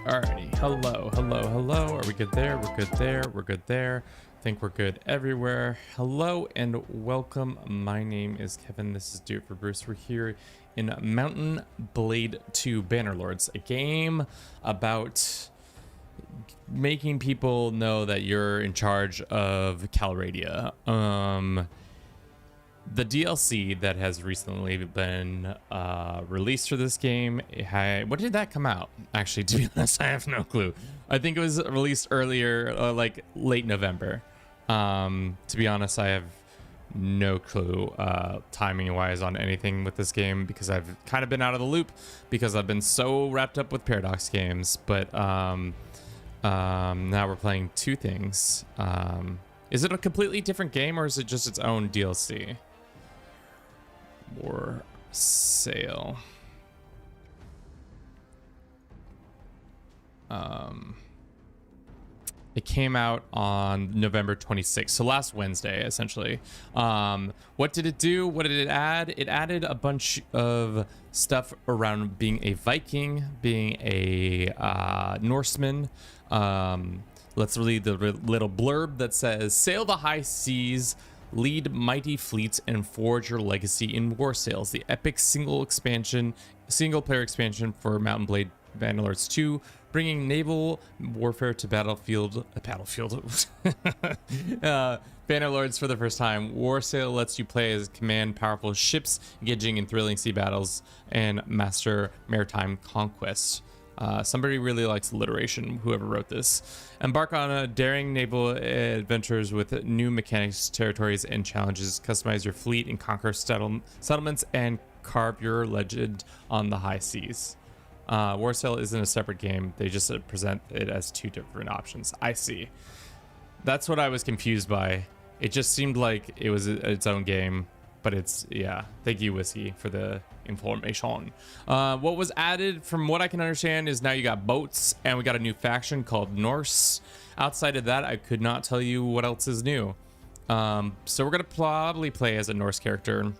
Alrighty. Hello. Are we good there? We're good there. We're good there. I think we're good everywhere. Hello and welcome. My name is Kevin. This is Do It for Bruce. We're here in Mountain Blade 2 Bannerlords, a game about making people know that you're in charge of Calradia. The DLC that has recently been released for this game, when did that come out? Actually, to be honest, I have no clue. I think it was released earlier, like late November. To be honest, I have no clue timing wise on anything with this game because I've kind of been out of the loop because I've been so wrapped up with Paradox games. But now we're playing two things. Is it a completely different game or is it just its own DLC? Or sale. It came out on November 26th, so last Wednesday, essentially. What did it do? What did it add? It added a bunch of stuff around being a Viking, being a Norseman. Let's read the little blurb that says, "Sail the high seas, lead mighty fleets, and forge your legacy in war sails." The epic single player expansion for Mountain Blade Bannerlords 2, bringing naval warfare to battlefield. Bannerlords for the first time. War Sail lets you play as command powerful ships, engaging in thrilling sea battles, and master maritime conquest. Somebody really likes alliteration, whoever wrote this. Embark on a daring naval adventures with new mechanics, territories, and challenges. Customize your fleet and conquer settlements and carve your legend on the high seas. War Sail isn't a separate game. They just present it as two different options. I see. That's what I was confused by. It just seemed like it was its own game, but it's, yeah. Thank you, Whiskey, for the information. What was added, from what I can understand, is now you got boats, and we got a new faction called Norse. Outside of that, I could not tell you what else is new. So we're gonna probably play as a Norse character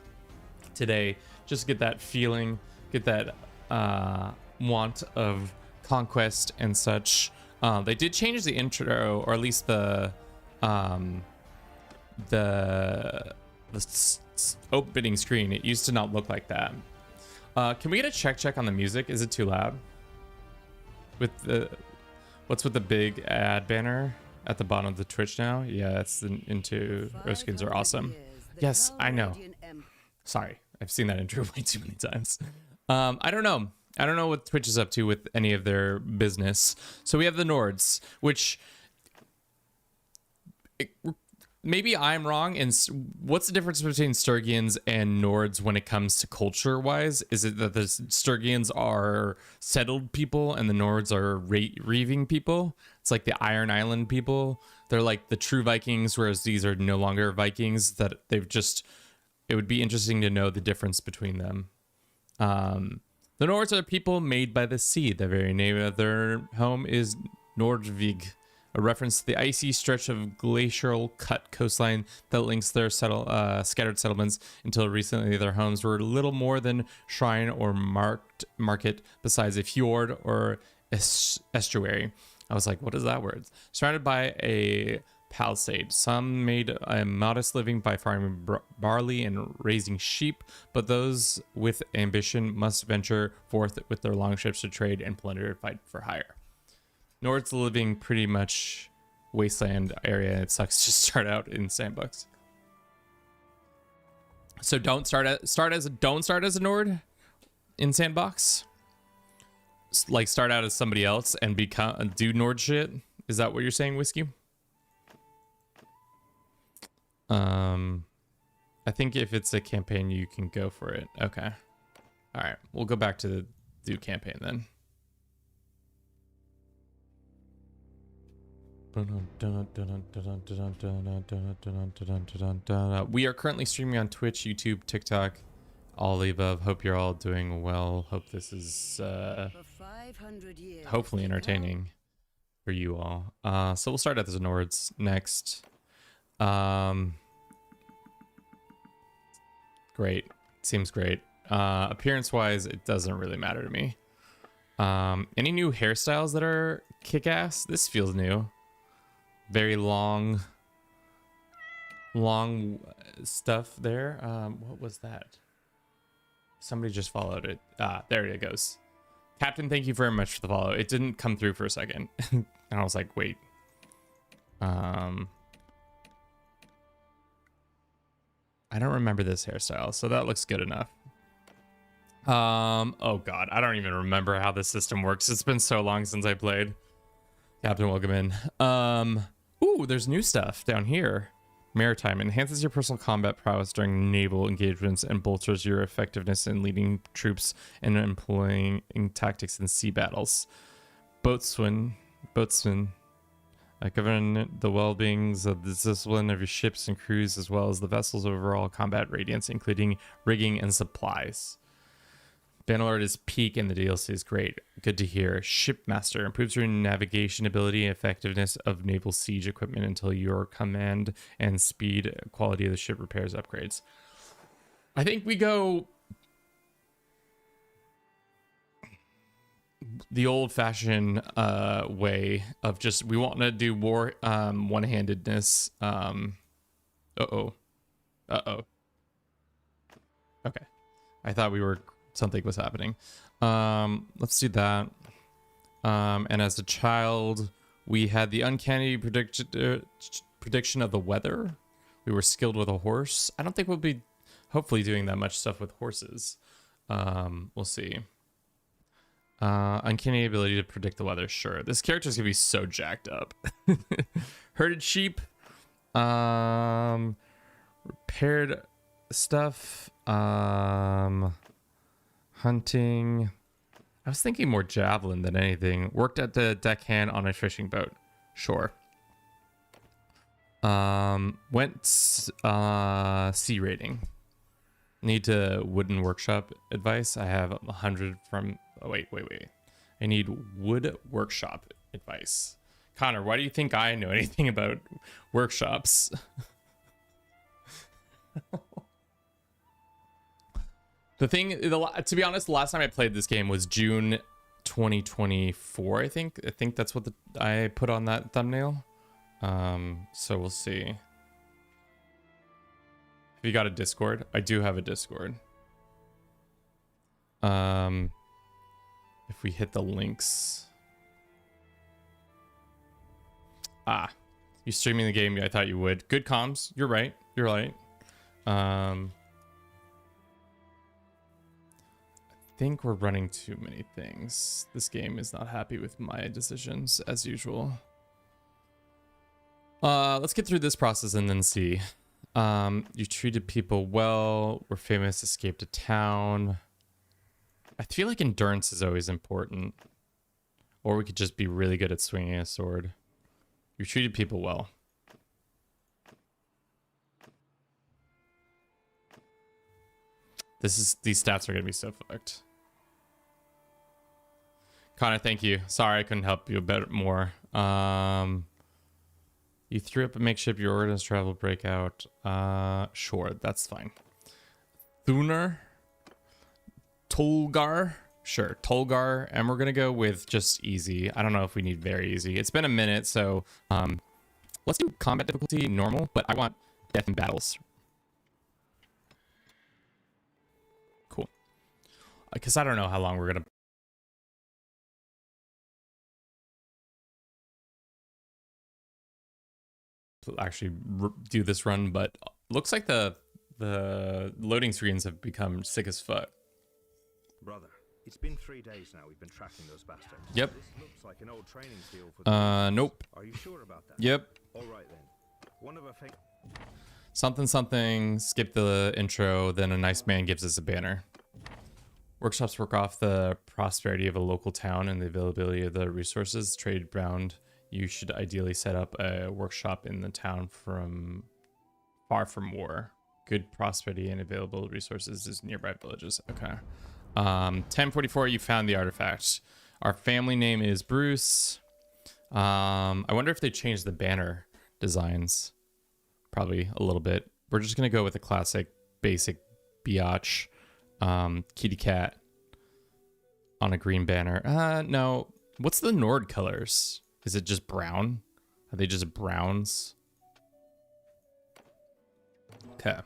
today, just get that feeling, get that want of conquest and such. They did change the intro, or at least the opening screen. It used to not look like that. Can we get a check on the music? Is it too loud? What's with the big ad banner at the bottom of the Twitch now? Yeah, that's into Roskins are awesome. Yes, I know. Sorry, I've seen that intro way too many times. I don't know what Twitch is up to with any of their business. So we have the Nords, which maybe I'm wrong. And what's the difference between Sturgians and Nords when it comes to culture wise? Is it that the Sturgians are settled people and the Nords are reaving people? It's like the Iron Island people. They're like the true Vikings, whereas these are no longer Vikings. That they've just, it would be interesting to know the difference between them. The Nords are people made by the sea. The very name of their home is Nordvig, a reference to the icy stretch of glacial cut coastline that links their scattered settlements. Until recently, their homes were little more than shrine or market, besides a fjord or estuary. I was like, what is that word? Surrounded by a palisade. Some made a modest living by farming barley and raising sheep, but those with ambition must venture forth with their longships to trade and plunder and fight for hire. Nords living pretty much wasteland area. It sucks to start out in sandbox. So don't start as a Nord in sandbox. Like start out as somebody else and do Nord shit. Is that what you're saying, Whiskey? I think if it's a campaign, you can go for it. Okay. All right. We'll go back to the do campaign then. We are currently streaming on Twitch, YouTube, TikTok, all the above. Hope you're all doing well. Hope this is hopefully entertaining for you all. So we'll start at the Nords next. Great. Seems great. Appearance wise, it doesn't really matter to me. Any new hairstyles that are kick-ass? This feels new. Very long stuff there. What was that? Somebody just followed it. There it goes. Captain, thank you very much for the follow. It didn't come through for a second. And I was like, wait. I don't remember this hairstyle, so that looks good enough. Oh god, I don't even remember how this system works. It's been so long since I played. Captain, welcome in. Ooh, there's new stuff down here. Maritime enhances your personal combat prowess during naval engagements and bolsters your effectiveness in leading troops and employing tactics in sea battles. Boatswain, govern the well-beings of the discipline of your ships and crews as well as the vessel's overall combat radiance, including rigging and supplies. Bannerlord is peak and the DLC is great. Good to hear. Shipmaster improves your navigation ability and effectiveness of naval siege equipment until your command and speed quality of the ship repairs upgrades. I think we go the old-fashioned way of just we want to do more one-handedness. Uh-oh. Okay. I thought we were something was happening. Let's do that. And as a child, we had the uncanny prediction of the weather. We were skilled with a horse. I don't think we'll be hopefully doing that much stuff with horses. We'll see. Uncanny ability to predict the weather. Sure. This character's gonna be so jacked up. Herded sheep. Repaired stuff. Hunting. I was thinking more javelin than anything. Worked at the deckhand on a fishing boat. Sure. Went sea raiding. Need to wooden workshop advice. I have 100 from... Oh, wait. I need wood workshop advice. Connor, why do you think I know anything about workshops? To be honest, the last time I played this game was June 2024, I think. I think that's what I put on that thumbnail. So we'll see. Have you got a Discord? I do have a Discord. If we hit the links. You streaming the game? I thought you would. Good comms. You're right. I think we're running too many things. This game is not happy with my decisions as usual. Let's get through this process and then see. You treated people well. We're famous. Escaped a town. I feel like endurance is always important. Or we could just be really good at swinging a sword. You treated people well. These stats are gonna be so fucked. Connor, thank you. Sorry I couldn't help you a bit more. You threw up a makeshift, your ordnance travel breakout. Sure, that's fine. Thuner. Tolgar. Sure, Tolgar. And we're gonna go with just easy. I don't know if we need very easy. It's been a minute, so let's do combat difficulty normal, but I want death in battles. Cool. Because I don't know how long we're gonna actually do this run, but looks like the loading screens have become sick as fuck. Brother, it's been 3 days now we've been tracking those bastards. Yep. This looks like an old training field for nope. Are you sure about that? Yep. All right then. One of our Something, skip the intro, then a nice man gives us a banner. Workshops work off the prosperity of a local town and the availability of the resources. Trade bound. You should ideally set up a workshop in the town far from war. Good prosperity and available resources is nearby villages. Okay. 1044, you found the artifact. Our family name is Bruce. I wonder if they changed the banner designs. Probably a little bit. We're just gonna go with a classic, basic biatch. Kitty cat. on a green banner. No. What's the Nord colors? Is it just brown? Are they just browns? Okay.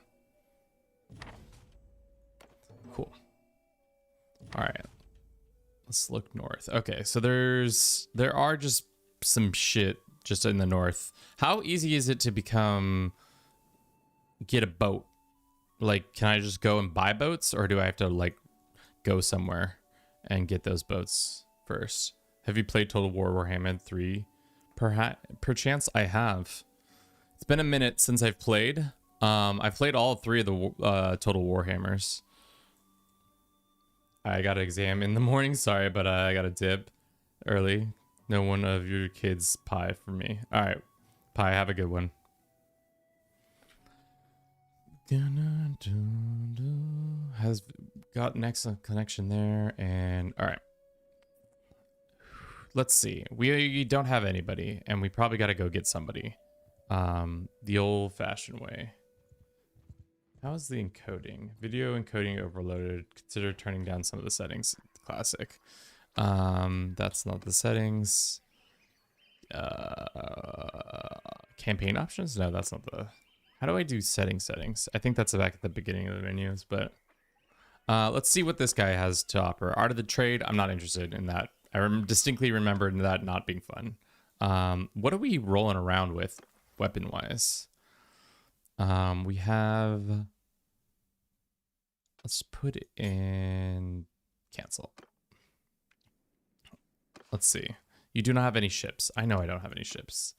Cool. All right. Let's look north. Okay, so there are just some shit just in the north. How easy is it to get a boat? Like, can I just go and buy boats, or do I have to like go somewhere and get those boats first? Have you played Total War Warhammer 3? Perchance I have. It's been a minute since I've played. I've played all three of the Total Warhammers. I got an exam in the morning. Sorry, but I got a dip early. No one of your kids pie for me. All right, pie. Have a good one. Has got an excellent connection there, and all right. Let's see. We don't have anybody, and we probably got to go get somebody. The old-fashioned way. How's the encoding? Video encoding overloaded. Consider turning down some of the settings. Classic. That's not the settings. Campaign options? No, that's not the... How do I do settings? I think that's back at the beginning of the menus, but... let's see what this guy has to offer. Art of the trade. I'm not interested in that. I distinctly remember that not being fun. What are we rolling around with weapon-wise? We have... Let's put it in... Cancel. Let's see. You do not have any ships. I know I don't have any ships.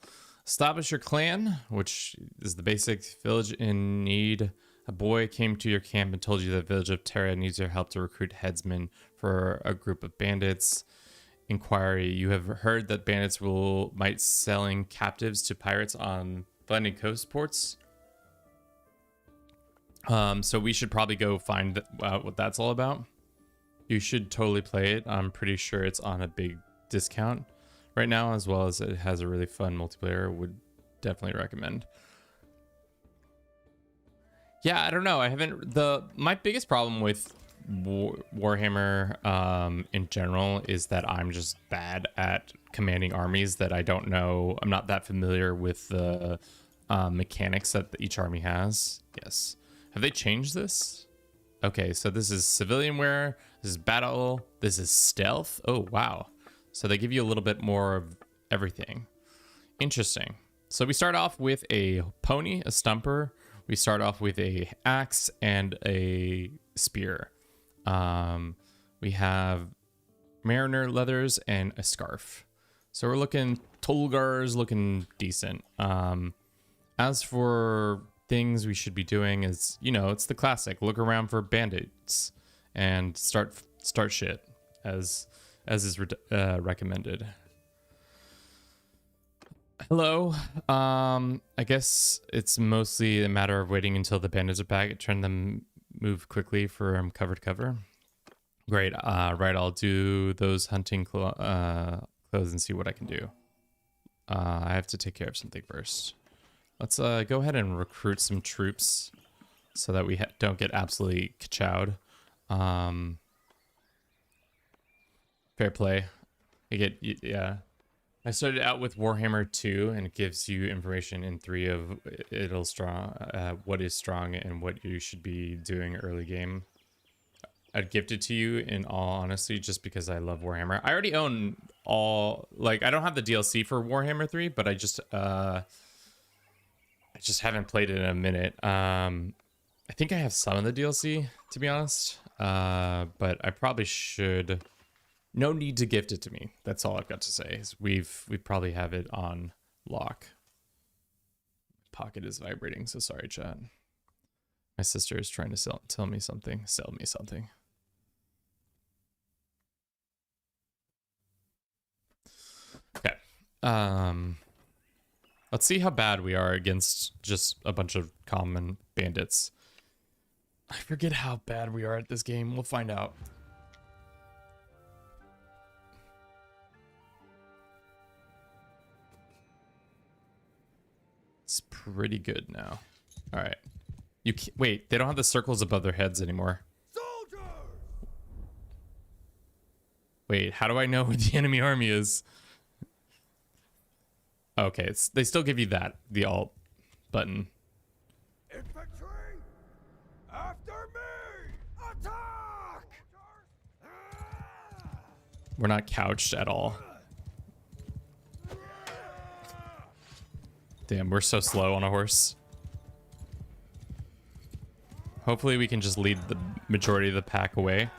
Establish your clan, which is the basic village in need. A boy came to your camp and told you the village of Terra needs your help to recruit headsmen for a group of bandits. Inquiry. You have heard that bandits might selling captives to pirates on Blending Coast ports. So we should probably go find what that's all about. You should totally play it. I'm pretty sure it's on a big discount right now, as well as it has a really fun multiplayer. Would definitely recommend. Yeah, I don't know. My biggest problem with Warhammer in general is that I'm just bad at commanding armies that I don't know. I'm not that familiar with the mechanics that each army has. Yes. Have they changed this? Okay, so this is civilian wear, this is battle, this is stealth. Oh, wow. So they give you a little bit more of everything. Interesting. So we start off with a pony, a stumper. We start off with a axe and a spear. We have mariner leathers and a scarf. So we're looking, Tolgar's looking decent. As for things we should be doing is, it's the classic. Look around for bandits and start shit as is recommended. Hello. I guess it's mostly a matter of waiting until the bandits are back. Turn them move quickly from cover to cover. Great. Right. I'll do those hunting clothes and see what I can do. I have to take care of something first. Let's go ahead and recruit some troops so that we don't get absolutely kachowed. Fair play. Yeah. I started out with Warhammer 2, and it gives you information in 3 of what is strong and what you should be doing early game. I'd gift it to you in all honesty, just because I love Warhammer. I already own I don't have the DLC for Warhammer 3, but I just haven't played it in a minute. I think I have some of the DLC, to be honest. But I probably should. No need to gift it to me. That's all I've got to say. Is we probably have it on lock. Pocket is vibrating, so sorry, chat. My sister is trying to sell me something. Okay. Let's see how bad we are against just a bunch of common bandits. I forget how bad we are at this game. We'll find out. It's pretty good now. All right. Wait, they don't have the circles above their heads anymore. Soldier! Wait, how do I know what the enemy army is? Okay, they still give you that, the alt button. Infantry! After me! Attack! We're not couched at all. Damn, we're so slow on a horse. Hopefully we can just lead the majority of the pack away.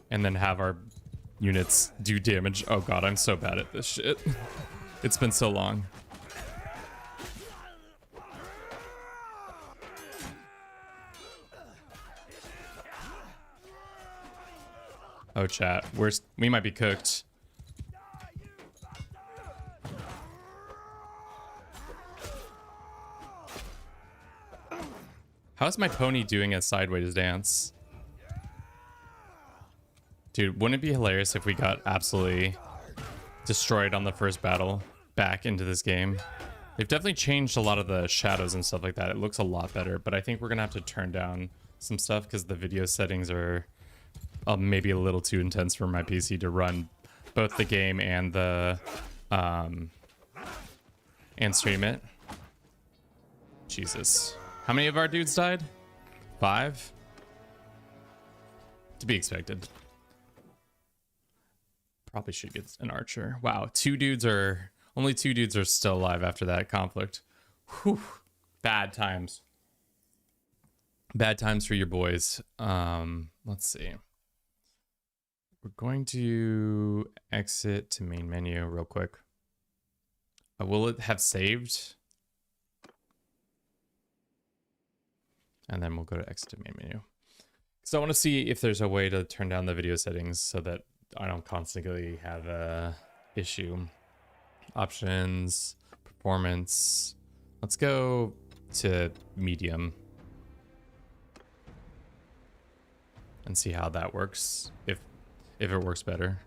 And then have our units do damage. Oh god, I'm so bad at this shit. It's been so long. Oh chat, we might be cooked. How's my pony doing a sideways dance? Dude, wouldn't it be hilarious if we got absolutely destroyed on the first battle back into this game? They've definitely changed a lot of the shadows and stuff like that. It looks a lot better, but I think we're gonna have to turn down some stuff because the video settings are maybe a little too intense for my PC to run both the game and the and stream it. Jesus. How many of our dudes died? 5? To be expected. Probably should get an archer. Wow, only 2 dudes are still alive after that conflict. Whew. Bad times. Bad times for your boys. Let's see. We're going to exit to main menu real quick. Will it have saved? And then we'll go to exit to main menu. So I want to see if there's a way to turn down the video settings so that I don't constantly have a issue. Options, performance. Let's go to medium and see how that works. If it works better.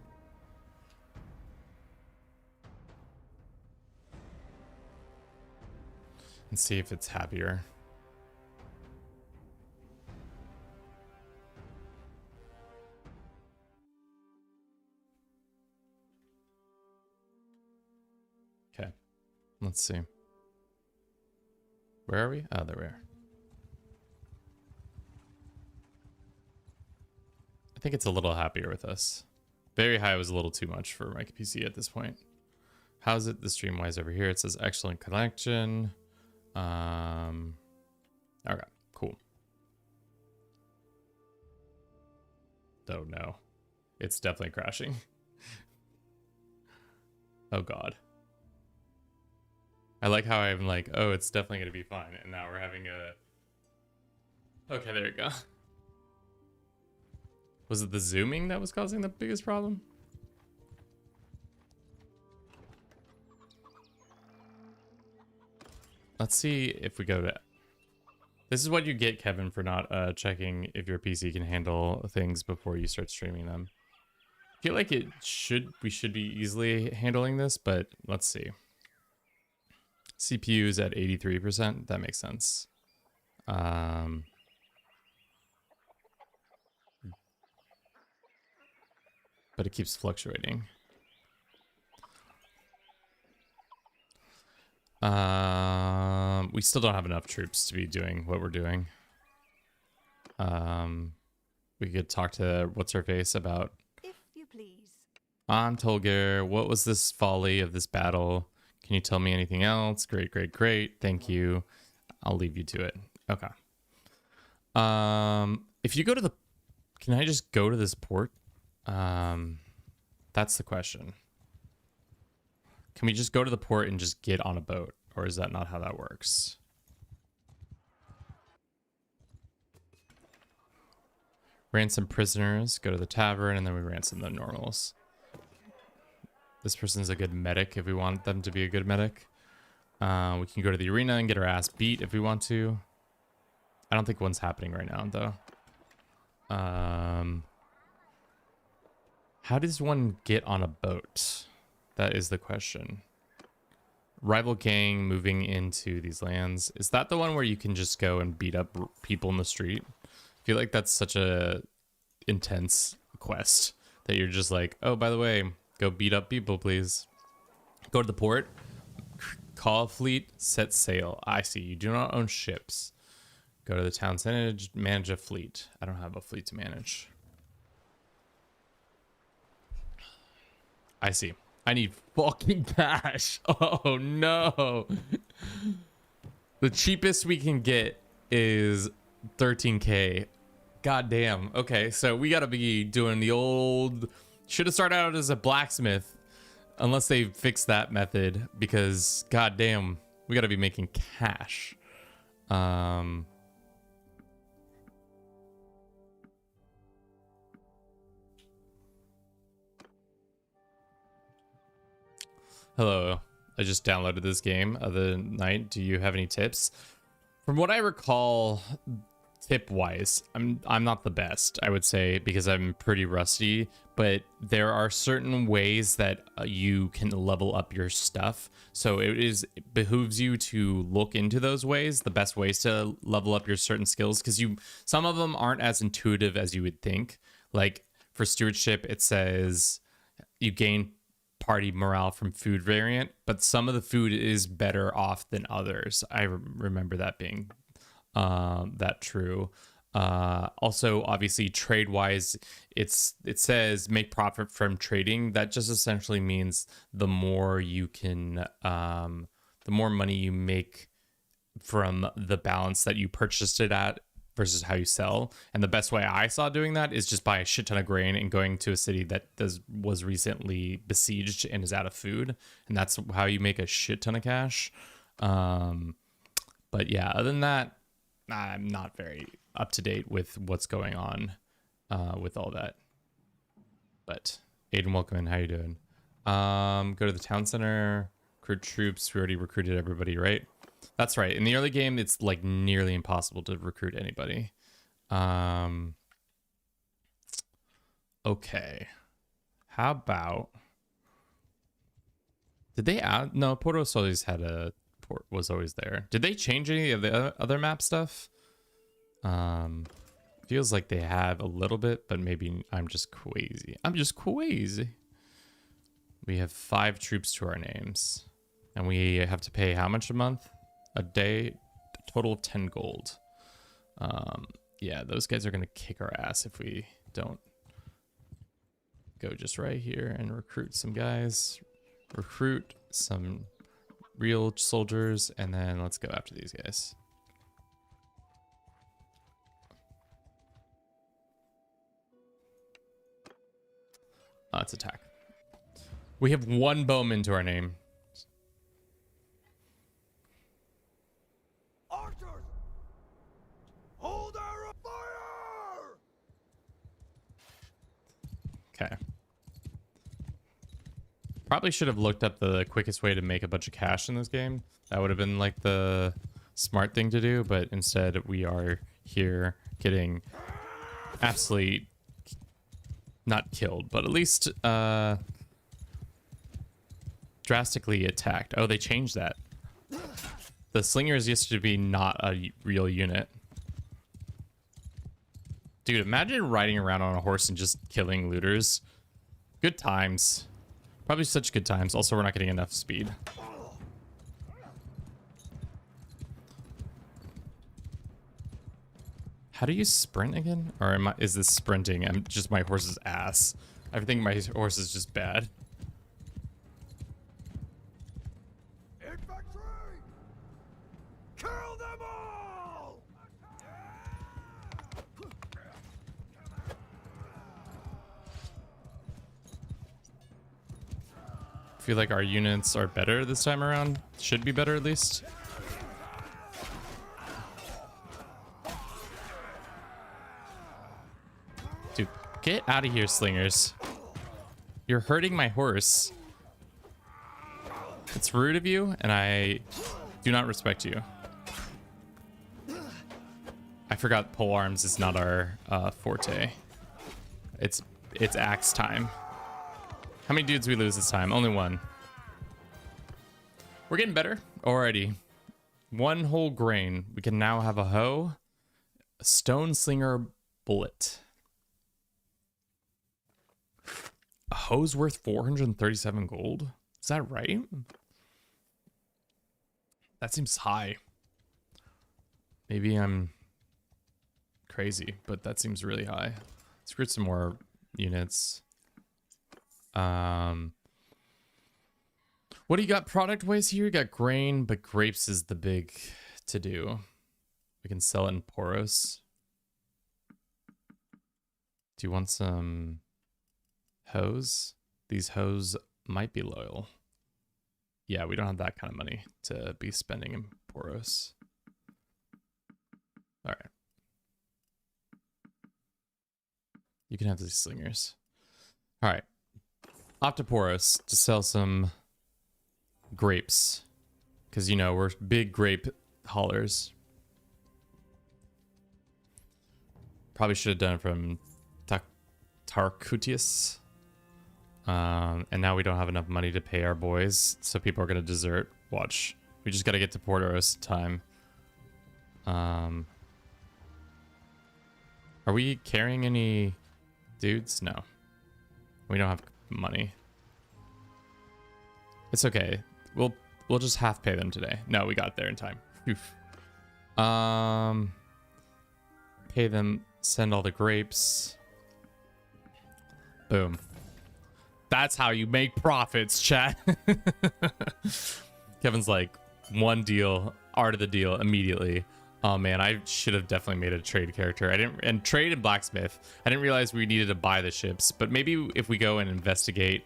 And see if it's happier. Okay, let's see. Where are we? Oh, there we are. I think it's a little happier with us. Very high was a little too much for my PC at this point. How's it the stream wise over here? It says excellent connection. Okay, cool. Oh no, it's definitely crashing. Oh god. I like how I'm like, oh, it's definitely gonna be fine, and now we're having a... Okay, there you go. Was it the zooming that was causing the biggest problem? Let's see if we go to... This is what you get, Kevin, for not checking if your PC can handle things before you start streaming them. I feel like we should be easily handling this, but let's see. CPU is at 83%. That makes sense. But it keeps fluctuating. We still don't have enough troops to be doing what we're doing. We could talk to what's her face about. If you please. I'm Tolger. What was this folly of this battle? Can you tell me anything else? Great, great, great. Thank you. I'll leave you to it. Okay. If you go to the... Can I just go to this port? That's the question. Can we just go to the port and just get on a boat? Or is that not how that works? Ransom prisoners, go to the tavern, and then we ransom the normals. This person's a good medic if we want them to be a good medic. We can go to the arena and get our ass beat if we want to. I don't think one's happening right now, though. How does one get on a boat? That is the question. Rival gang moving into these lands. Is that the one where you can just go and beat up people in the street? I feel like that's such a intense quest that you're just like, oh, by the way, go beat up people, please. Go to the port, call a fleet, set sail. I see. You do not own ships. Go to the town center, manage a fleet. I don't have a fleet to manage. I see. I need fucking cash. Oh no. The cheapest we can get is 13k. God damn. Okay, so we gotta be doing the old... Should have started out as a blacksmith. Unless they fix that method. Because, god damn, we gotta be making cash. Hello. I just downloaded this game the other night. Do you have any tips? From what I recall... Tip-wise, I'm not the best, I would say, because I'm pretty rusty, but there are certain ways that you can level up your stuff. So it behooves you to look into those ways, the best ways to level up your certain skills, because some of them aren't as intuitive as you would think. Like for stewardship, it says you gain party morale from food variant, but some of the food is better off than others. I remember that being that true. Also, obviously, trade wise, it says make profit from trading. That just essentially means the more you can, the more money you make from the balance that you purchased it at versus how you sell. And the best way I saw doing that is just buy a shit ton of grain and going to a city that was recently besieged and is out of food, and that's how you make a shit ton of cash. But yeah, other than that, I'm not very up to date with what's going on with all that. But Aiden, welcome in. How you doing? Go to the town center, recruit troops. We already recruited everybody, right? That's right. In the early game, it's like nearly impossible to recruit anybody. Okay. How about... Did they add... No, Portos always had a... Port was always there. Did they change any of the other map stuff? Feels like they have a little bit, but maybe I'm just crazy. I'm just crazy. We have 5 troops to our names. And we have to pay how much a month? A day? A total of 10 gold. Yeah, those guys are going to kick our ass if we don't go just right here and recruit some guys. Recruit some real soldiers, and then let's go after these guys. Let's attack. We have 1 bowman to our name. Archers! Hold our fire! Okay. Probably should have looked up the quickest way to make a bunch of cash in this game. That would have been like the smart thing to do, but instead we are here getting absolutely not killed, but at least drastically attacked. Oh, they changed that. The slingers used to be not a real unit. Dude, imagine riding around on a horse and just killing looters. Good times. Probably such good times. Also, we're not getting enough speed. How do you sprint again? Or is this sprinting? I'm just my horse's ass. I think my horse is just bad. Infantry! Kill them all! I feel like our units are better this time around. Should be better at least. Dude, get out of here, slingers. You're hurting my horse. It's rude of you, and I do not respect you. I forgot pole arms is not our forte. It's axe time. How many dudes we lose this time? Only 1. We're getting better already. 1 whole grain. We can now have a hoe, a stone slinger bullet. hose worth 437 gold? Is that right? That seems high. Maybe I'm crazy, but that seems really high. Let's create some more units. What do you got product wise here? You got grain, but grapes is the big to do. We can sell it in Poros. Do you want some hose? These hose might be loyal. Yeah, we don't have that kind of money to be spending in Poros. All right. You can have these slingers. All right. Off to Poros to sell some grapes. Because, you know, we're big grape haulers. Probably should have done it from Tarcutius. And now we don't have enough money to pay our boys. So people are going to desert. Watch. We just got to get to Portoros time. Are we carrying any dudes? No. We don't have money. It's okay. We'll just half pay them today. No, we got there in time. Oof. Pay them, send all the grapes. Boom. That's how you make profits, chat. Kevin's like, one deal, art of the deal immediately. Oh man, I should have definitely made a trade character. And trade and blacksmith. I didn't realize we needed to buy the ships, but maybe if we go and investigate,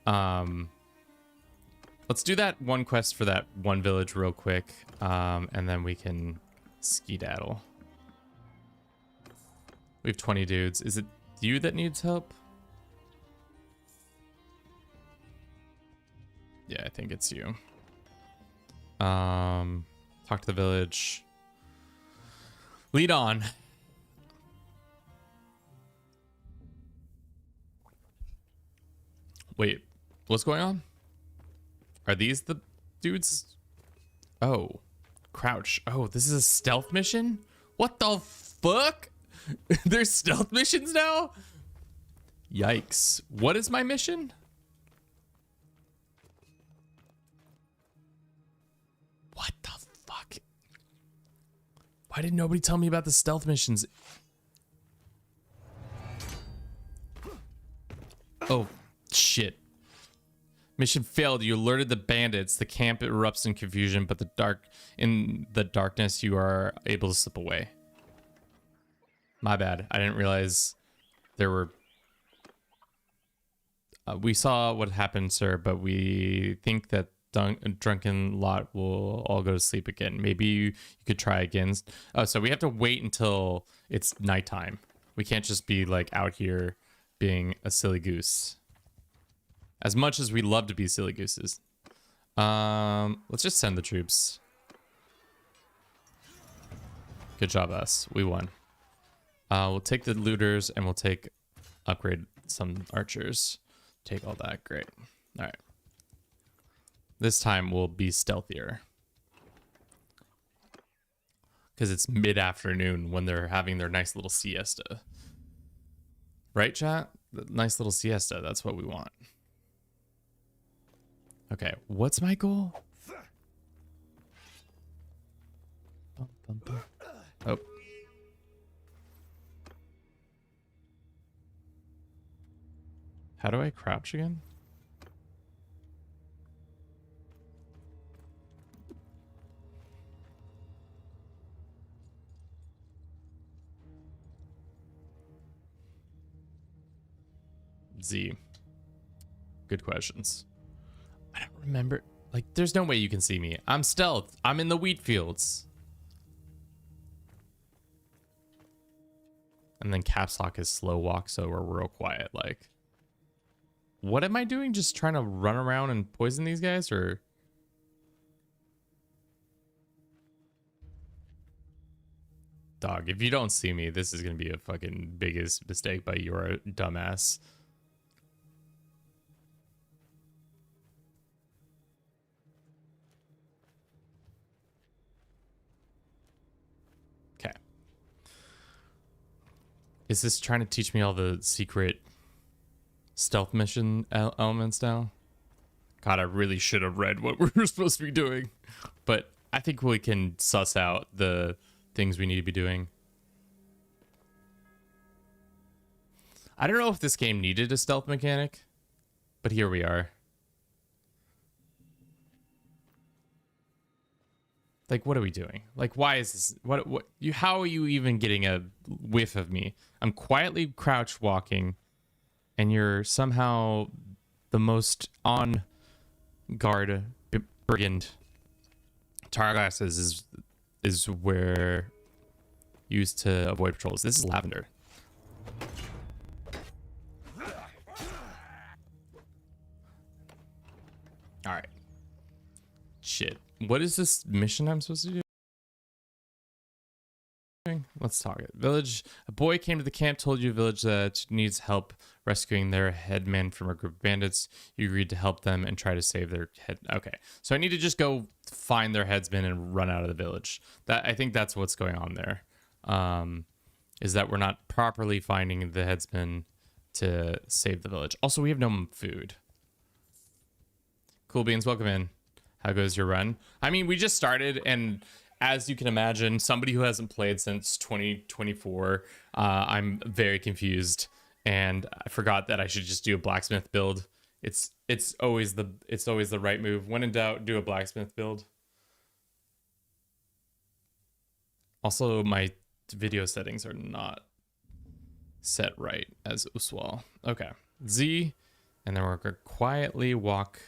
let's do that one quest for that one village real quick, and then we can skedaddle. We have 20 dudes. Is it you that needs help? Yeah, I think it's you. Talk to the village. Lead on. Wait, what's going on? Are these the dudes? Oh, crouch. Oh, this is a stealth mission? What the fuck? There's stealth missions now? Yikes. What is my mission? What the fuck? Why did nobody tell me about the stealth missions? Oh, shit. Mission failed. You alerted the bandits. The camp erupts in confusion, but in the darkness, you are able to slip away. My bad. I didn't realize there were... we saw what happened, sir, but we think that drunken lot will all go to sleep again. Maybe you could try again. Oh, so we have to wait until it's nighttime. We can't just be like out here being a silly goose. As much as we love to be silly gooses. Let's just send the troops. Good job, us. We won. We'll take the looters and we'll upgrade some archers. Take all that. Great. All right. This time we'll be stealthier. Because it's mid-afternoon when they're having their nice little siesta. Right, chat? The nice little siesta. That's what we want. Okay, what's my goal? Oh. How do I crouch again? Z. Good questions. I don't remember. Like, there's no way you can see me. I'm stealth. I'm in the wheat fields. And then caps lock is slow walk, so we're real quiet. Like, what am I doing? Just trying to run around and poison these guys, or? Dog, if you don't see me, this is gonna be a fucking biggest mistake by your dumbass. Okay. Is this trying to teach me all the secret stealth mission elements now. God, I really should have read what we were supposed to be doing. But I think we can suss out the things we need to be doing. I don't know if this game needed a stealth mechanic, but here we are. Like, what are we doing? Like, why is this? How are you even getting a whiff of me? I'm quietly crouch walking, and you're somehow the most on guard brigand. Tar glasses is where used to avoid patrols. This is lavender. All right. Shit. What is this mission I'm supposed to do? Let's talk it. Village. A boy came to the camp, told you village that needs help rescuing their headman from a group of bandits. You agreed to help them and try to save their head. Okay. So I need to just go find their headsman and run out of the village. I think that's what's going on there. Is that we're not properly finding the headsman to save the village. Also, we have no food. Cool Beans, welcome in. How goes your run? I mean, we just started, and as you can imagine, somebody who hasn't played since 2024, I'm very confused, and I forgot that I should just do a blacksmith build. It's always the right move. When in doubt, do a blacksmith build. Also, my video settings are not set right as well. Okay, Z, and then we're gonna quietly walk.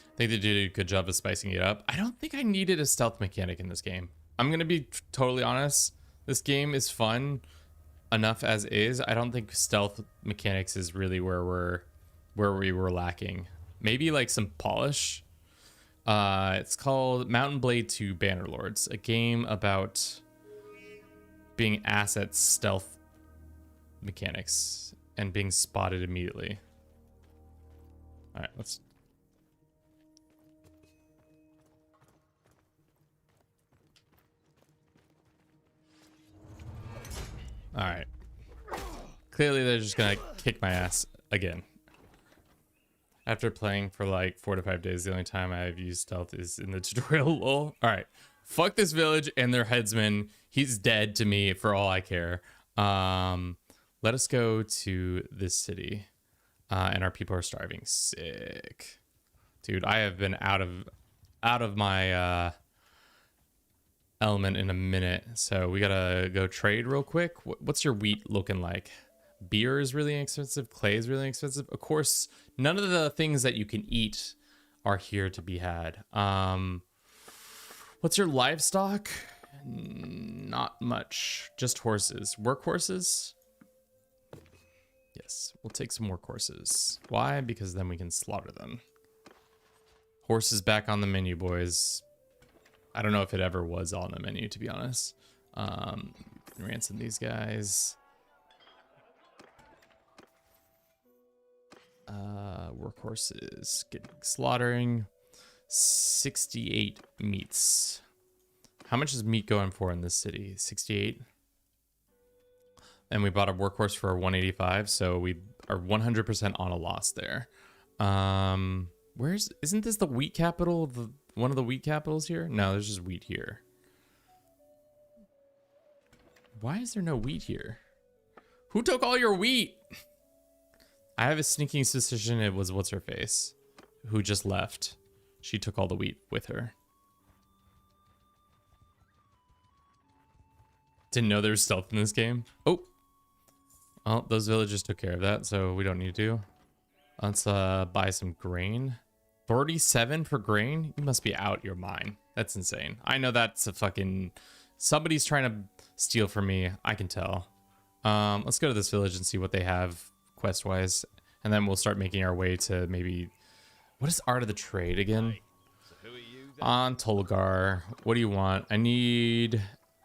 I think they did a good job of spicing it up. I don't think I needed a stealth mechanic in this game. I'm gonna be totally honest. This game is fun enough as is. I don't think stealth mechanics is really where we were lacking. Maybe like some polish. It's called Mountain Blade 2 Bannerlords, a game about being asset stealth mechanics and being spotted immediately. All right, let's. All right. Clearly, they're just gonna kick my ass again. After playing for like 4 to 5 days, the only time I've used stealth is in the tutorial. Lol. All right. Fuck this village and their headsman. He's dead to me for all I care. Let us go to this city. And our people are starving. Sick. Dude, I have been out of my element in a minute, so we gotta go trade real quick. What's your wheat looking like? Beer is really expensive. Clay is really expensive. Of course, none of the things that you can eat are here to be had. What's your livestock? Not much. Just horses. Work horses? Yes, we'll take some work horses. Why? Because then we can slaughter them. Horses back on the menu, boys. I don't know if it ever was on the menu, to be honest. Ransom these guys. Workhorses getting slaughtering. 68 meats. How much is meat going for in this city? 68. And we bought a workhorse for 185, so we are 100% on a loss there. Isn't this the wheat capital? One of the wheat capitals here? No, there's just wheat here. Why is there no wheat here? Who took all your wheat? I have a sneaking suspicion it was what's her face, who just left. She took all the wheat with her. Didn't know there was stealth in this game. Oh, well, those villagers took care of that, so we don't need to. Let's buy some grain. 37 for grain? You must be out your mind. That's insane. I know that's a fucking... Somebody's trying to steal from me. I can tell. Let's go to this village and see what they have quest-wise. And then we'll start making our way to maybe... What is Art of the Trade again? On Tolgar. What do you want? I need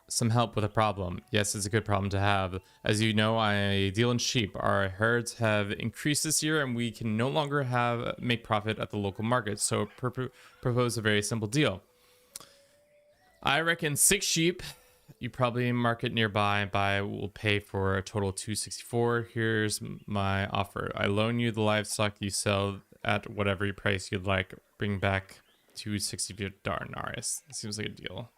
some help with a problem. Yes, it's a good problem to have. As you know, I deal in sheep. Our herds have increased this year and we can no longer make profit at the local market. So propose a very simple deal. I reckon 6 sheep you probably market nearby. Buy will pay for a total 264. Here's my offer. I loan you the livestock you sell at whatever price you'd like. Bring back 260 Darnaris. Seems like a deal.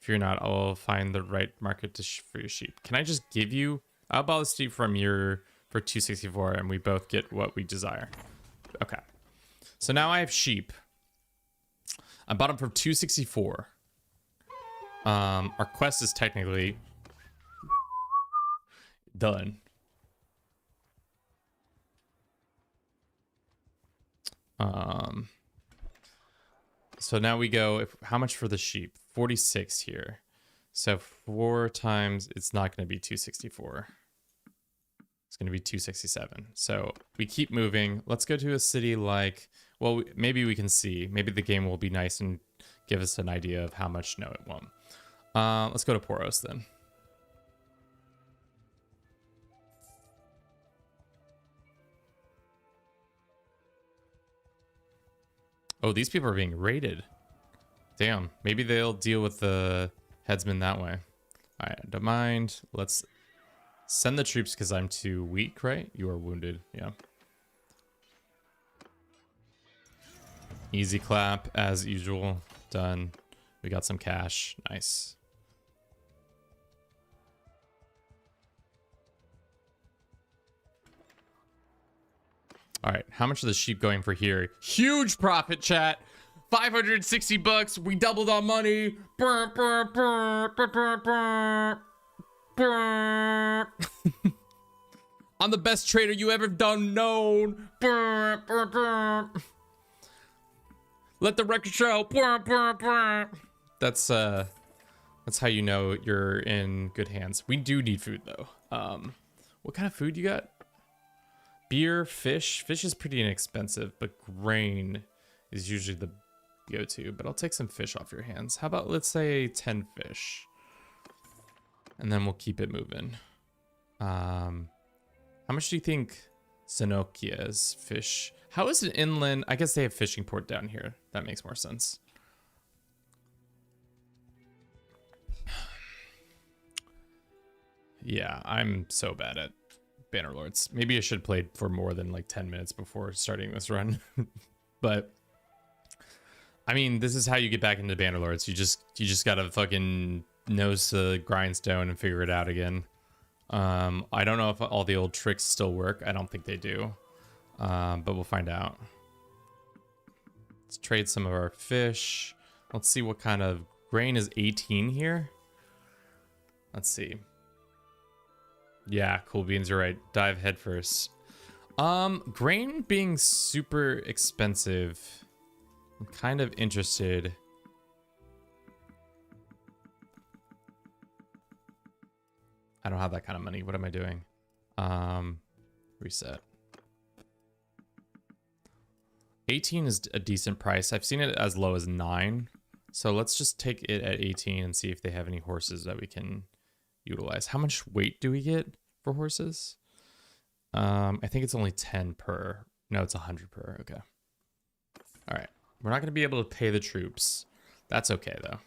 If you're not, I'll find the right market for your sheep. Can I just give you? I'll buy the sheep from your for 264, and we both get what we desire. Okay. So now I have sheep. I bought them for 264. Our quest is technically done. So now we go, how much for the sheep? 46 here. So 4 times, it's not going to be 264. It's going to be 267. So we keep moving. Let's go to a city like, well, maybe we can see. Maybe the game will be nice and give us an idea of how much. No, it won't. Let's go to Poros then. Oh, these people are being raided. Damn, maybe they'll deal with the headsman that way. All right, don't mind. Let's send the troops because I'm too weak, right? You are wounded, yeah. Easy clap, as usual. Done. We got some cash. Nice. All right, how much are the sheep going for here? Huge profit, chat. 560 bucks. We doubled our money. Burr, burr, burr, burr, burr, burr, burr. I'm the best trader you ever done known. Burr, burr, burr. Let the record show. Burr, burr, burr. That's how you know you're in good hands. We do need food though. What kind of food you got? Beer, fish. Fish is pretty inexpensive, but grain is usually the go-to. But I'll take some fish off your hands. How about, let's say 10 fish, and then we'll keep it moving. How much do you think Zenokia's fish? How is it inland? I guess they have fishing port down here. That makes more sense. Yeah, I'm so bad at Bannerlords. Maybe I should have played for more than like 10 minutes before starting this run. But I mean, this is how you get back into Bannerlords. You just gotta fucking nose to the grindstone and figure it out again. I don't know if all the old tricks still work. I don't think they do. But we'll find out. Let's trade some of our fish. Let's see what kind of grain is 18 here. Let's see. Yeah, cool beans, you're right. Dive head first. Grain being super expensive. I'm kind of interested. I don't have that kind of money. What am I doing? Reset. 18 is a decent price. I've seen it as low as 9. So let's just take it at 18 and see if they have any horses that we can utilize. How much weight do we get for horses? I think it's only 10 per. No, it's 100 per. Okay. All right. We're not going to be able to pay the troops. That's okay, though.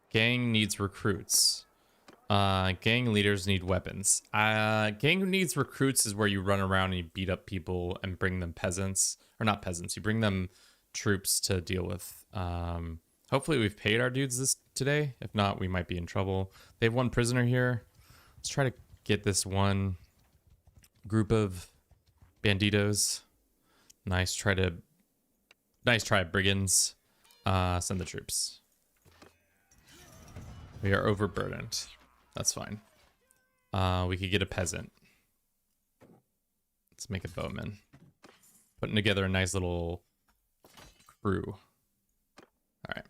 Gang needs recruits. Gang leaders need weapons. Gang needs recruits is where you run around and you beat up people and bring them peasants. Or not peasants. You bring them troops to deal with. Hopefully we've paid our dudes today. If not, we might be in trouble. They have one prisoner here. Let's try to get this one group of banditos. Nice try, brigands. Send the troops. We are overburdened. That's fine. We could get a peasant. Let's make a bowman. Putting together a nice little crew. All right.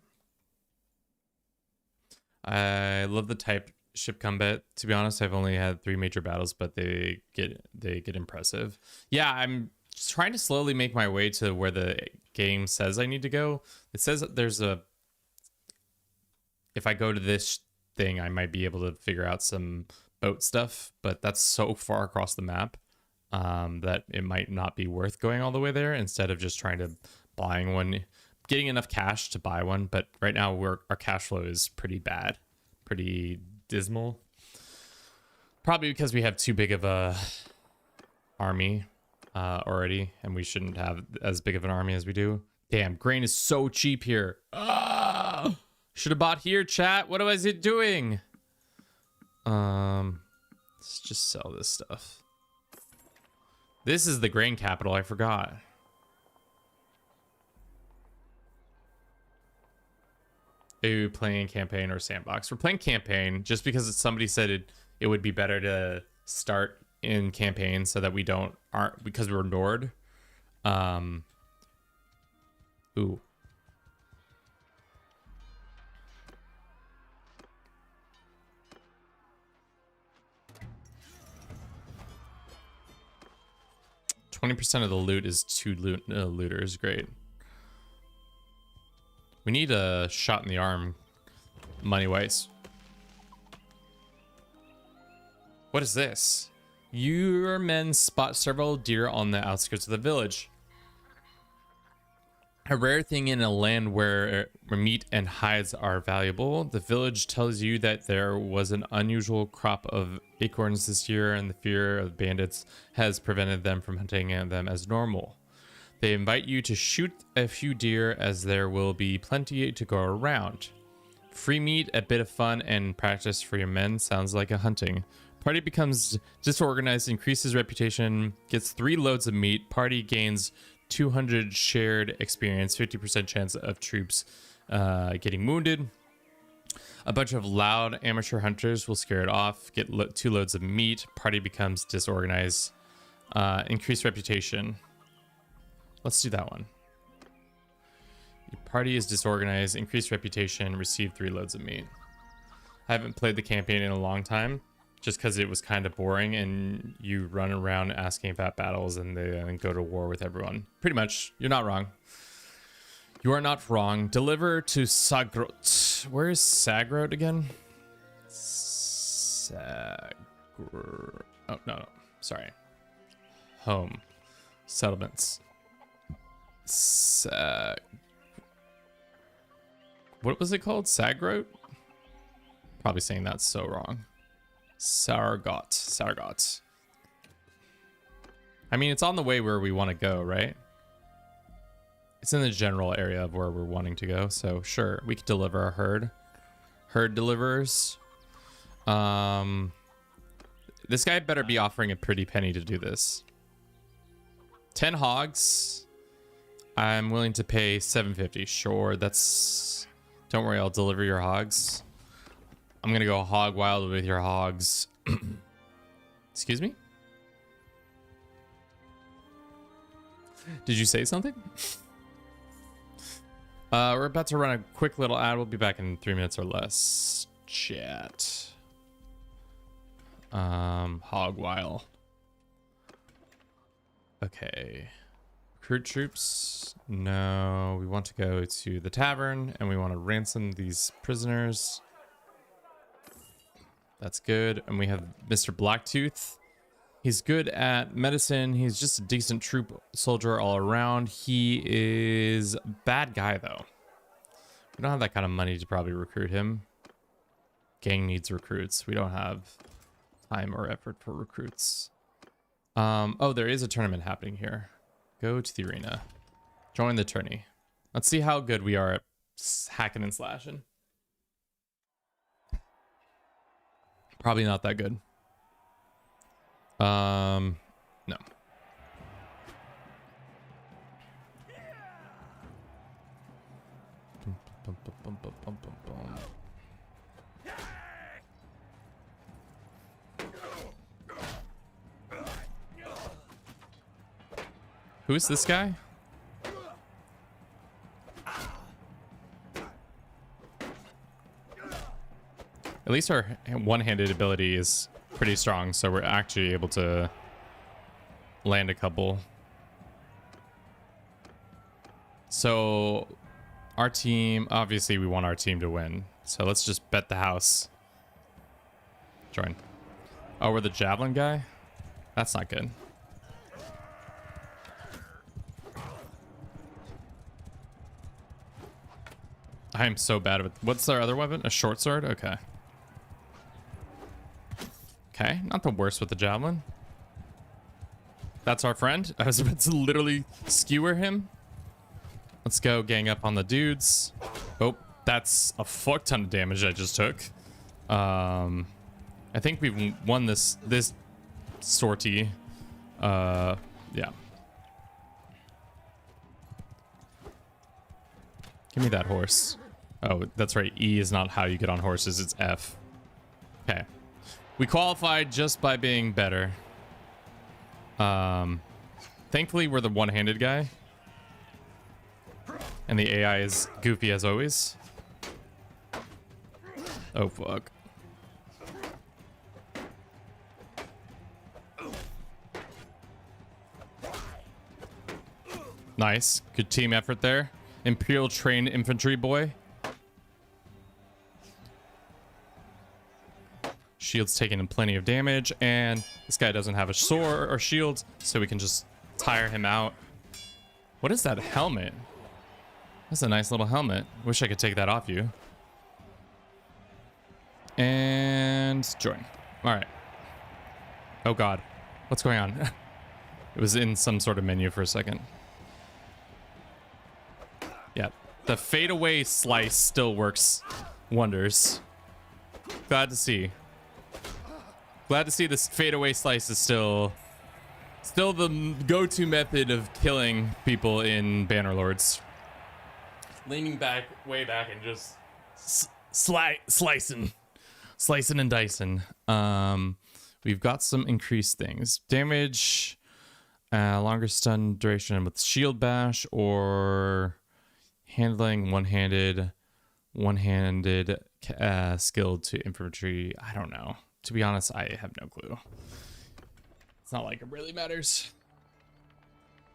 I love the type ship combat. To be honest, I've only had 3 major battles, but they get impressive. Yeah, I'm just trying to slowly make my way to where the game says I need to go. It says that there's a, if I go to this thing, I might be able to figure out some boat stuff, but that's so far across the map that it might not be worth going all the way there instead of just trying to buying one, getting enough cash to buy one. But right now our cash flow is pretty bad, pretty dismal. Probably because we have too big of a army already, and we shouldn't have as big of an army as we do. Damn, grain is so cheap here. Ah! Should have bought here, chat. What was it doing? Let's just sell this stuff. This is the grain capital. I forgot. Are you playing campaign or sandbox? We're playing campaign just because somebody said it would be better to start in campaign so that we aren't because we're Nord. Ooh. %20 of the loot is two looters. Great. We need a shot in the arm, money-wise. What is this? Your men spot several deer on the outskirts of the village. A rare thing in a land where meat and hides are valuable. The village tells you that there was an unusual crop of acorns this year, and the fear of bandits has prevented them from hunting them as normal. They invite you to shoot a few deer as there will be plenty to go around. Free meat, a bit of fun, and practice for your men. Sounds like a hunting. Party becomes disorganized, increases reputation, gets 3 loads of meat. Party gains 200 shared experience, 50% chance of troops getting wounded. A bunch of loud amateur hunters will scare it off, get 2 loads of meat. Party becomes disorganized, increased reputation. Let's do that one. Your party is disorganized, increased reputation, receive 3 loads of meat. I haven't played the campaign in a long time, just because it was kind of boring, and you run around asking about battles and then go to war with everyone. Pretty much, you're not wrong. You are not wrong. Deliver to Sagrot. Where is Sagrot again? Oh, no. Sorry. Home. Settlements. What was it called? Sagrot? Probably saying that so wrong. Sargot. I mean, it's on the way where we want to go, right? It's in the general area of where we're wanting to go, so sure, we could deliver our herd. Herd deliverers. This guy better be offering a pretty penny to do this. 10 hogs. I'm willing to pay 750. Sure, that's... Don't worry, I'll deliver your hogs. I'm gonna go hog wild with your hogs. Excuse me? Did you say something? We're about to run a quick little ad. We'll be back in 3 minutes or less. Chat. Hog wild. Okay. Recruit troops. No, we want to go to the tavern and we want to ransom these prisoners. That's good. And we have Mr. Blacktooth. He's good at medicine. He's just a decent troop soldier all around. He is a bad guy, though. We don't have that kind of money to probably recruit him. Gang needs recruits. We don't have time or effort for recruits. Oh, there is a tournament happening here. Go to the arena. Join the tourney. Let's see how good we are at hacking and slashing. Probably not that good. No. Who is this guy? At least our one-handed ability is pretty strong, so we're actually able to land a couple. So our team, obviously we want our team to win. So let's just bet the house. Join. Oh, we're the javelin guy? That's not good. I am so bad with... What's our other weapon? A short sword? Okay. Okay, not the worst with the javelin. That's our friend. I was about to literally skewer him. Let's go gang up on the dudes. Oh, that's a fuck ton of damage I just took. I think we've won this sortie. Yeah. Give me that horse. Oh, that's right. E is not how you get on horses. It's F. Okay. We qualified just by being better. Thankfully, we're the one-handed guy. And the AI is goofy as always. Oh, fuck. Nice. Good team effort there. Imperial trained infantry boy. Shield's taking him plenty of damage, and this guy doesn't have a sword or shield, so we can just tire him out. What is that helmet? That's a nice little helmet. Wish I could take that off you. And join. All right. Oh God, what's going on? It was in some sort of menu for a second. Yeah, the fadeaway slice still works wonders. Glad to see. Glad to see this fadeaway slice is still the go-to method of killing people in Bannerlords. Leaning back, way back, and just slicing and dicing. We've got some increased things. Damage, longer stun duration with shield bash, or handling one-handed skilled to infantry. I don't know. To be honest, I have no clue. It's not like it really matters.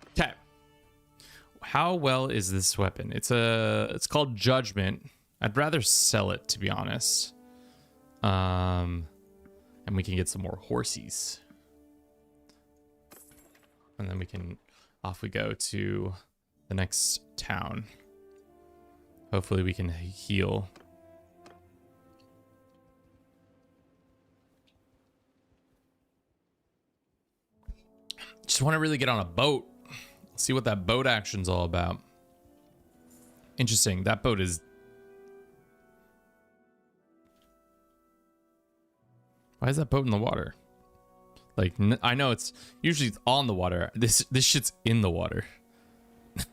Okay. How well is this weapon? It's called Judgment. I'd rather sell it, to be honest. And we can get some more horsies. And then off we go to the next town. Hopefully we can heal. Just want to really get on a boat. See what that boat action's all about. Interesting. That boat is... Why is that boat in the water? Like, I know it's usually on the water. This shit's in the water.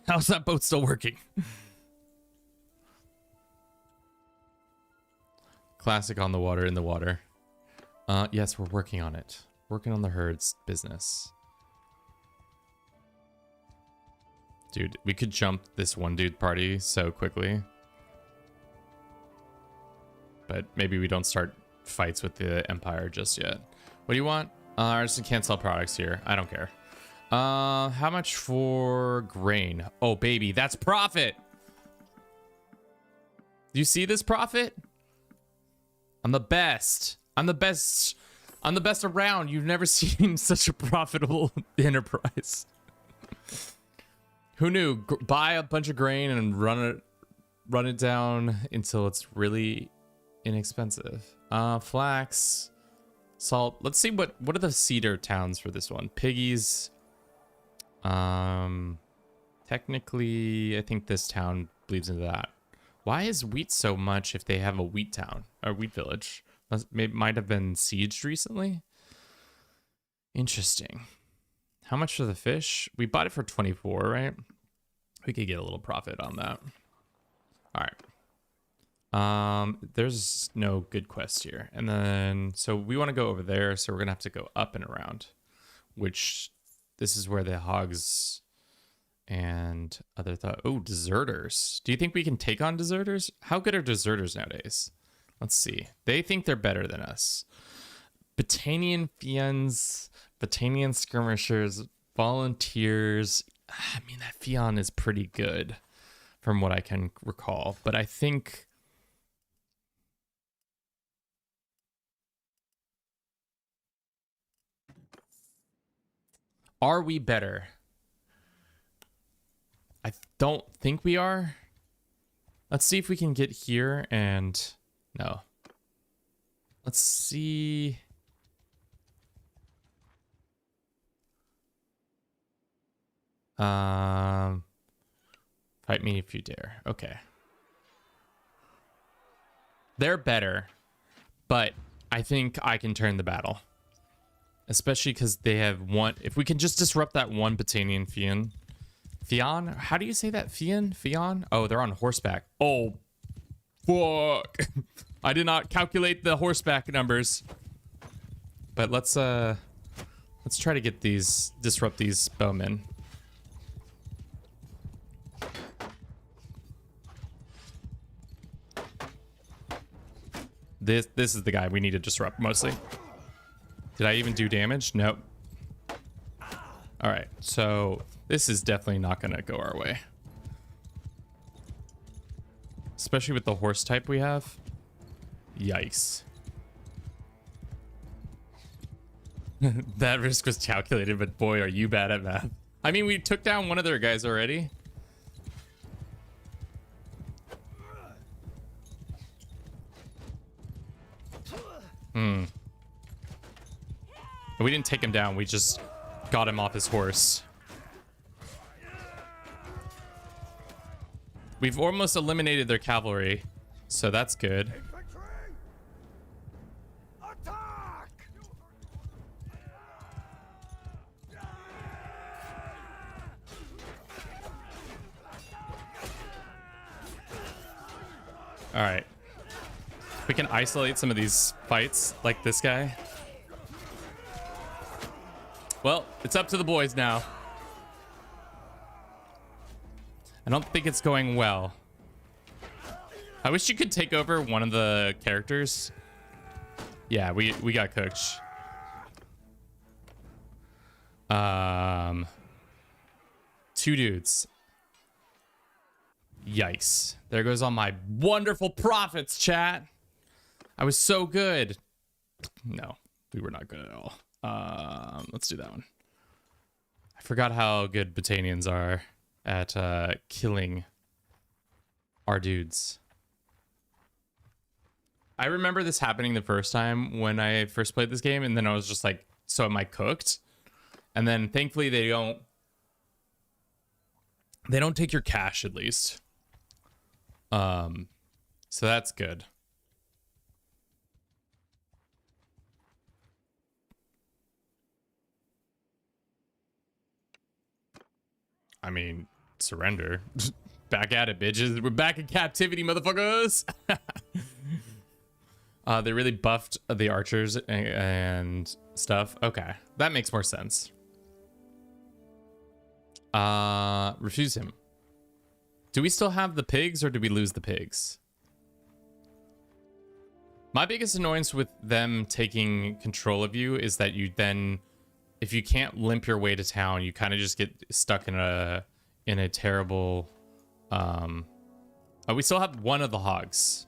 How's that boat still working? Classic on the water, in the water. Yes, we're working on it. Working on the herd's business. Dude, we could jump this one dude party so quickly. But maybe we don't start fights with the Empire just yet. What do you want? Artisan can't sell products here. I don't care. How much for grain? Oh, baby, that's profit. Do you see this profit? I'm the best. I'm the best. I'm the best around. You've never seen such a profitable enterprise. Who knew? Buy a bunch of grain and run it down until it's really inexpensive. Flax, salt. Let's see what are the cedar towns for this one. Piggies. Technically, I think this town bleeds into that. Why is wheat so much if they have a wheat town or wheat village? Might have been sieged recently. Interesting. How much for the fish? We bought it for 24, right? We could get a little profit on that. All right. There's no good quest here. And then, so we want to go over there. So we're going to have to go up and around, which this is where the hogs and other oh, deserters. Do you think we can take on deserters? How good are deserters nowadays? Let's see. They think they're better than us. Battanian fiends, Battanian skirmishers, volunteers. I mean, that Fion is pretty good from what I can recall, but I think are we better? I don't think we are. Let's see if we can get here and no. Let's see. Fight me if you dare. Okay. They're better, but I think I can turn the battle. Especially because they have one. If we can just disrupt that one Batanian Fian. Fian? How do you say that? Fian? Fian? Oh, they're on horseback. Oh, fuck. I did not calculate the horseback numbers. But let's try to get these, disrupt these bowmen. This is the guy we need to disrupt mostly. Did I even do damage? Nope. All right, so this is definitely not gonna go our way. Especially with the horse type we have. Yikes. That risk was calculated, but boy, are you bad at math. I mean, we took down one of their guys already. We didn't take him down, we just got him off his horse. We've almost eliminated their cavalry, so that's good. Infantry! Attack! All right. We can isolate some of these fights, like this guy. Well, it's up to the boys now. I don't think it's going well. I wish you could take over one of the characters. Yeah, we got cooked. Two dudes. Yikes. There goes all my wonderful profits, chat. I was so good. No, we were not good at all. Let's do that one. I forgot how good Batanians are at killing our dudes. I remember this happening the first time when I first played this game, and then I was just like, so am I cooked? And then thankfully they don't take your cash, at least. So that's good. I mean, surrender. Back at it, bitches. We're back in captivity, motherfuckers. They really buffed the archers and stuff. Okay, that makes more sense. Refuse him. Do we still have the pigs, or do we lose the pigs? My biggest annoyance with them taking control of you is that you then, if you can't limp your way to town, you kind of just get stuck in a terrible. Oh, we still have one of the hogs.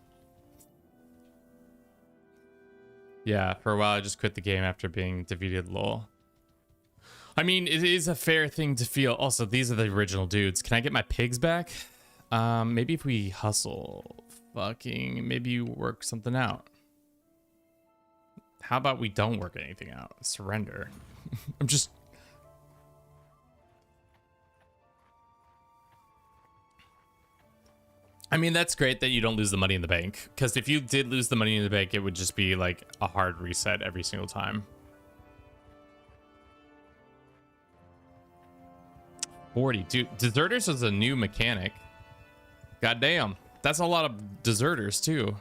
Yeah, for a while I just quit the game after being defeated. Lol. I mean, it is a fair thing to feel. Also, these are the original dudes. Can I get my pigs back? Maybe if we hustle, maybe work something out. How about we don't work anything out? Surrender. I'm just. I mean, that's great that you don't lose the money in the bank, because if you did lose the money in the bank, it would just be like a hard reset every single time. 40. Dude, deserters was a new mechanic. God damn. That's a lot of deserters too.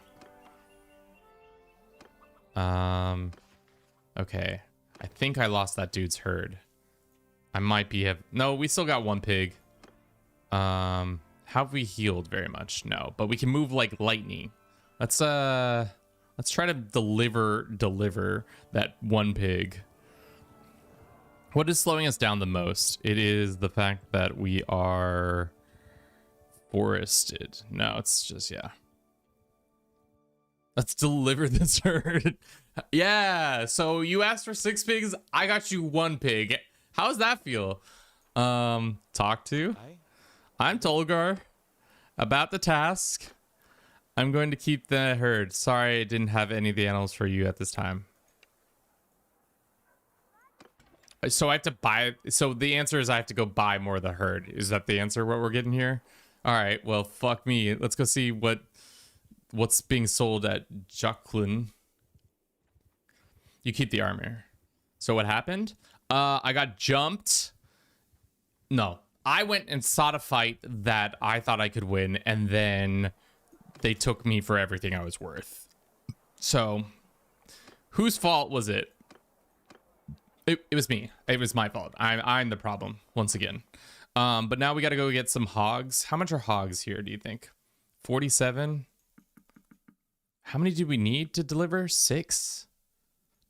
Okay. I think I lost that dude's herd. I might be no, we still got one pig. Have we healed very much? No, but we can move like lightning. Let's try to deliver that one pig. What is slowing us down the most? It is the fact that we are forested. No, it's just, yeah. Let's deliver this herd. Yeah, so you asked for 6 pigs, I got you 1 pig. How does that feel? Talk to? I'm Tolgar. About the task. I'm going to keep the herd. Sorry I didn't have any of the animals for you at this time. So I have to buy. So the answer is I have to go buy more of the herd. Is that the answer? What we're getting here? All right. Well, fuck me. Let's go see what's being sold at Jacqueline. You keep the armor. So what happened? I got jumped. No, I went and sought a fight that I thought I could win, and then they took me for everything I was worth. So whose fault was it? It was me. It was my fault. I'm the problem once again. But now we got to go get some hogs. How much are hogs here, do you think? 47? How many do we need to deliver? 6?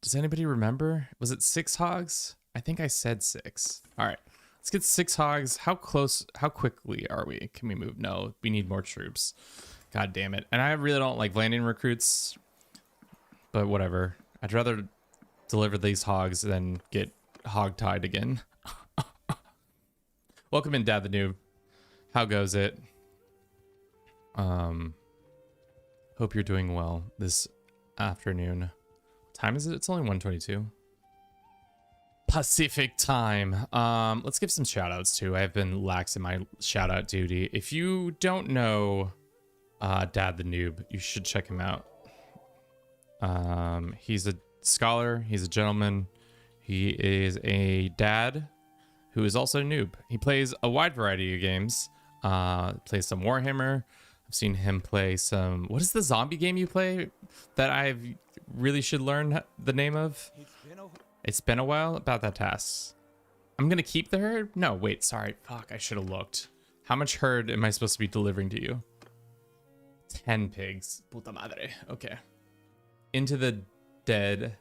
Does anybody remember? Was it 6 hogs? I think I said 6. All right. Let's get 6 hogs. How quickly are we? Can we move? No, we need more troops. God damn it. And I really don't like landing recruits, but whatever. I'd rather deliver these hogs than get hog-tied again. Welcome in, Dad the Noob. How goes it? Hope you're doing well this afternoon. What time is it? It's only 1:22. Pacific time. Let's give some shout outs too. I've been lax in my shout out duty. If you don't know Dad the Noob, you should check him out. He's a scholar, he's a gentleman, he is a dad who is also a noob. He plays a wide variety of games. Plays some Warhammer. I've seen him play some, what is the zombie game you play that I really should learn the name of? It's been a while. About that task. I'm gonna keep the herd. No, wait, sorry, fuck, I should have looked. How much herd am I supposed to be delivering to you? 10 pigs. Puta madre. Okay. Into the Dead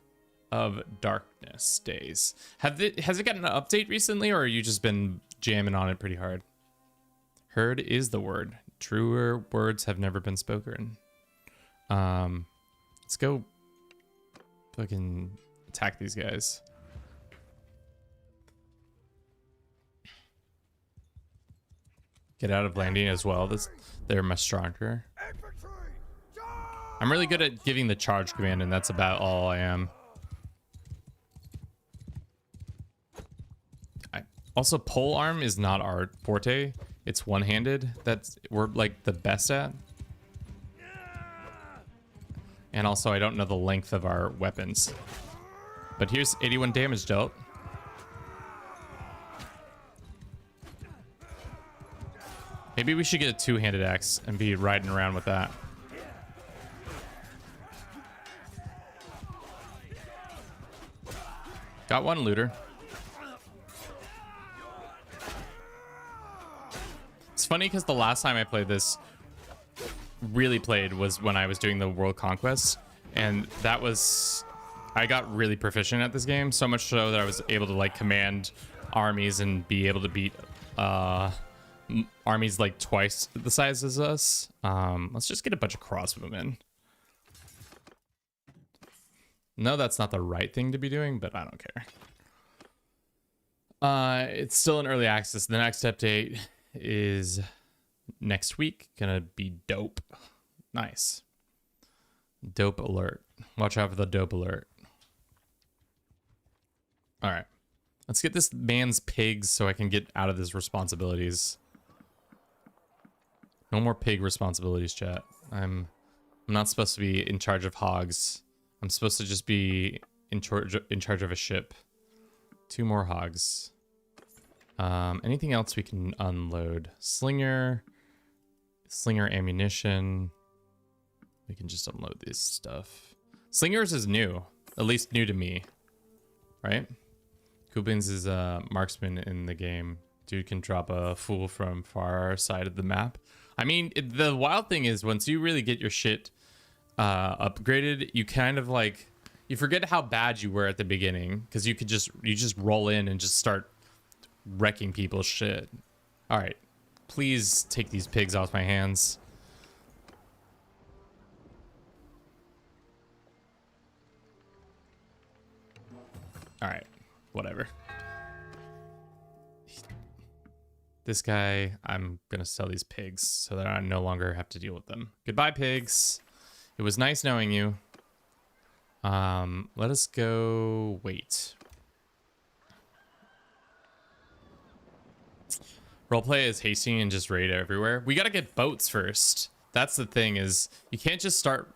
of Darkness days. Has it gotten an update recently, or have you just been jamming on it pretty hard? Herd is the word. Truer words have never been spoken. Let's go fucking attack these guys. Get out of landing as well. They're much stronger. I'm really good at giving the charge command, and that's about all I am. Also, pole arm is not our forte. It's one-handed. We're like the best at. And also, I don't know the length of our weapons. But here's 81 damage dealt. Maybe we should get a two-handed axe and be riding around with that. Got one looter. It's funny because the last time I played this, was when I was doing the world conquest, and that was, I got really proficient at this game, so much so that I was able to like command armies and be able to beat armies like twice the size as us. Let's just get a bunch of crossbowmen. No, that's not the right thing to be doing, but I don't care. It's still in early access. The next update is next week. Gonna be dope. Nice. Dope alert. Watch out for the dope alert. All right. Let's get this man's pigs so I can get out of his responsibilities. No more pig responsibilities, chat. I'm not supposed to be in charge of hogs. I'm supposed to just be in charge of a ship. 2 more hogs. Anything else we can unload? Slinger ammunition. We can just unload this stuff. Slingers is new, at least new to me, right? Kubins is a marksman in the game. Dude can drop a fool from far side of the map. I mean, the wild thing is once you really get your shit upgraded, you kind of like, you forget how bad you were at the beginning because you just roll in and just start wrecking people's shit. All right, please take these pigs off my hands. All right, whatever. This guy, I'm gonna sell these pigs so that I no longer have to deal with them. Goodbye, pigs. It was nice knowing you. Let us go wait. Roleplay is hasty and just raid everywhere. We gotta get boats first. That's the thing, is you can't just start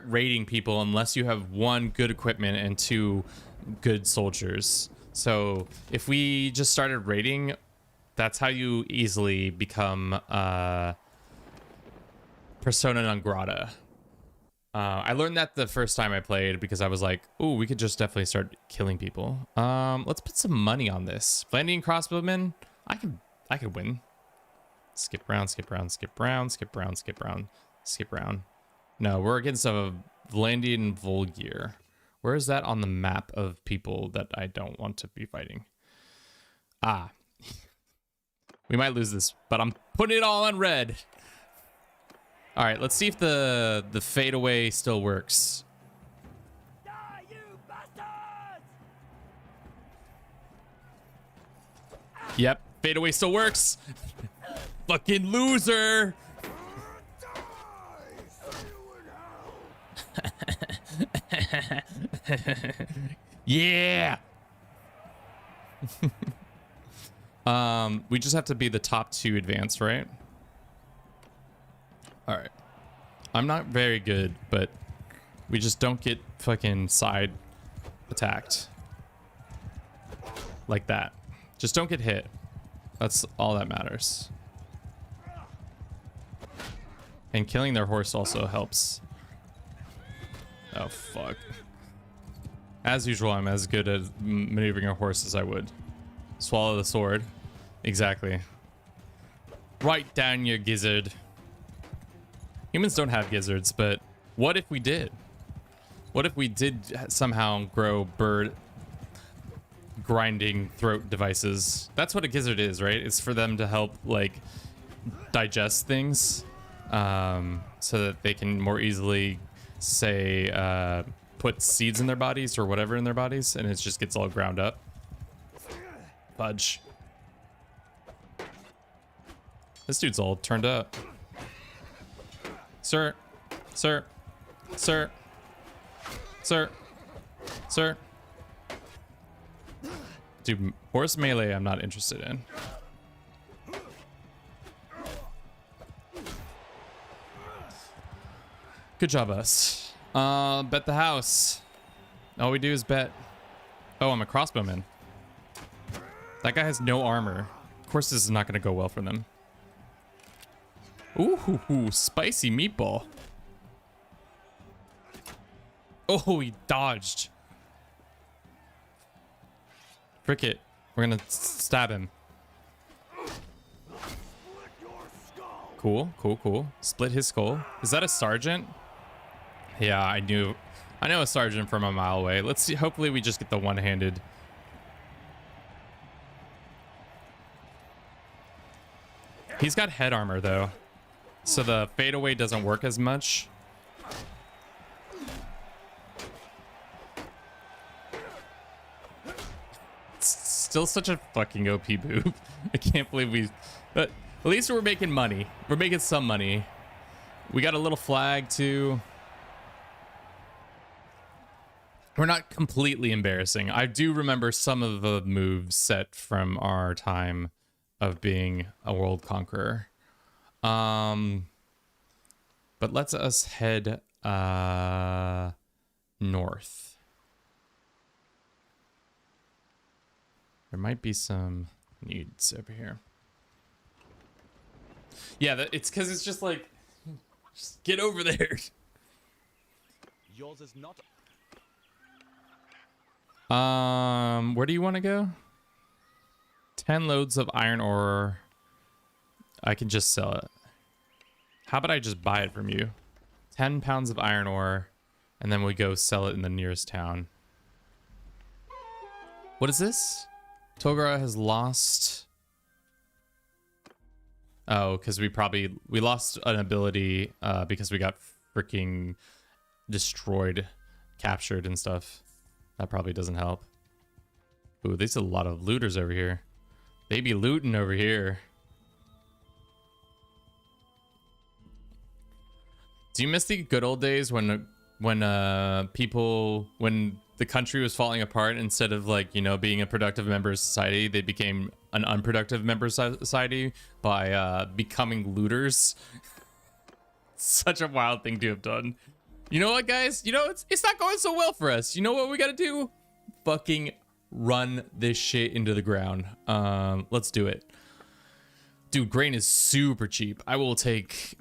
raiding people unless you have 1, good equipment, and 2, good soldiers. So if we just started raiding, that's how you easily become persona non grata. I learned that the first time I played because I was like, "Ooh, we could just definitely start killing people." Let's put some money on this. Flandrian crossbowmen. I could win. Skip round, skip round, skip round, skip round, skip round, skip round. No, we're against a Vlandian Volgear. Where is that on the map of people that I don't want to be fighting? Ah. We might lose this, but I'm putting it all on red. All right, let's see if the fadeaway still works. Die, you bastards! Yep, fadeaway still works. Fucking loser. Die! See you in hell! Yeah. We just have to be the top 2 advanced, right? All right. I'm not very good, but we just don't get fucking side attacked like that. Just don't get hit. That's all that matters. And killing their horse also helps. Oh, fuck. As usual, I'm as good at maneuvering a horse as I would. Swallow the sword. Exactly. Right down your gizzard. Humans don't have gizzards, but what if we did? What if we did somehow grow bird grinding throat devices? That's what a gizzard is, right? It's for them to help, like, digest things, so that they can more easily, say, put seeds in their bodies or whatever in their bodies, and it just gets all ground up. Fudge. This dude's all turned up. Sir. Sir. Sir. Sir. Sir. Dude, horse melee I'm not interested in. Good job, us. Bet the house. All we do is bet. Oh, I'm a crossbowman. That guy has no armor. Of course this is not going to go well for them. Ooh, spicy meatball. Oh, he dodged. Frick it. We're going to stab him. Cool, cool, cool. Split his skull. Is that a sergeant? Yeah, I know a sergeant from a mile away. Let's see. Hopefully we just get the one-handed. He's got head armor, though. So the fadeaway doesn't work as much. It's still such a fucking OP boob. I can't believe we... But at least we're making money. We're making some money. We got a little flag, too. We're not completely embarrassing. I do remember some of the moves set from our time of being a world conqueror. But let's us head north. There might be some needs over here. Yeah, it's because it's just like, just get over there. Yours is not. Where do you want to go? 10 loads of iron ore. I can just sell it. How about I just buy it from you? 10 pounds of iron ore, and then we go sell it in the nearest town. What is this? Togara has lost. Oh, because we lost an ability because we got freaking destroyed, captured and stuff. That probably doesn't help. Ooh, there's a lot of looters over here. They be looting over here. Do you miss the good old days when the country was falling apart. Instead of like, you know, being a productive member of society, they became an unproductive member of society by becoming looters. Such a wild thing to have done. You know what, guys? You know, it's not going so well for us. You know what we gotta do? Fucking run this shit into the ground. Let's do it. Dude, grain is super cheap. I will take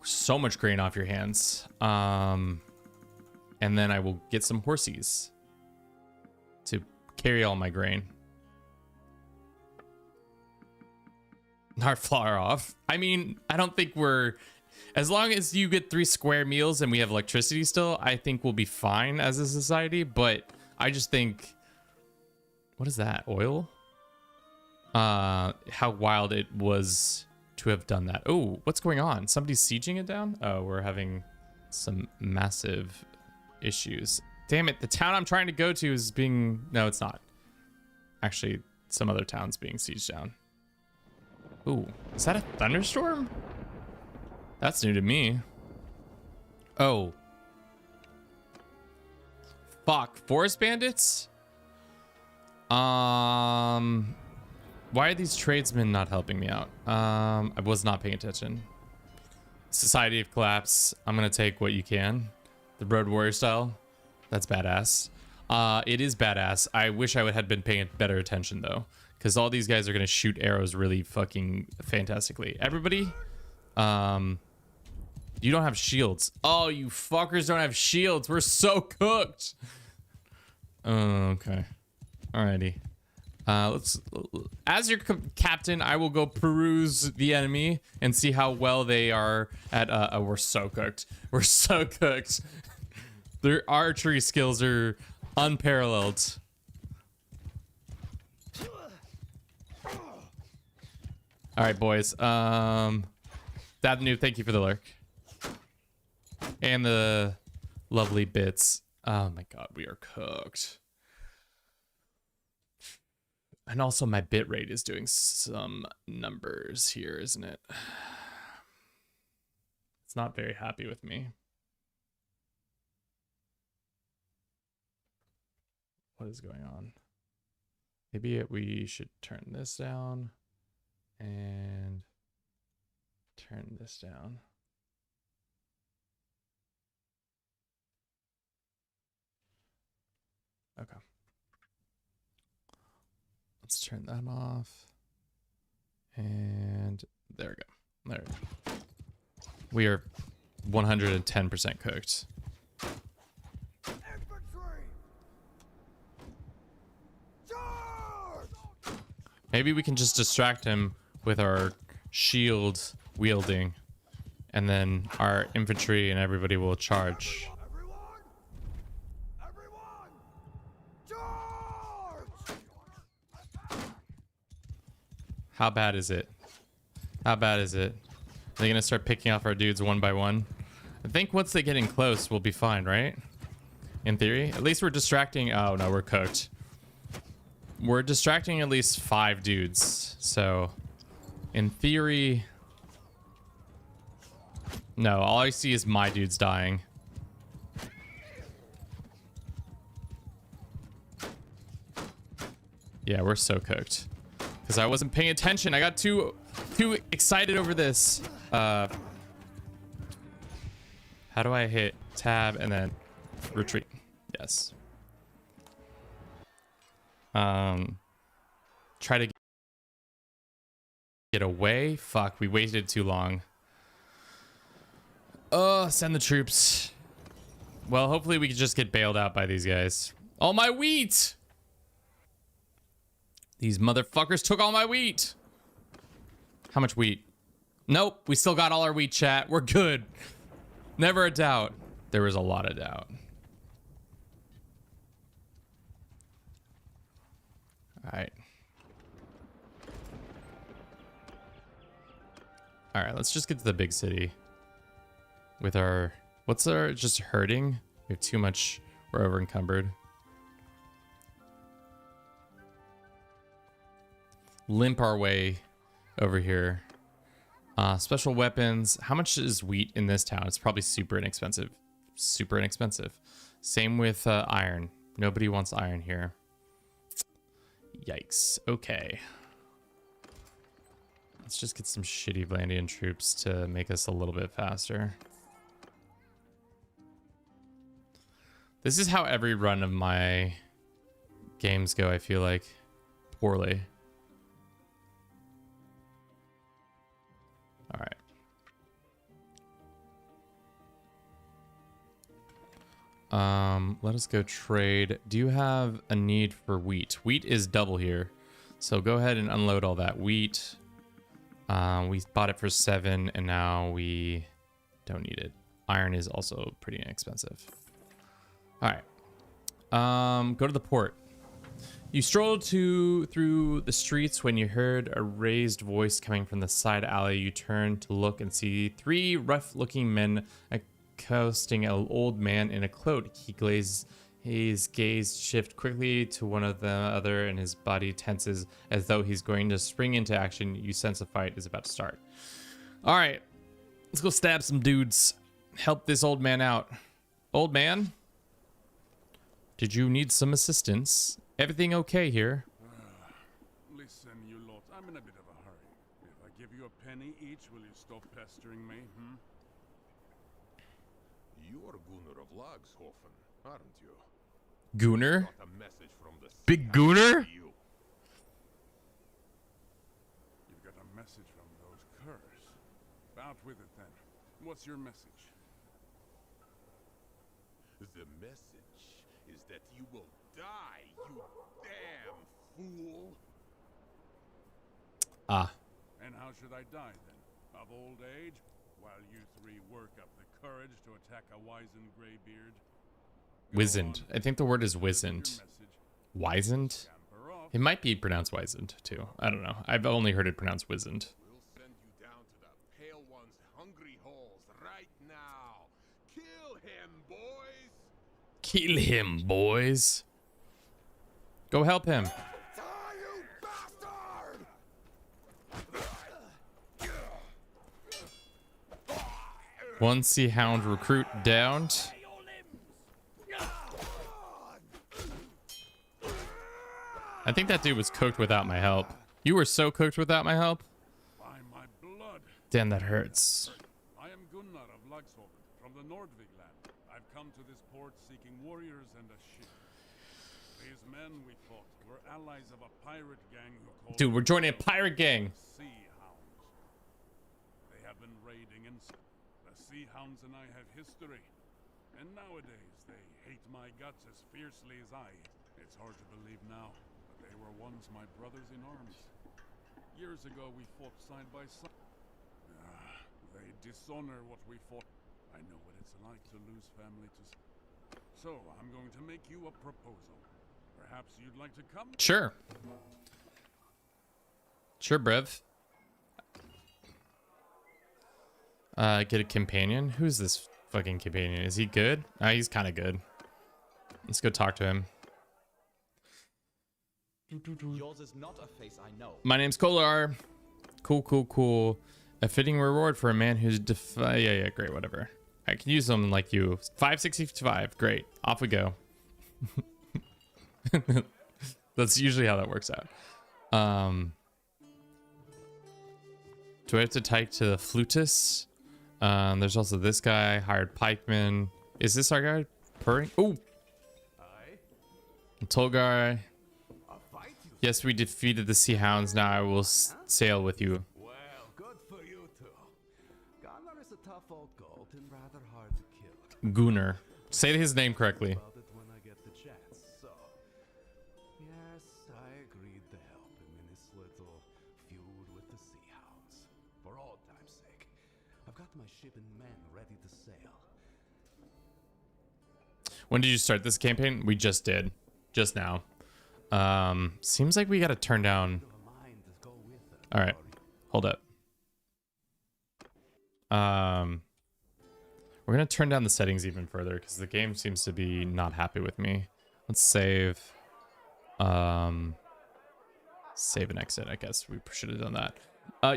so much grain off your hands. And then I will get some horsies to carry all my grain. Not far off. I mean, I don't think we're... As long as you get 3 square meals and we have electricity still, I think we'll be fine as a society. But I just think... What is that? Oil? How wild it was to have done that. Oh, what's going on? Somebody's sieging it down? Oh, we're having some massive issues. Damn it, the town I'm trying to go to is being... No, it's not. Actually, some other town's being sieged down. Ooh, is that a thunderstorm? That's new to me. Oh. Fuck, forest bandits? Why are these tradesmen not helping me out? I was not paying attention. Society of Collapse. I'm gonna take what you can. The Road Warrior style. That's badass. It is badass. I wish I had been paying better attention though, because all these guys are gonna shoot arrows really fucking fantastically. Everybody, you don't have shields. Oh, you fuckers don't have shields. We're so cooked. Oh, okay. Alrighty. As your captain, I will go peruse the enemy and see how well they are at, oh, we're so cooked. We're so cooked. Their archery skills are unparalleled. Alright, boys. Dad Noob, thank you for the lurk. And the lovely bits. Oh my god, we are cooked. And also my bit rate is doing some numbers here, isn't it? It's not very happy with me. What is going on? Maybe we should turn this down and turn this down. Okay. Let's turn that off. And there we go. There we go. We are 110% cooked. Infantry! Charge! Maybe we can just distract him with our shield wielding, and then our infantry and everybody will charge. Everyone! Everyone! Charge! How bad is it? How bad is it? Are they gonna start picking off our dudes one by one? I think once they get in close, we'll be fine, right? In theory. At least we're distracting... Oh, no, we're cooked. We're distracting at least 5 dudes. So, in theory... No, all I see is my dudes dying. Yeah, we're so cooked. Because I wasn't paying attention. I got too excited over this. How do I hit tab and then retreat? Yes. Try to get away. Fuck, we waited too long. Send the troops. Well, hopefully we can just get bailed out by these guys. All my wheat! These motherfuckers took all my wheat. How much wheat? Nope, we still got all our wheat, chat. We're good. Never a doubt. There was a lot of doubt. Alright. Alright, let's just get to the big city. With our... What's our... Just herding? We have too much... We're over encumbered. Limp our way over here. Special weapons. How much is wheat in this town? It's probably super inexpensive. Super inexpensive. Same with iron. Nobody wants iron here. Yikes. Okay. Let's just get some shitty Vlandian troops to make us a little bit faster. This is how every run of my games go, I feel like. Poorly. All right. Let us go trade. Do you have a need for wheat? Wheat is double here. So go ahead and unload all that wheat. We bought it for 7 and now we don't need it. Iron is also pretty inexpensive. All right. Go to the port. You strolled through the streets when you heard a raised voice coming from the side alley. You turned to look and see 3 rough-looking men accosting an old man in a cloak. His gaze shifts quickly to one of the other, and his body tenses as though he's going to spring into action. You sense a fight is about to start. All right, let's go stab some dudes. Help this old man out. Old man, did you need some assistance? Everything okay here? Listen, you lot, I'm in a bit of a hurry. If I give you a penny each, will you stop pestering me, You're Gunnar of Lagshofen, aren't you? Gunnar? Got a message from the Big Gunnar? you. You've got a message from those curs. Out with it then. What's your message? The message is that you will die, you damn fool. Ah, And how should I die then? Of old age? While you 3 work up the courage to attack a wizened graybeard? wizened. I think the word is wizened. Wizened? Scamper off. It might be pronounced wizened too. I don't know. I've only heard it pronounced wizened. We'll send you down to the Pale One's hungry holes right now. Kill him, boys! Kill him, boys. Go help him. Die, you bastard! One Sea Hound recruit downed. I think that dude was cooked without my help. You were so cooked without my help. By my blood. Damn, that hurts. I am Gunnar of Lagshofen, from the Nordvig land. I've come to this port seeking warriors and a ship. These men we fought were allies of a pirate gang who called Dude, we're joining a themselves pirate gang. Sea Hounds. They have been raiding and the Sea Hounds and I have history. And nowadays they hate my guts as fiercely as I. It's hard to believe now, but they were once my brothers in arms. Years ago we fought side by side. They dishonor what we fought. I know what it's like to lose family to... So, I'm going to make you a proposal. Perhaps you'd like to come? Sure. Sure, Brev. Get a companion? Who's this fucking companion? Is he good? He's kind of good. Let's go talk to him. Yours is not a face I know. My name's Kolar. Cool, cool, cool. A fitting reward for a man who's yeah, great, whatever. I can use someone like you. 565, great. Off we go. That's usually how that works out. Do I have to type to the flutist? There's also this guy, hired pikeman. Is this our guy? Purring? Oh! Tolgar. Yes, we defeated the Sea Hounds. Now I will sail with you. Well, good for you two. Gunnar is a tough old goat and rather hard to kill. Gunnar. Say his name correctly. About it when I get the chance. So, yes, I agreed to help him in his little feud with the Sea Hounds. For old time's sake, I've got my ship and men ready to sail. When did you start this campaign? We just did. Just now. Seems like we gotta turn down. All right, hold up. We're gonna turn down the settings even further because the game seems to be not happy with me. Let's save. Save and exit. I guess we should have done that.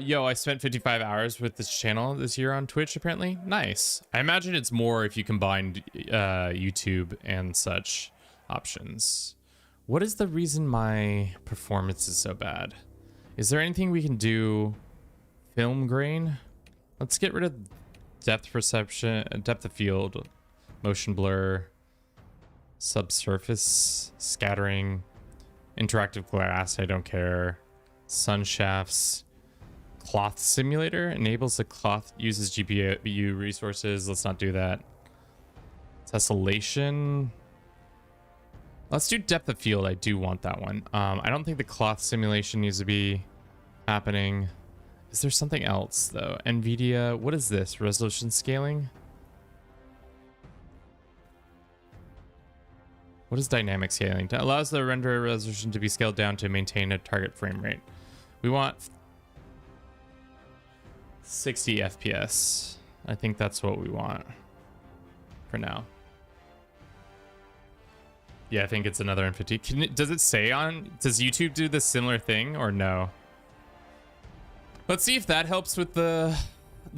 Yo, I spent 55 hours with this channel this year on Twitch. Apparently, nice. I imagine it's more if you combined YouTube and such. Options. What is the reason my performance is so bad? Is there anything we can do? Film grain? Let's get rid of depth perception, depth of field, motion blur, subsurface, scattering, interactive glass, I don't care. Sun shafts. Cloth simulator enables the cloth, uses GPU resources. Let's not do that. Tessellation. Let's do depth of field. I do want that one. I don't think the cloth simulation needs to be happening. Is there something else though? NVIDIA, what is this? Resolution scaling? What is dynamic scaling? It allows the render resolution to be scaled down to maintain a target frame rate. We want 60 FPS. I think that's what we want for now. Yeah, I think it's another N50. Does it say on, does YouTube do the similar thing or no? Let's see if that helps with the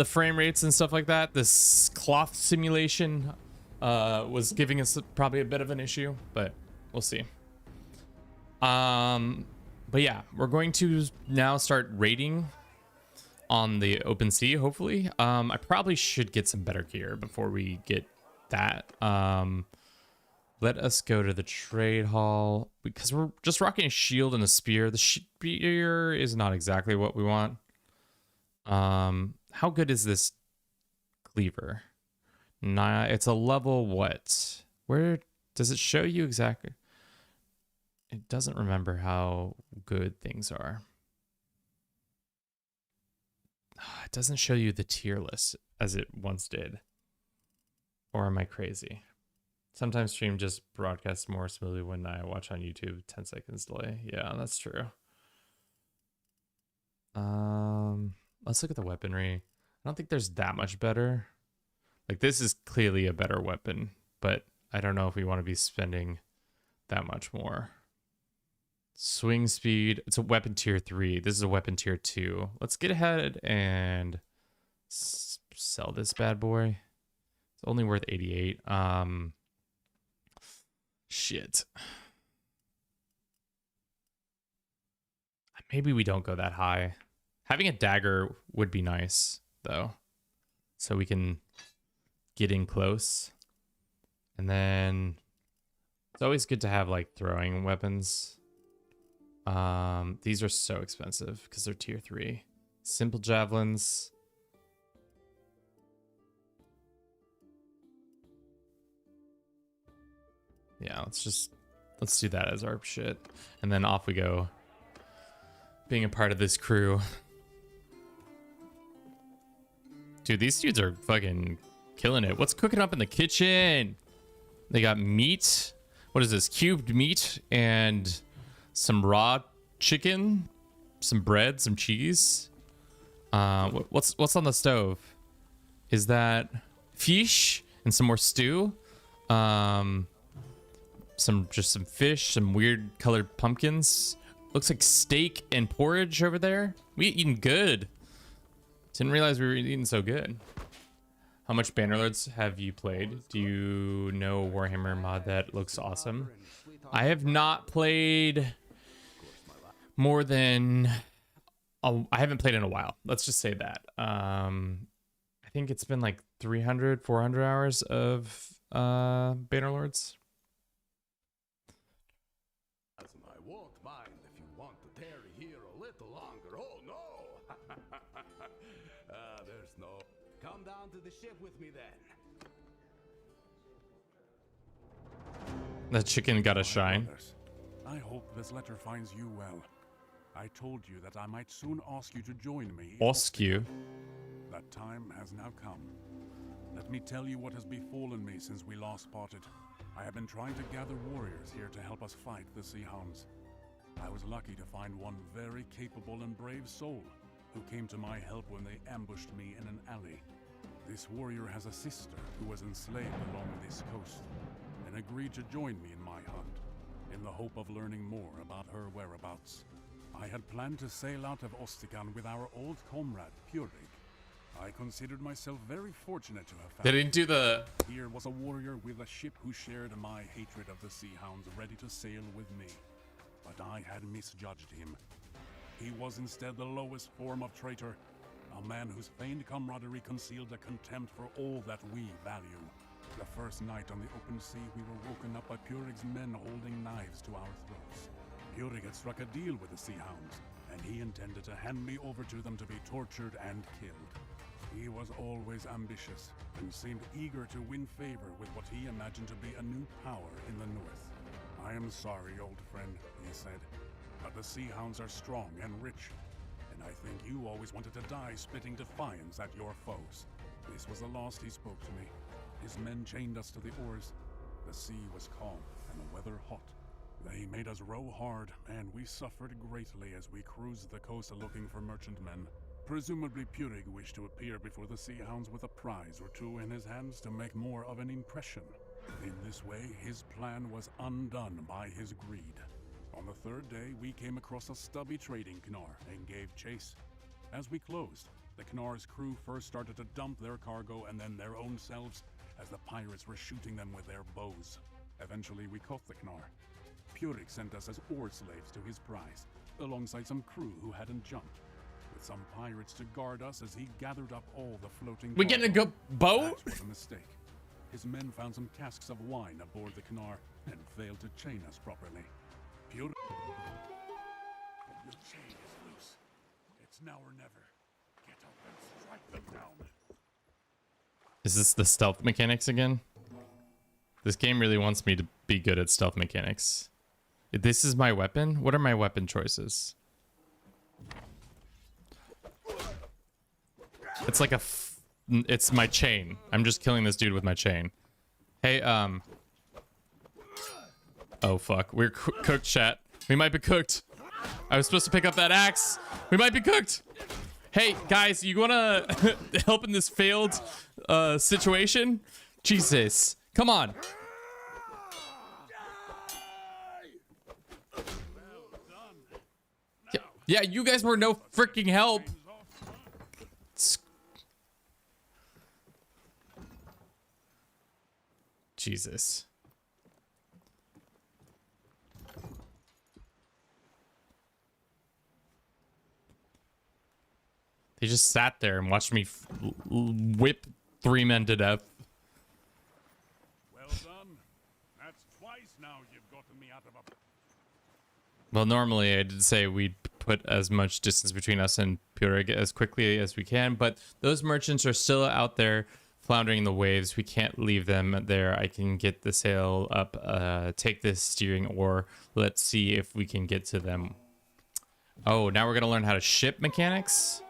frame rates and stuff like that. This cloth simulation was giving us probably a bit of an issue, but we'll see. But yeah, we're going to now start raiding on the open sea, hopefully. I probably should get some better gear before we get that. Let us go to the trade hall because we're just rocking a shield and a spear. The spear is not exactly what we want. How good is this cleaver? Nah, it's a level what? Where does it show you exactly? It doesn't remember how good things are. It doesn't show you the tier list as it once did. Or am I crazy? Sometimes stream just broadcasts more smoothly when I watch on YouTube. 10 seconds delay. Yeah, that's true. Let's look at the weaponry. I don't think there's that much better. Like, this is clearly a better weapon, but I don't know if we want to be spending that much more. Swing speed. It's a weapon tier 3. This is a weapon tier 2. Let's get ahead and sell this bad boy. It's only worth 88. Shit. Maybe we don't go that high. Having a dagger would be nice, though. So we can get in close. And then it's always good to have, like, throwing weapons. These are so expensive because they're tier 3. Simple javelins. Yeah, let's do that as our shit. And then off we go. Being a part of this crew. Dude, these dudes are fucking killing it. What's cooking up in the kitchen? They got meat. What is this? Cubed meat and some raw chicken, some bread, some cheese. What's on the stove? Is that fish and some more stew? Some fish, some weird colored pumpkins. Looks like steak and porridge over there. We eating good. Didn't realize we were eating so good. How much Bannerlords have you played? Do you know Warhammer mod that looks awesome? I have not played more than... I haven't played in a while. Let's just say that. I think it's been like 300, 400 hours of Bannerlords. I won't mind if you want to tarry here a little longer. Oh no! There's no... Come down to the ship with me then. The chicken got a shine. I hope this letter finds you well. I told you that I might soon ask you to join me. Ask you? That time has now come. Let me tell you what has befallen me since we last parted. I have been trying to gather warriors here to help us fight the Sea Hounds. I was lucky to find one very capable and brave soul who came to my help when they ambushed me in an alley. This warrior has a sister who was enslaved along this coast and agreed to join me in my hunt in the hope of learning more about her whereabouts. I had planned to sail out of Ostigan with our old comrade, Purig, I considered myself very fortunate to have They found didn't do the. here was a warrior with a ship who shared my hatred of the sea hounds, ready to sail with me. But I had misjudged him. He was instead the lowest form of traitor, a man whose feigned camaraderie concealed a contempt for all that we value. The first night on the open sea, we were woken up by Purig's men holding knives to our throats. Purig had struck a deal with the sea hounds, and he intended to hand me over to them to be tortured and killed. He was always ambitious, and seemed eager to win favor with what he imagined to be a new power in the north. I am sorry, old friend, he said, but the sea hounds are strong and rich, and I think you always wanted to die spitting defiance at your foes. This was the last he spoke to me. His men chained us to the oars. The sea was calm and the weather hot. They made us row hard, and we suffered greatly as we cruised the coast looking for merchantmen. Presumably Purig wished to appear before the sea hounds with a prize or two in his hands to make more of an impression. In this way, his plan was undone by his greed. On the third day, we came across a stubby trading Knar and gave chase. As we closed, the Knar's crew first started to dump their cargo and then their own selves, as the pirates were shooting them with their bows. Eventually, we caught the Knar. Purig sent us as oar slaves to his prize, alongside some crew who hadn't jumped, with some pirates to guard us as he gathered up all the floating We getting a cargo. good boat? That was a mistake. His men found some casks of wine aboard the Knar and failed to chain us properly. Purig... Your chain is loose. It's now or never. Get up and strike them down. Is this the stealth mechanics again? This game really wants me to be good at stealth mechanics. This is my weapon? What are my weapon choices? It's like it's my chain. I'm just killing this dude with my chain. Hey, oh, fuck. We're cooked, chat. We might be cooked. I was supposed to pick up that axe. We might be cooked. Hey, guys, you wanna help in this failed situation? Jesus. Come on. Yeah, you guys were no freaking help. Jesus. They just sat there and watched me whip 3 men to death. Well done. That's twice now you've gotten me out of a... Well, normally I did say we'd put as much distance between us and Purig as quickly as we can, but those merchants are still out there floundering in the waves. We can't leave them there. I can get the sail up, take this steering oar. Let's see if we can get to them. Oh, now we're going to learn how to ship mechanics.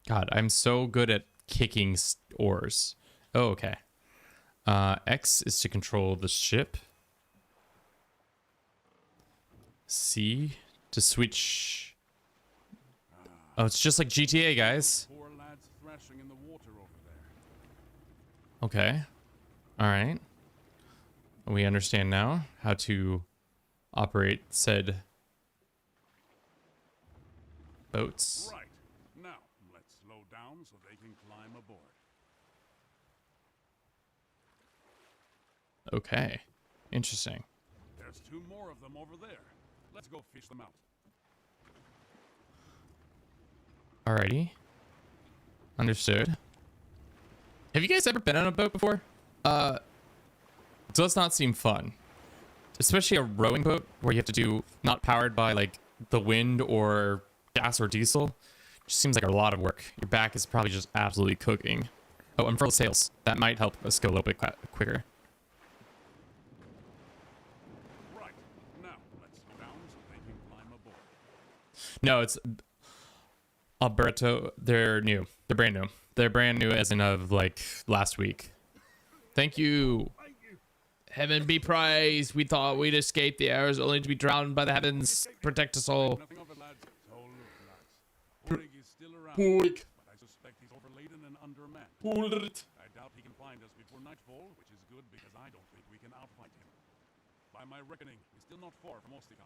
God, I'm so good at kicking oars. Oh, okay. X is to control the ship. C to switch. Oh, it's just like GTA, guys. Poor lads thrashing in the water over there. Okay. All right. We understand now how to operate said boats. Right. Now, let's slow down so they can climb aboard. Okay. Interesting. There's 2 more of them over there. Let's go fish them out. Alrighty. Understood. Have you guys ever been on a boat before? It does not seem fun. Especially a rowing boat where you have to do not powered by like the wind or gas or diesel. Just seems like a lot of work. Your back is probably just absolutely cooking. Oh, unfurl sails. That might help us go a little bit quicker. Right. Now, let's slow down so they can climb aboard. No, it's Alberto. They're new. They're brand new. They're brand new as in of like last week. Thank you. Heaven be praised. We thought we'd escape the hours only to be drowned by the heavens. Protect us all. Nothing of it, lads. So look, lads. Purig is still around, Purig. but I suspect he's overladen and undermanned. Purig. I doubt he can find us before nightfall, which is good because I don't think we can outfight him. By my reckoning, he's still not far from Ostica.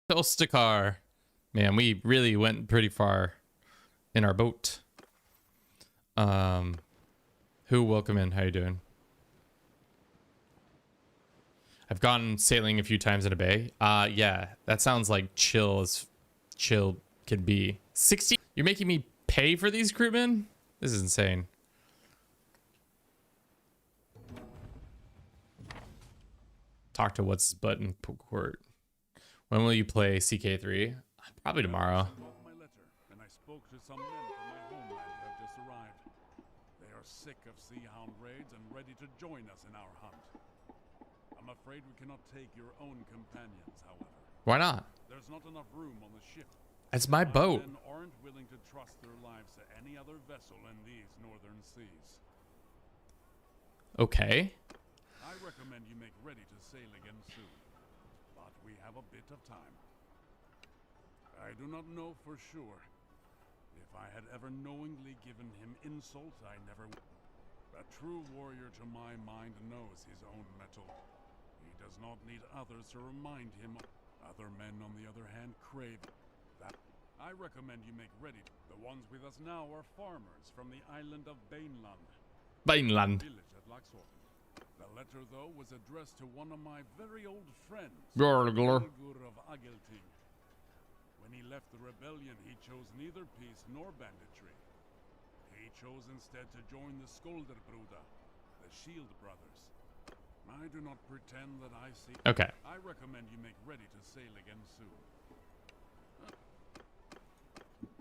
Ostakar. Man, we really went pretty far in our boat. Who, welcome in. How you doing? I've gone sailing a few times in a bay. Yeah, that sounds like chill as chill can be. 60? You're making me pay for these crewmen? This is insane. Talk to what's button court. When will you play CK3? Probably tomorrow. My letter, and I spoke to some men from my homeland who have just arrived. They are sick of sea hound raids and ready to join us in our hunt. I'm afraid we cannot take your own companions, however. Why not? There's not enough room on the ship. It's my boat. Men aren't willing to trust their lives to any other vessel in these northern seas. Okay. I recommend you make ready to sail again soon, but we have a bit of time. I do not know for sure. If I had ever knowingly given him insult, I never would. A true warrior to my mind knows his own mettle. He does not need others to remind him. Other men, on the other hand, crave that. I recommend you make ready. The ones with us now are farmers from the island of Bannerlord. Bannerlord. Village at Laxorten. The letter, though, was addressed to one of my very old friends, Gorgler. Olgur of Agelting. When he left the rebellion, he chose neither peace nor banditry. He chose instead to join the Skolderbruda, the Shield Brothers. I do not pretend that I see. Okay. I recommend you make ready to sail again soon.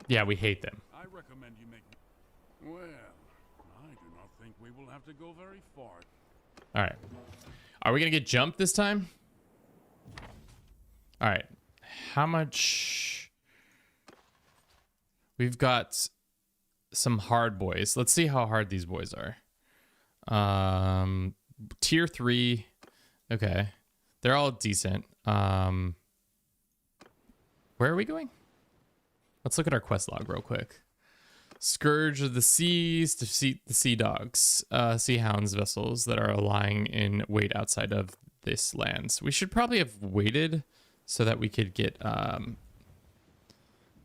Yeah, we hate them. I recommend you make. Well, I do not think we will have to go very far. All right. Are we going to get jumped this time? All right. How much? We've got some hard boys. Let's see how hard these boys are. Tier 3. Okay. They're all decent. Where are we going? Let's look at our quest log real quick. Scourge of the Seas, defeat the sea dogs, sea hounds vessels that are lying in wait outside of this land. So we should probably have waited so that we could get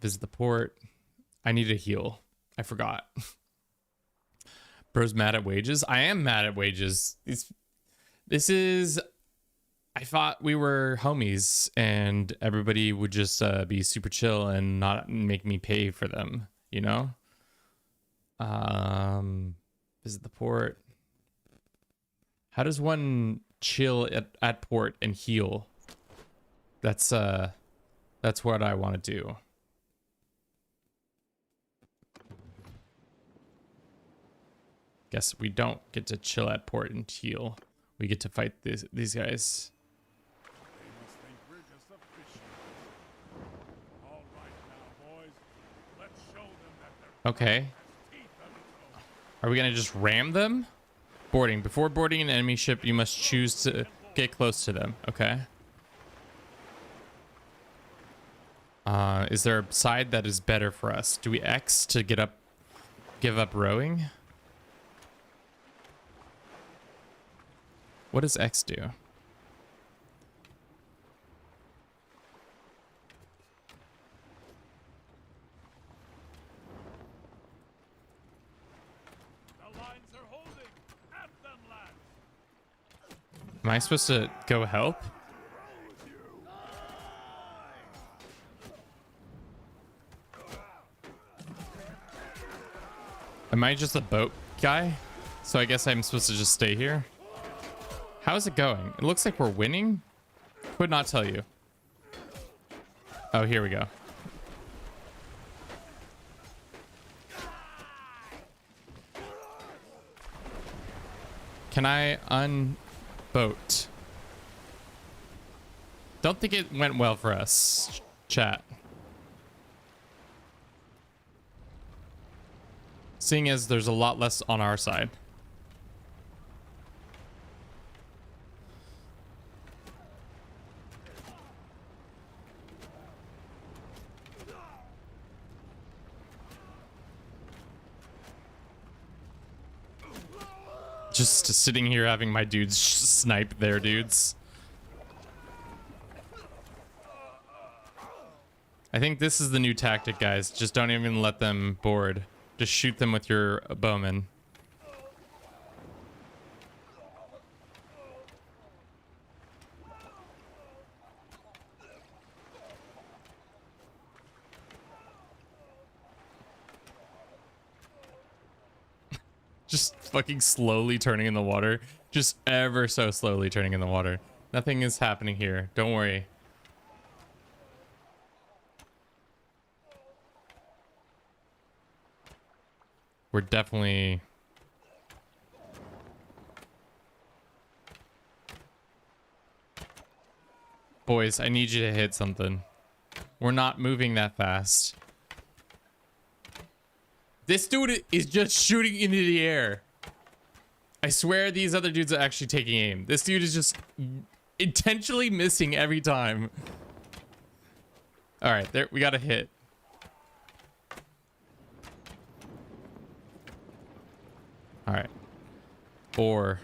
visit the port. I need to heal. I forgot. Bro's mad at wages. I am mad at wages. This is. I thought we were homies and everybody would just be super chill and not make me pay for them, you know? Visit the port. How does one chill at port and heal? That's what I want to do. Guess we don't get to chill at port and heal. We get to fight these guys. They must think we're just a fishing vessel. All right now, boys. Let's show them that they're Okay. teeth on the toe. Are we gonna just ram them? Boarding. Before boarding an enemy ship, you must choose to get close to them. Okay. Is there a side that is better for us? Do we X to give up rowing? What does X do? The lines are holding. At them, lads. Am I supposed to go help? Am I just a boat guy? So I guess I'm supposed to just stay here? How's it going? It looks like we're winning. Could not tell you. Oh, here we go. Can I unboat? Don't think it went well for us, chat. Seeing as there's a lot less on our side. Just sitting here having my dudes snipe their dudes. I think this is the new tactic, guys. Just don't even let them board. Just shoot them with your bowman. Just fucking slowly turning in the water. Just ever so slowly turning in the water. Nothing is happening here. Don't worry. We're definitely... Boys, I need you to hit something. We're not moving that fast. This dude is just shooting into the air. I swear these other dudes are actually taking aim. This dude is just intentionally missing every time. All right, there, we got a hit. All right. Or.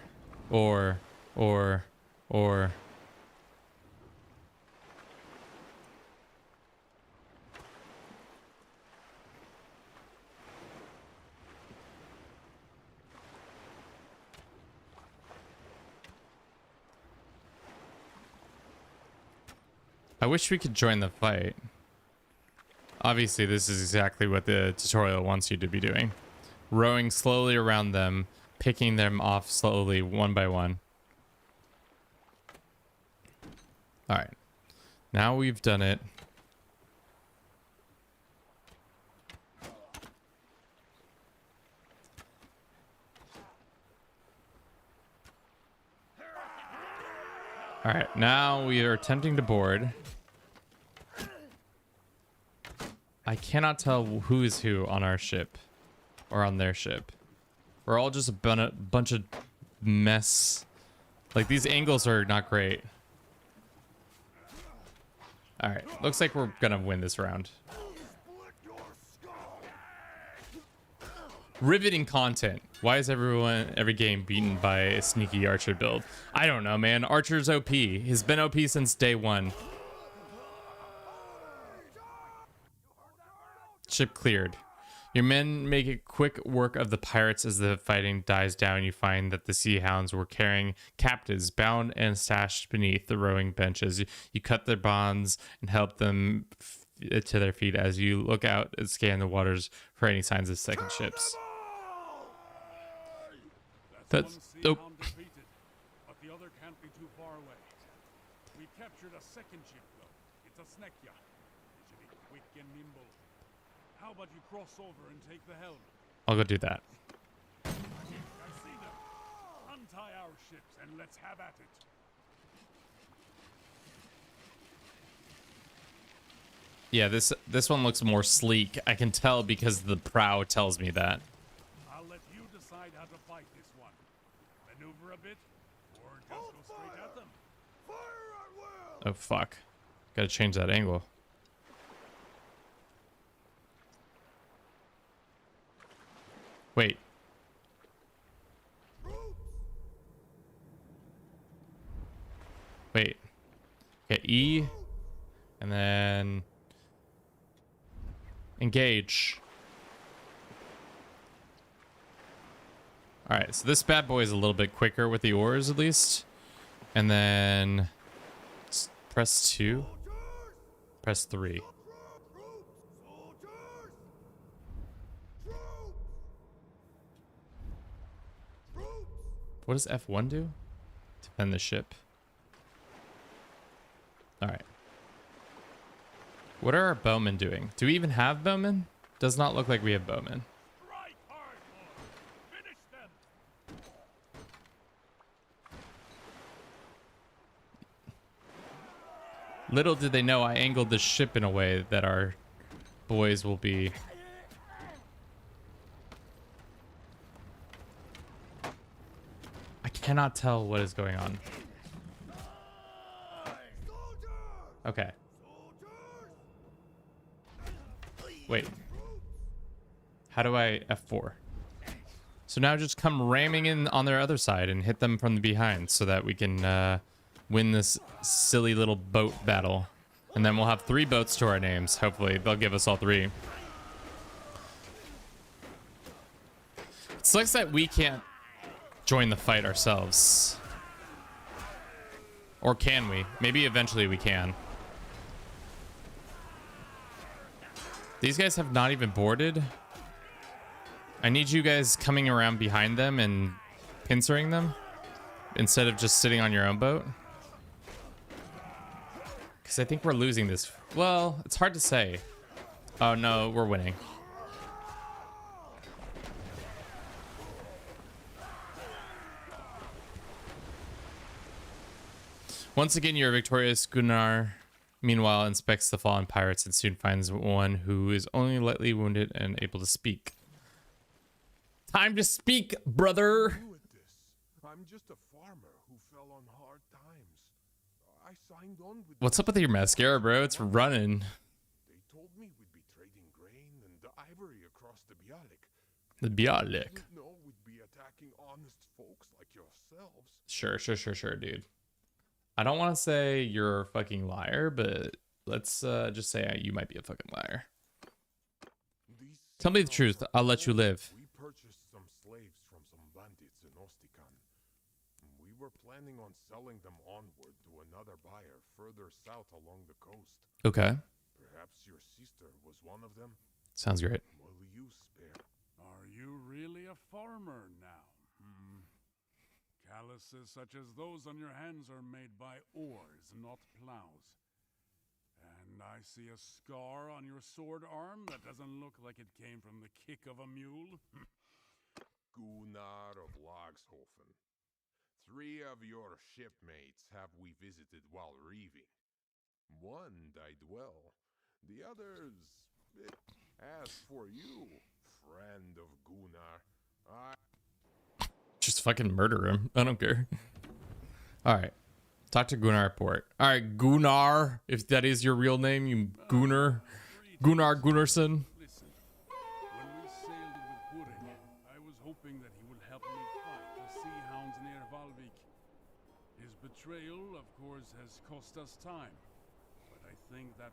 I wish we could join the fight. Obviously, this is exactly what the tutorial wants you to be doing. Rowing slowly around them, picking them off slowly, one by one. Alright. Now we've done it. Alright, now we are attempting to board. I cannot tell who is who on our ship. Or on their ship. We're all just a bunch of mess. Like, these angles are not great. Alright, looks like we're gonna win this round. Riveting content. Why is every game beaten by a sneaky archer build? I don't know, man. Archer's OP. He's been OP since day one. Ship cleared. Your men make a quick work of the pirates. As the fighting dies down, you find that the sea hounds were carrying captives bound and stashed beneath the rowing benches. You cut their bonds and help them to their feet as you look out and scan the waters for any signs of second ships. That's Defeated, but the other can't be too far away. We captured a second ship, though. It's a snekya. It should be quick and nimble. How about you cross over and take the helm? I'll go do that. I see them. Untie our ships and let's have at it. Yeah, this one looks more sleek. I can tell because the prow tells me that. I'll let you decide how to fight this one. Maneuver a bit, or just go straight at them. Fire at will! Oh, fuck. Gotta change that angle. Wait. Wait. Okay, E. And then... engage. Alright, so this bad boy is a little bit quicker with the oars, at least. And then... press 2. Press 3. What does F1 do? Defend the ship. Alright. What are our bowmen doing? Do we even have bowmen? Does not look like we have bowmen. Strike hard, Lord. Finish them. Little did they know I angled the ship in a way that our boys will be... I cannot tell what is going on. Okay. Wait. How do I F4? So now just come ramming in on their other side and hit them from the behind so that we can win this silly little boat battle. And then we'll have 3 boats to our names. Hopefully, they'll give us all 3. It sucks that we can't join the fight ourselves. Or can we? Maybe eventually we can. These guys have not even boarded. I need you guys coming around behind them and pincering them instead of just sitting on your own boat. Because I think we're losing this. Well, it's hard to say. Oh no, we're winning. Once again, you're victorious. Gunnar, meanwhile, inspects the fallen pirates and soon finds one who is only lightly wounded and able to speak. Time to speak, brother. Do with this. I'm just a farmer who fell on hard times. I signed on with. What's up with your mascara, bro? It's running. They told me we'd be trading grain and ivory across the Bialik. The Bialik. Didn't know we'd be attacking honest folks like yourselves. Sure, dude. I don't want to say you're a fucking liar, but let's just say you might be a fucking liar. These Tell me the truth. I'll let you live. We purchased some slaves from some bandits in Ostikan. We were planning on selling them onward to another buyer further south along the coast. Okay. Perhaps your sister was one of them? Sounds great. Will you spare? Are you really a farmer now? Calluses such as those on your hands are made by oars, not plows. And I see a scar on your sword arm that doesn't look like it came from the kick of a mule. Gunnar of Lagshofen. 3 of your shipmates have we visited while reaving. One died well, the others... As for you, friend of Gunnar, Just fucking murder him. I don't care. All right. Talk to Gunnar at port. All right, Gunnar, if that is your real name, you Gunnar. Gunnar Gunnarsson. Listen, when we sailed with Burin, I was hoping that he would help me fight the sea hounds near Valvik. His betrayal, of course, has cost us time. But I think that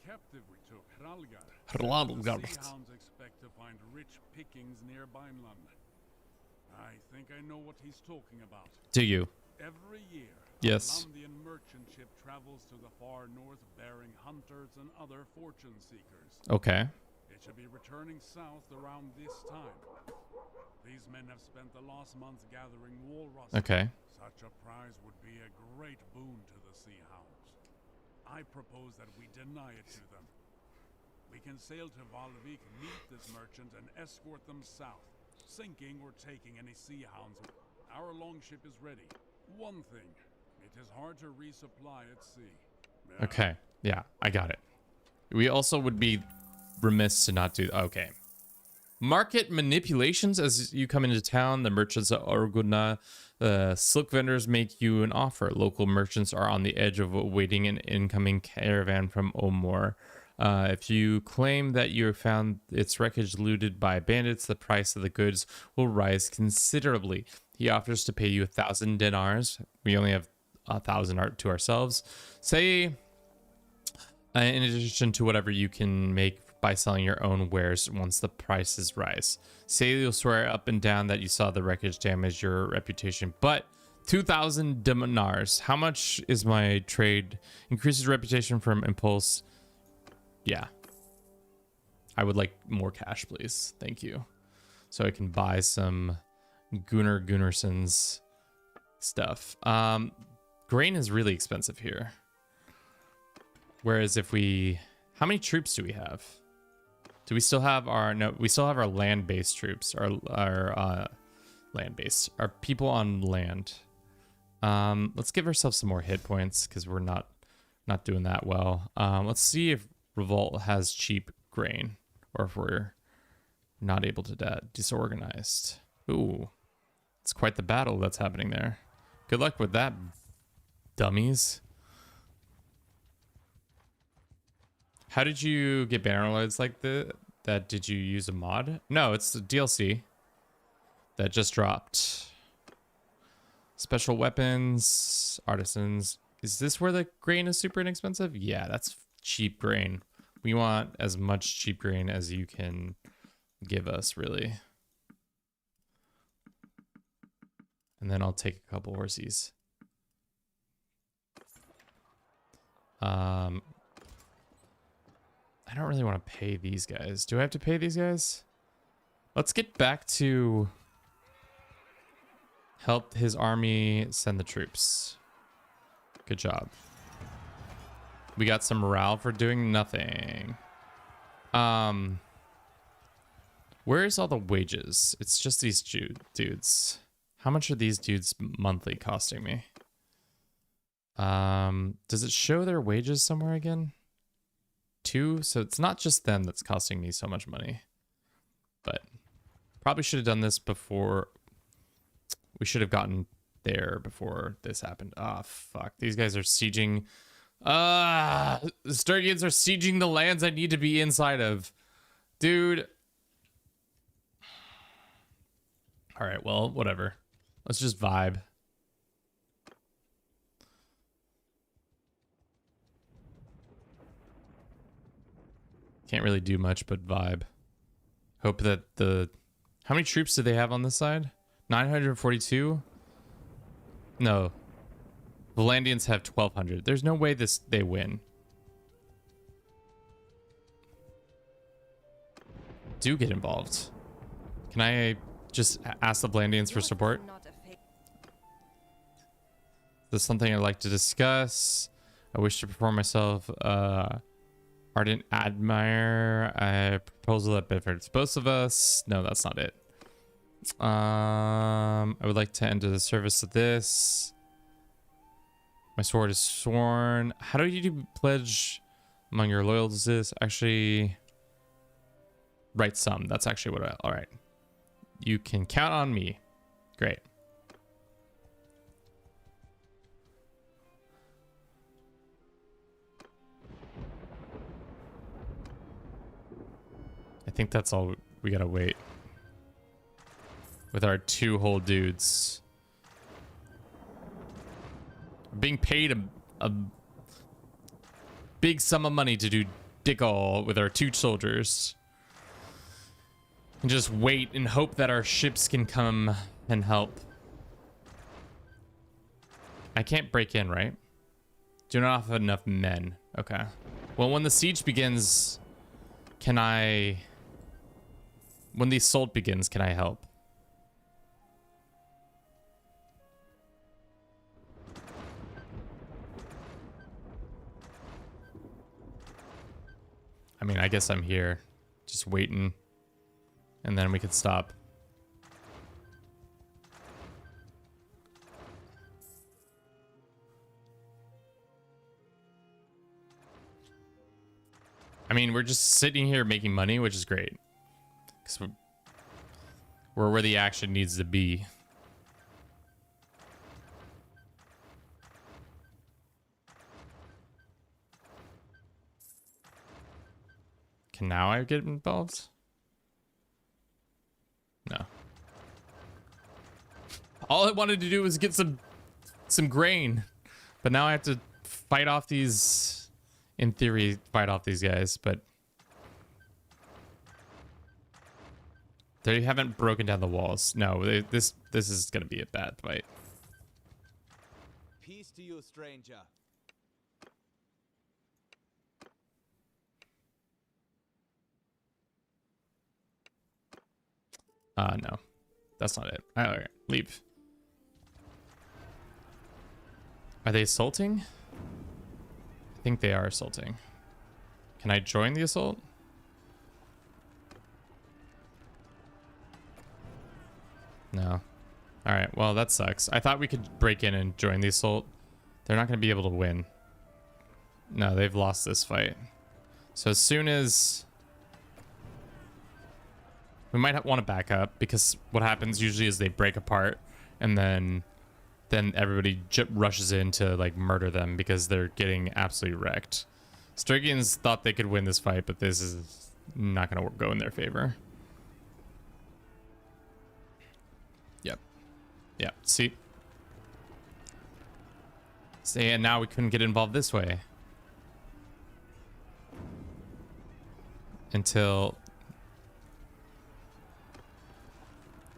captive we took, Hralgar, the sea hounds expect to find rich pickings near Beinland. I think I know what he's talking about. Do you? Every year, Yes. a London merchant ship travels to the far north bearing hunters and other fortune seekers. Okay. It should be returning south around this time. These men have spent the last months gathering walrus. Okay. Such a prize would be a great boon to the sea hounds. I propose that we deny it to them. We can sail to Valvik, meet this merchant, and escort them south, sinking or taking any sea hounds. Our longship is ready. One thing, it is hard to resupply at sea. Okay. Yeah, I got it. We also would be remiss to not do... Okay. Market manipulations as you come into town. The merchants at Orgudna, silk vendors make you an offer. Local merchants are on the edge of awaiting an incoming caravan from Omor. If you claim that you found its wreckage looted by bandits, the price of the goods will rise considerably. He offers to pay you 1,000 dinars. We only have 1,000 to ourselves. Say, in addition to whatever you can make by selling your own wares once the prices rise. Say you'll swear up and down that you saw the wreckage damage your reputation, but 2,000 dinars. How much is my trade? Increases reputation from impulse. Yeah. I would like more cash, please. Thank you. So I can buy some Gunnar Gunnarsson's stuff. Grain is really expensive here. Whereas if we... How many troops do we have? Do we still have our... No, we still have our land-based troops. Our land-based. Our people on land. Let's give ourselves some more hit points because we're not doing that well. Let's see if Revolt has cheap grain, or if we're not able to disorganized. Ooh, it's quite the battle that's happening there. Good luck with that, dummies. How did you get Bannerlords like that? Did you use a mod? No, it's the DLC that just dropped. Special weapons, artisans, Is this where the grain is super inexpensive? Yeah, that's cheap grain. We want as much cheap grain as you can give us, really. And then I'll take a couple horsies. I don't really want to pay these guys. Do I have to pay these guys? Let's get back to help his army send the troops. Good job. We got some morale for doing nothing. Where's all the wages? It's just these dudes. How much are these dudes monthly costing me? Does it show their wages somewhere again? 2, so it's not just them that's costing me so much money. But probably should have done this before. We should have gotten there before this happened. Ah, fuck. These guys are sieging. The Sturgians are sieging the lands I need to be inside of. Dude. Alright, well, whatever. Let's just vibe. Can't really do much but vibe. Hope that the... How many troops do they have on this side? 942? No. Valandians have 1,200. There's no way they win. Do get involved. Can I just ask the Valandians for support? There's something I'd like to discuss. I wish to perform myself ardent admire a proposal that benefits both of us. No, that's not it. I would like to enter the service of this. My sword is sworn. How do you do pledge among your loyalties? Actually, write some. That's actually what I... All right. You can count on me. Great. I think that's all we gotta wait. With our 2 whole dudes. Being paid a big sum of money to do dick all with our 2 soldiers. And just wait and hope that our ships can come and help. I can't break in, right? Do not have enough men. Okay. Well, when the siege begins, can I... When the assault begins, can I help? I mean, I guess I'm here. Just waiting. And then we could stop. I mean, we're just sitting here making money, which is great. Because we're where the action needs to be. Can now I get involved? No. All I wanted to do was get some grain. But now I have to fight off these... In theory, fight off these guys, but... They haven't broken down the walls. No, this is gonna be a bad fight. Peace to you, stranger. No. That's not it. Alright, leave. Are they assaulting? I think they are assaulting. Can I join the assault? No. Alright, well, that sucks. I thought we could break in and join the assault. They're not going to be able to win. No, they've lost this fight. So as soon as... We might want to back up, because what happens usually is they break apart, and then everybody rushes in to, like, murder them because they're getting absolutely wrecked. Stygians thought they could win this fight, but this is not going to go in their favor. Yep. See? See, and now we couldn't get involved this way. Until...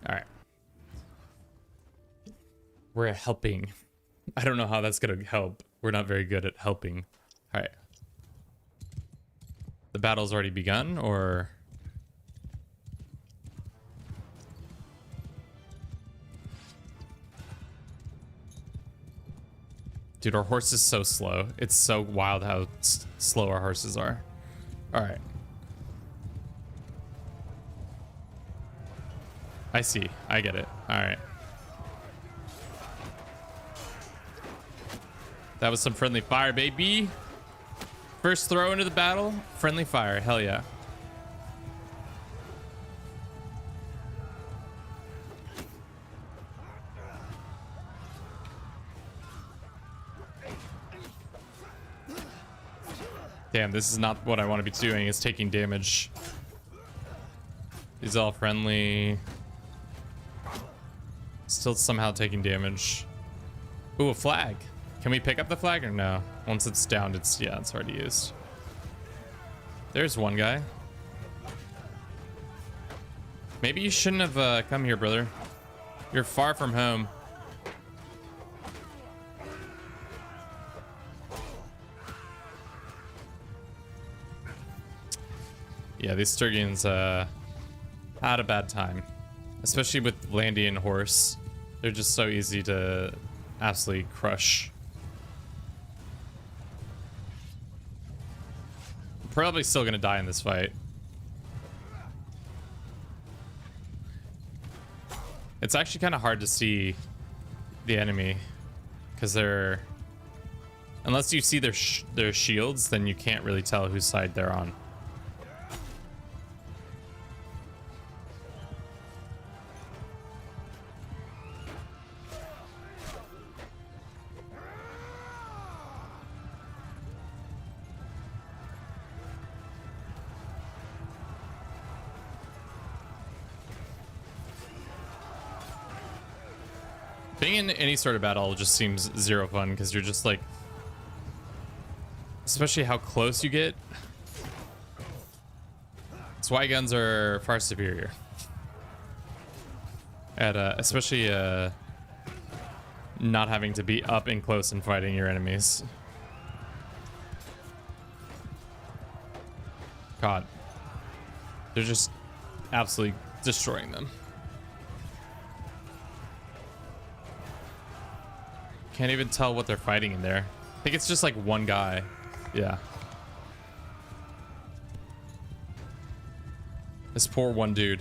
Alright. We're helping. I don't know how that's gonna help. We're not very good at helping. Alright. The battle's already begun, or... Dude, our horse is so slow. It's so wild how slow our horses are. Alright. I see. I get it. Alright. That was some friendly fire, baby. First throw into the battle. Friendly fire. Hell yeah. Damn, this is not what I want to be doing. It's taking damage. He's all friendly. Still somehow taking damage. Ooh, a flag. Can we pick up the flag or no? Once it's down, it's already used. There's one guy. Maybe you shouldn't have come here, brother. You're far from home. Yeah, these Sturgians had a bad time. Especially with Landian horse. They're just so easy to absolutely crush. I'm probably still gonna die in this fight. It's actually kind of hard to see the enemy because they're... Unless you see their shields, then you can't really tell whose side they're on. Being in any sort of battle just seems zero fun because you're just like, especially how close you get. That's why guns are far superior. At especially not having to be up and close and fighting your enemies. God, they're just absolutely destroying them. Can't even tell what they're fighting in there. I think it's just like one guy. Yeah. This poor one dude.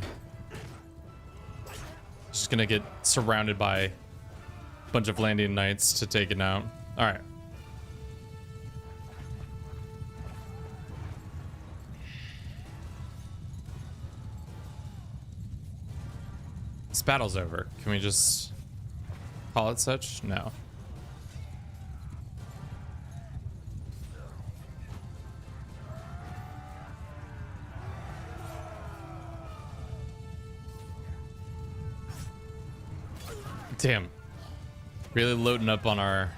Just gonna get surrounded by a bunch of Landian knights to take it out. All right. This battle's over. Can we just call it such? No. Damn. Really loading up on our...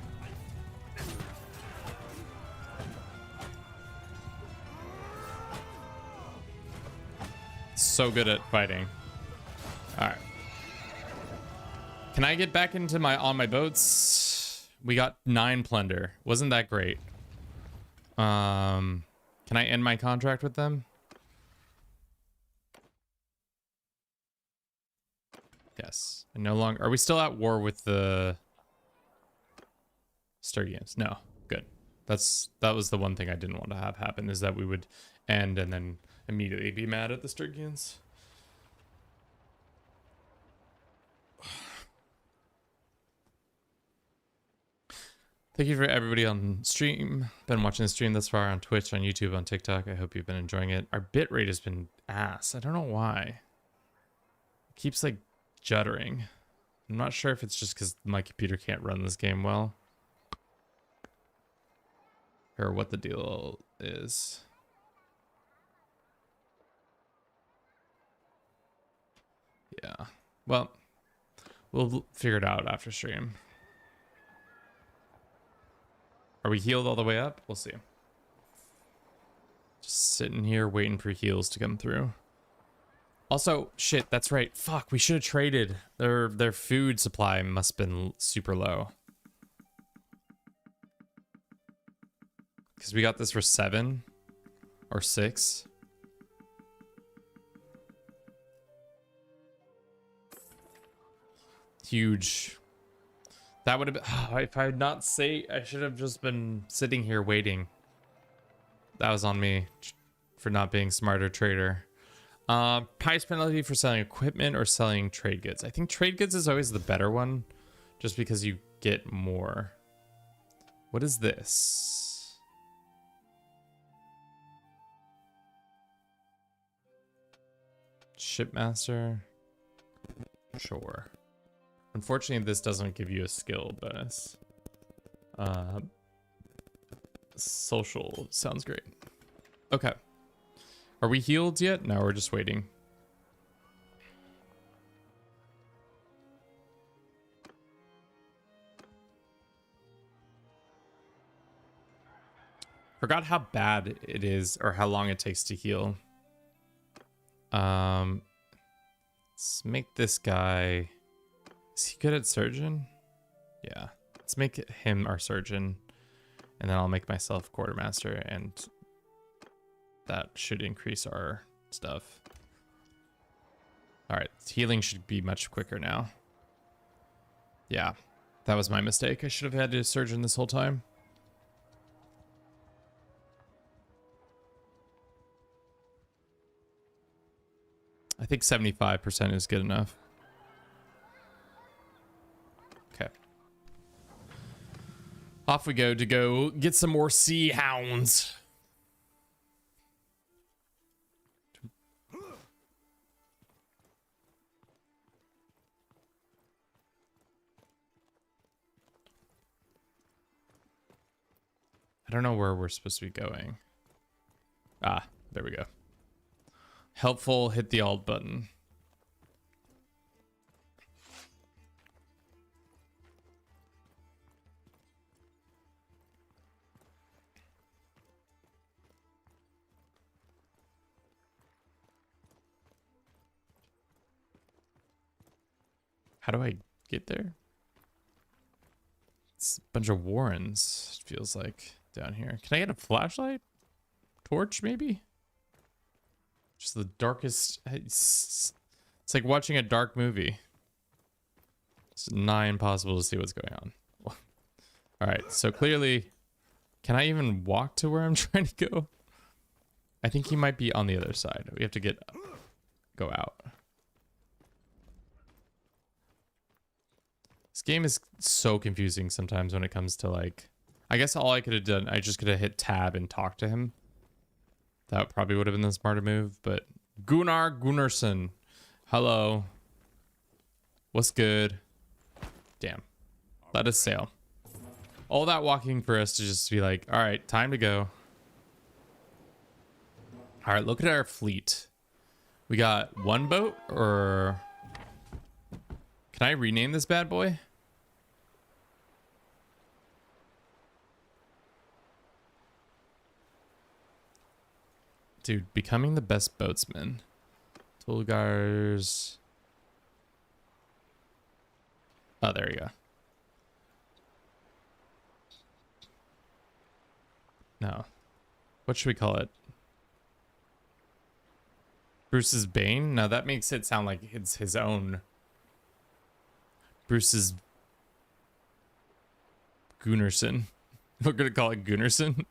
So good at fighting. Alright. Can I get back into on my boats? We got 9 plunder. Wasn't that great? Can I end my contract with them? Yes. And no longer... Are we still at war with the Sturgians? No. Good. That was the one thing I didn't want to have happen, is that we would end and then immediately be mad at the Sturgians. Thank you for everybody on stream. Been watching the stream thus far on Twitch, on YouTube, on TikTok. I hope you've been enjoying it. Our bitrate has been ass. I don't know why. It keeps like juddering. I'm not sure if it's just because my computer can't run this game well, or what the deal is. Yeah. Well, we'll figure it out after stream. Are we healed all the way up? We'll see. Just sitting here waiting for heals to come through. Also, shit, that's right. Fuck, we should have traded. Their food supply must have been super low. Because we got this for 7 or 6. Huge. That would have been... Oh, if I had not say... I should have just been sitting here waiting. That was on me for not being smarter trader. Price penalty for selling equipment or selling trade goods. I think trade goods is always the better one, just because you get more. What is this? Shipmaster? Sure. Unfortunately, this doesn't give you a skill bonus. Social sounds great. Okay. Are we healed yet? No, we're just waiting. Forgot how bad it is or how long it takes to heal. Let's make this guy... Is he good at surgeon? Yeah. Let's make him our surgeon. And then I'll make myself quartermaster, and that should increase our stuff. All right, healing should be much quicker now. Yeah, that was my mistake. I should have had a surgeon this whole time. I think 75% is good enough. Okay. Off we go to go get some more sea hounds. I don't know where we're supposed to be going. Ah, there we go. Helpful, hit the alt button. How do I get there? It's a bunch of warrens, it feels like, down here. Can I get a flashlight? Torch, maybe? Just the darkest... It's like watching a dark movie. It's nigh impossible to see what's going on. Alright, so clearly... Can I even walk to where I'm trying to go? I think he might be on the other side. We have to go out. This game is so confusing sometimes when it comes to, like... I guess all I could have done, I just could have hit tab and talked to him. That probably would have been the smarter move, but... Gunnar Gunnarsson. Hello. What's good? Damn. Let us sail. All that walking for us to just be like, alright, time to go. Alright, look at our fleet. We got one boat, or... Can I rename this bad boy? Dude, becoming the best boatsman. Tulgar's... Oh, there you go. No. What should we call it? Bruce's Bane? No, that makes it sound like it's his own. Bruce's... Gunnarsson. We're gonna call it Gunnarsson.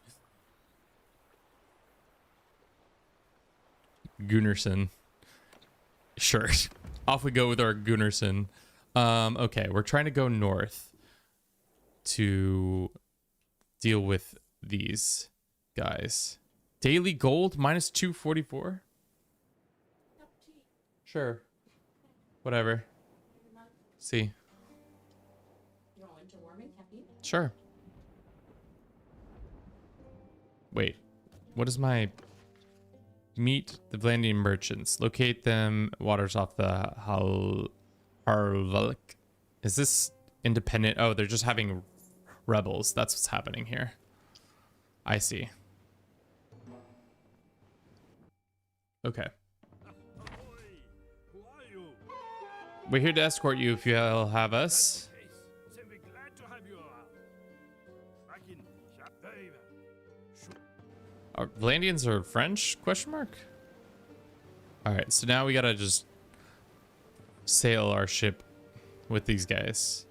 Gunnarsson. Sure. Off we go with our Gunnarsson. Okay, we're trying to go north to deal with these guys. Daily gold minus 244. Sure. Whatever. See. Sure. Wait. What is my... Meet the Vlandian merchants. Locate them. Waters off the Harvalik. Is this independent? Oh, they're just having rebels. That's what's happening here. I see. Okay. Who are you? We're here to escort you if you'll have us. Case. Then we're glad to have you around. Back in very well. Are Vlandians are French? Question mark. All right, so now we gotta just sail our ship with these guys.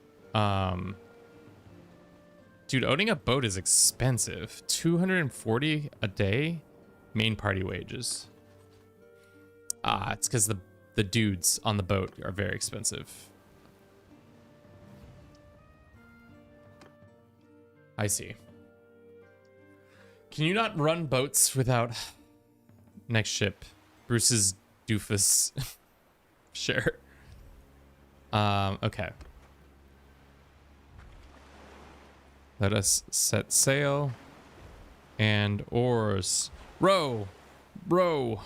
Dude, owning a boat is expensive. 240 a day, main party wages. Ah, it's because the dudes on the boat are very expensive. I see. Can you not run boats without... Next ship. Bruce's doofus. Sure. Okay. Let us set sail. And oars. Row! Row!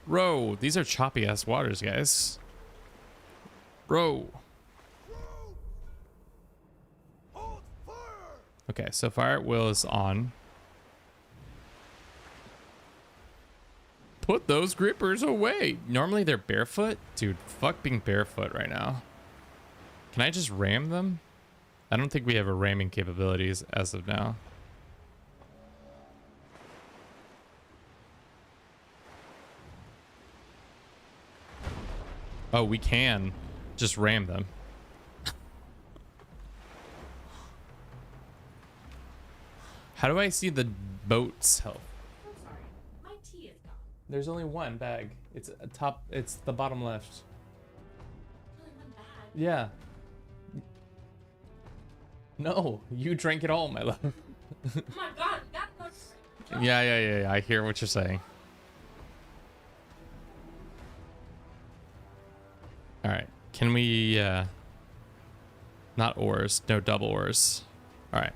Row! These are choppy ass waters, guys. Row! Hold fire! Okay, so fire at will is on. Put those grippers away. Normally they're barefoot. Dude, fuck being barefoot right now. Can I just ram them? I don't think we have a ramming capabilities as of now. Oh, we can just ram them. How do I see the boat's health? I'm sorry. My tea is gone. There's only one bag. It's a top. It's the bottom left. Only one bag. Yeah. No, you drank it all, my love. Oh my god, you gotta go drink. Yeah. I hear what you're saying. All right. Can we, not oars. No double oars. All right.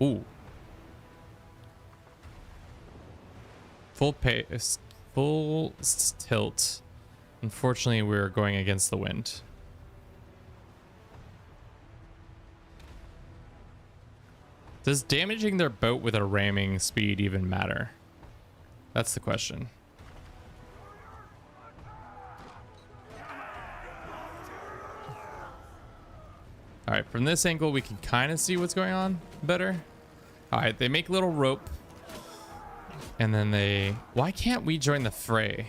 Ooh. Full pace. Full tilt. Unfortunately, we're going against the wind. Does damaging their boat with a ramming speed even matter? That's the question. All right, from this angle, we can kind of see what's going on better. All right, they make little rope. And then they... Why can't we join the fray?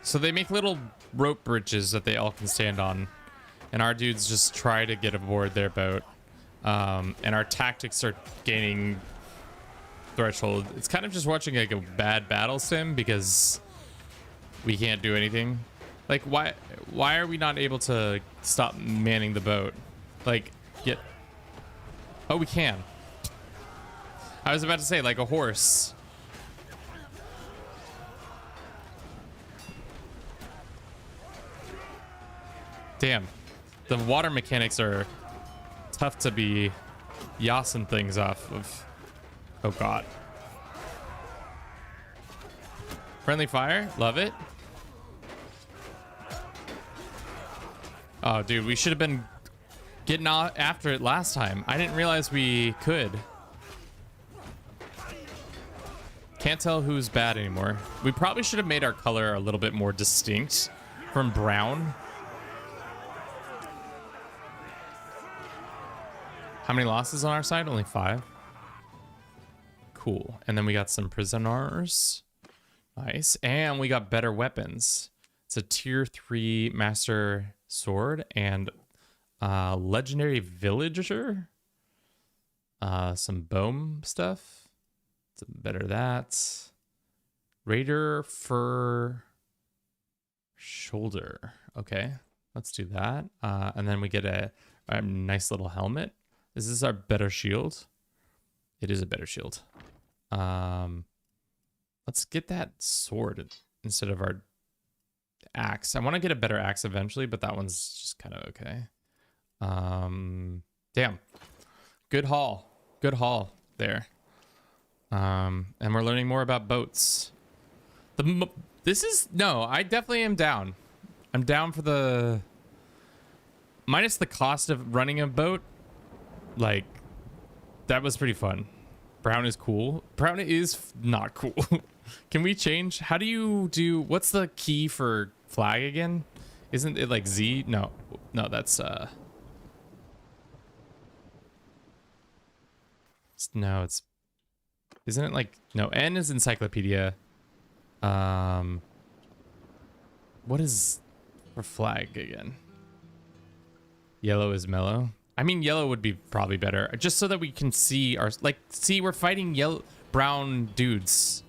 So they make little rope bridges that they all can stand on. And our dudes just try to get aboard their boat. And our tactics are gaining threshold. It's kind of just watching like a bad battle sim because we can't do anything. Like, why are we not able to stop manning the boat? Like, get... Oh, we can. I was about to say, like a horse. Damn. The water mechanics are tough to be yassing things off of. Oh, God. Friendly fire. Love it. Oh, dude. We should have been getting after it last time. I didn't realize we could. Can't tell who's bad anymore. We probably should have made our color a little bit more distinct from brown. How many losses on our side? Only 5. Cool. And then we got some prisoners. Nice. And we got better weapons. It's a tier 3 master sword and legendary villager. Some bone stuff. Some better that. Raider fur shoulder. Okay. Let's do that. And then we get a nice little helmet. Is this our better shield? It is a better shield. Let's get that sword instead of our axe. I want to get a better axe eventually, but that one's just kind of okay. Damn. Good haul. Good haul there. And we're learning more about boats. The This is no, I definitely am down. I'm down for the minus the cost of running a boat. Like that was pretty fun. Brown is cool. Brown is not cool. Can we change? How do you do? What's the key for flag again? Isn't it like Z? No, no, that's no, it's isn't it like no? N is encyclopedia. What is for flag again? Yellow is mellow. I mean, yellow would be probably better, just so that we can see our like. See, we're fighting yellow, brown dudes.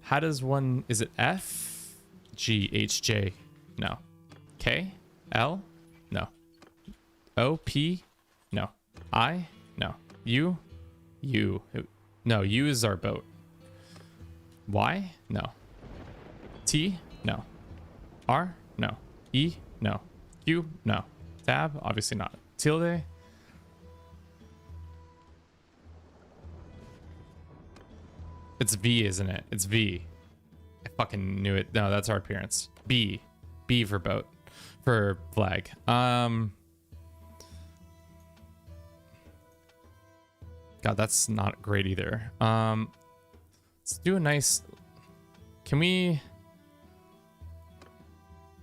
How does one? Is it F, G, H, J? No. K, L? No. O, P? No. I? No. U? U. No, U is our boat. Y? No. T? No. R? No. E? No. Q? No. Tab? Obviously not. Tilde? It's V, isn't it? It's V. I fucking knew it. No, that's our appearance. B. B for boat. For flag. God, that's not great either. Let's do a nice... Can we...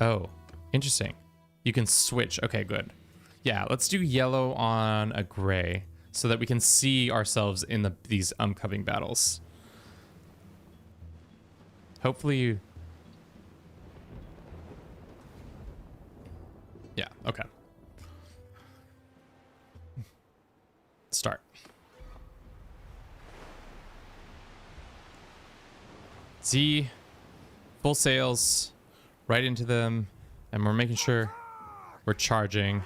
Oh, interesting. You can switch. Okay, good. Yeah, let's do yellow on a gray so that we can see ourselves in these upcoming battles. Hopefully... Yeah, okay. Start. Z, full sails, right into them, and we're making sure we're charging.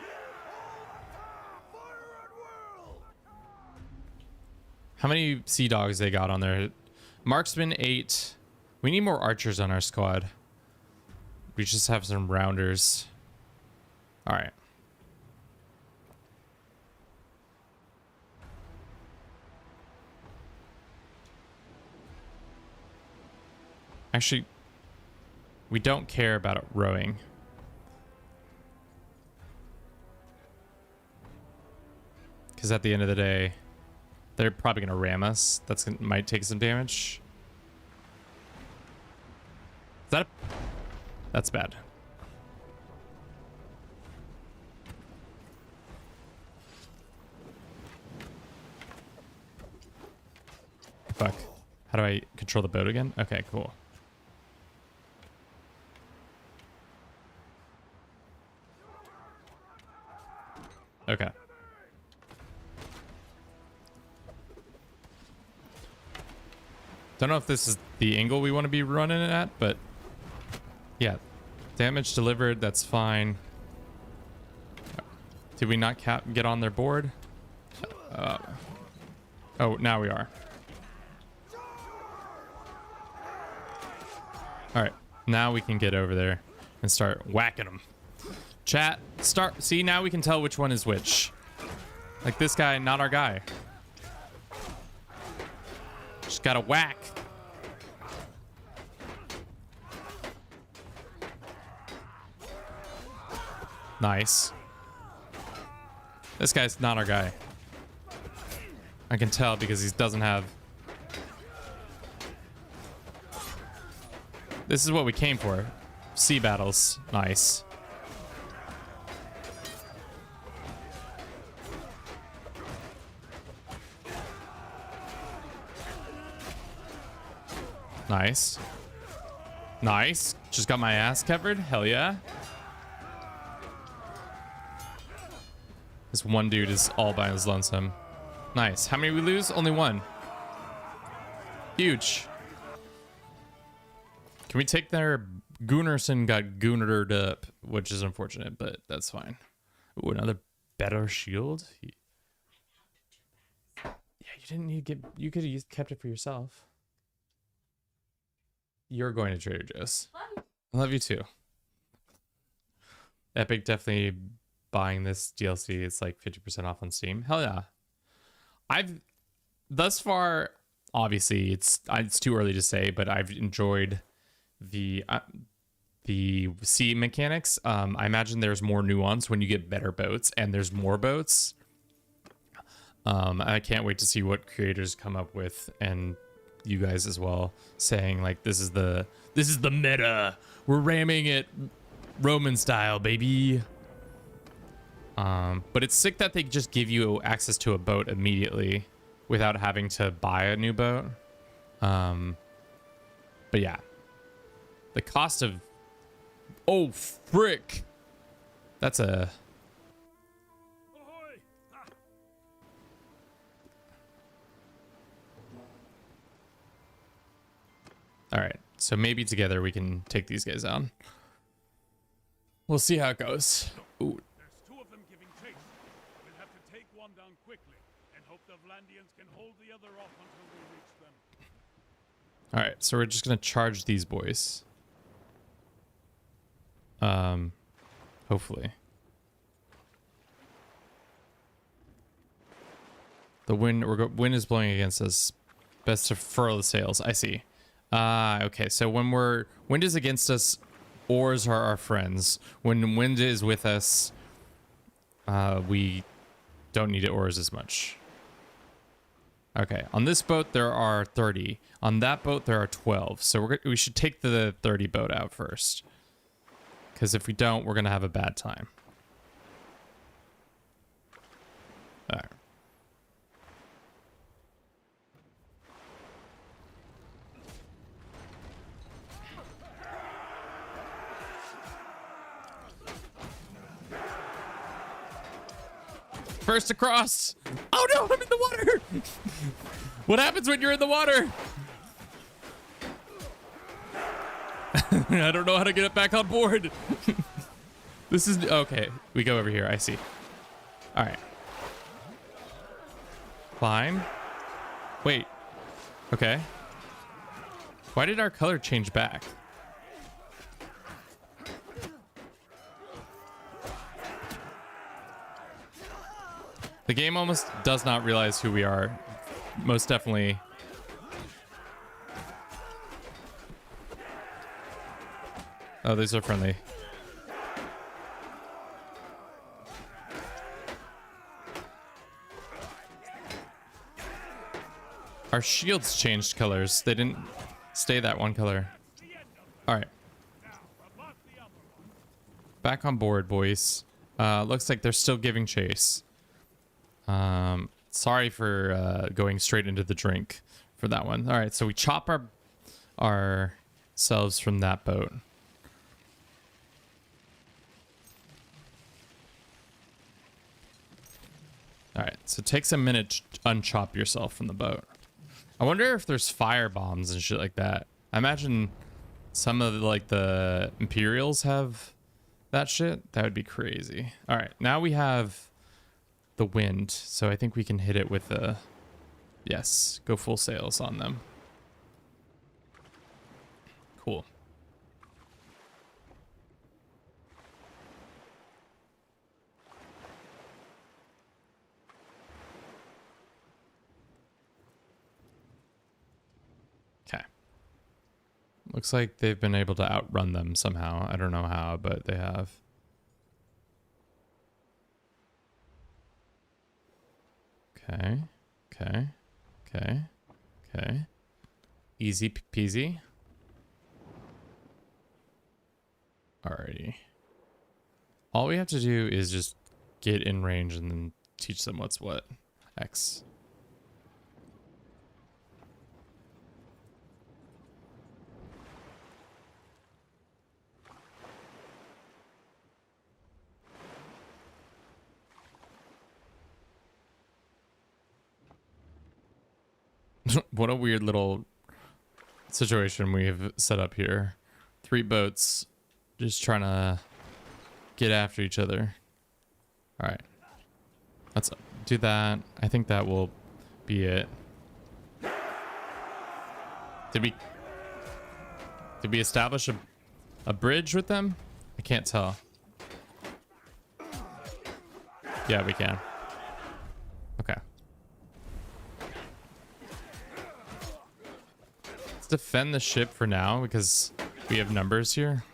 How many sea dogs they got on there? Marksman 8. We need more archers on our squad. We just have some rounders. All right. Actually, we don't care about rowing. Because at the end of the day, they're probably going to ram us. Might take some damage. That's bad. Fuck. How do I control the boat again? Okay, cool. Okay. Don't know if this is the angle we want to be running it at, but yeah. Damage delivered, that's fine. Did we not get on their board? Oh, now we are. All right, now we can get over there and start whacking them. Chat, start. See, now we can tell which one is which. Like this guy, not our guy. Just gotta whack. Nice. This guy's not our guy. I can tell because he doesn't have... This is what we came for. Sea battles. Nice. Nice. Nice. Just got my ass covered. Hell yeah. This one dude is all by his lonesome. Nice. How many we lose? Only one. Huge. Can we take their... Gunnarsson got goonered up, which is unfortunate, but that's fine. Ooh, another better shield? Yeah, you didn't need to get... You could have kept it for yourself. You're going to Trader Joe's. I love you too. Epic definitely buying this DLC. It's like 50% off on Steam. Hell yeah. I've thus far, obviously it's too early to say, but I've enjoyed the sea mechanics. I imagine there's more nuance when you get better boats and there's more boats. I can't wait to see what creators come up with, and you guys as well, saying like this is the meta. We're ramming it Roman style, baby. But it's sick that they just give you access to a boat immediately without having to buy a new boat. But yeah, the cost of, oh frick, that's a, Ahoy! Ah, all right. So maybe together we can take these guys on. We'll see how it goes. Ooh, there's two of them giving chase. We'll have to take one down quickly and hope the Vlandians can hold the other off until we reach them. all right. So we're just gonna charge these boys. Hopefully. The wind, wind is blowing against us. Best to furl the sails. I see. Okay. So when wind is against us, oars are our friends. When wind is with us, we don't need oars as much. Okay. On this boat there are 30. On that boat there are 12. So we should take the 30 boat out first. Because if we don't, we're gonna have a bad time. All right. First across. Oh no, I'm in the water. What happens when you're in the water? I don't know how to get it back on board. This is okay. We go over here. I see. All right. Climb. Wait. Okay. Why did our color change back? The game almost does not realize who we are. Most definitely. Oh, these are friendly. Our shields changed colors. They didn't stay that one color. All right. Back on board, boys. Looks like they're still giving chase. Sorry for going straight into the drink for that one. All right, so we chop ourselves from that boat. All right, so it takes a minute to unchop yourself from the boat. I wonder if there's fire bombs and shit like that. I imagine some of the Imperials have that shit. That would be crazy. All right, now we have the wind, so I think we can hit it with a, yes, go full sails on them. Cool. Okay. Looks like they've been able to outrun them somehow. I don't know how, but they have. Okay. Okay. Okay. Okay. Easy peasy. Alrighty. All we have to do is just get in range and then teach them what's what. X. What a weird little situation we've set up here. 3 boats just trying to get after each other. All right. Let's do that. I think that will be it. Did we establish a bridge with them? I can't tell. Yeah, we can. Okay. Let's defend the ship for now because We have numbers here.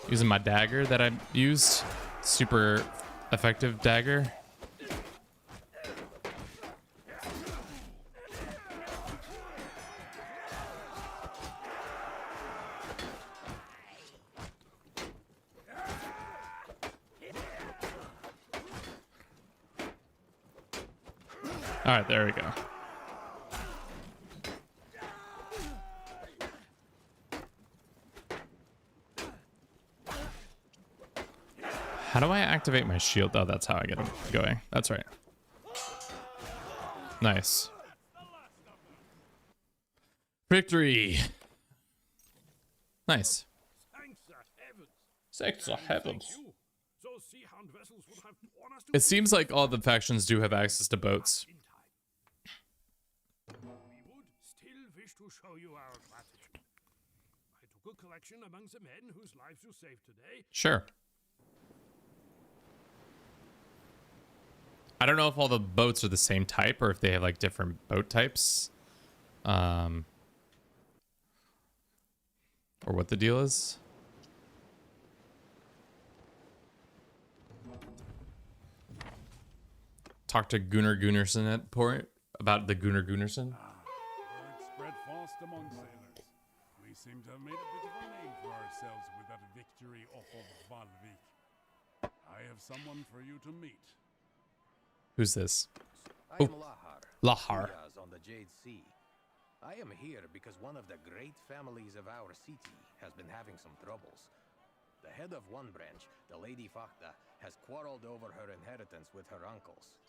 Using my dagger that I used. Super effective dagger. All right, there we go. How do I activate my shield? Oh, that's how I get him going. That's right. Nice. Victory. Nice. Thanks the heavens. Thanks the heavens. Thank you. Those sea hound vessels would have torn us to It seems like all the factions do have access to boats. in time. We would still wish to show you our gratitude. I took a collection among the men whose lives you saved today. Sure. I don't know if all the boats are the same type or if they have like different boat types. Or what the deal is. Talk to Gunnar Gunnarsson at port about the Gunnar Gunnarsson. Word spread fast among sailors. We seem to have made a bit of a name for ourselves with that victory off of Valvik. I have someone for you to meet. Who's this? I Oh, am Lahar. Lahar. Diaz on the Jade Sea. I am here because one of the great families of our city has been having some troubles. The head of one branch, the Lady Fakta, has quarreled over her inheritance with her uncles.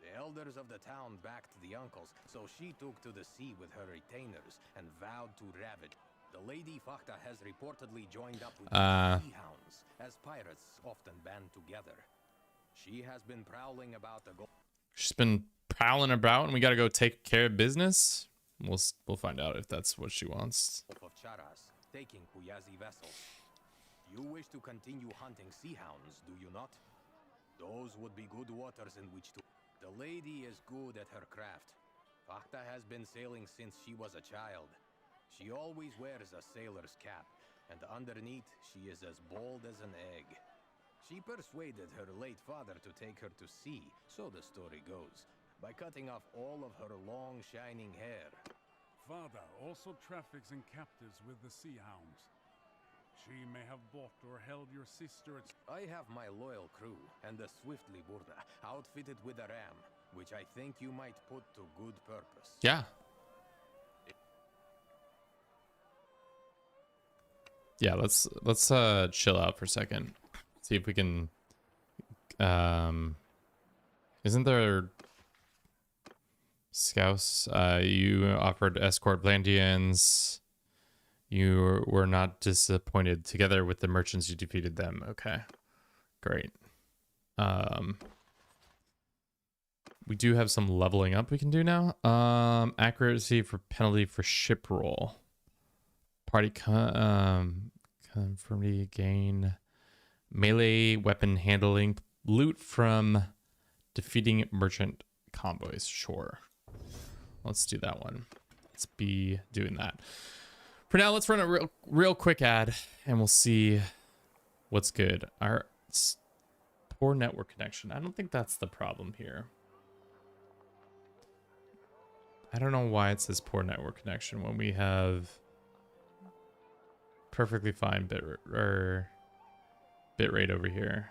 The elders of the town backed the uncles, so she took to the sea with her retainers and vowed to ravage. The Lady Fakta has reportedly joined up with the sea hounds, as pirates often band together. She has been prowling about the She's been prowling about and we got to go take care of business. We'll find out if that's what she wants. Gulf of Charas, taking Puyazi vessels. You wish to continue hunting sea hounds, do you not? Those would be good waters in which to... The lady is good at her craft. Fakta has been sailing since she was a child. She always wears a sailor's cap, and underneath she is as bold as an egg. She persuaded her late father to take her to sea, so the story goes, by cutting off all of her long, shining hair. Father also traffics in captives with the sea hounds. She may have bought or held your sister at... I have my loyal crew and the Swiftly Burda outfitted with a ram, which I think you might put to good purpose. Yeah. Yeah, let's chill out for a second. See if we can isn't there Scouse? You offered escort Blandians. You were not disappointed. Together with the merchants, you defeated them. Okay, great. We do have some leveling up we can do now. Accuracy for penalty for ship roll. Party conformity gain. Melee weapon handling. Loot from defeating merchant convoys. Sure. Let's do that one. Let's be doing that. For now, let's run a real quick ad, and we'll see what's good. Our poor network connection. I don't think that's the problem here. I don't know why it says poor network connection when we have perfectly fine bitrate over here.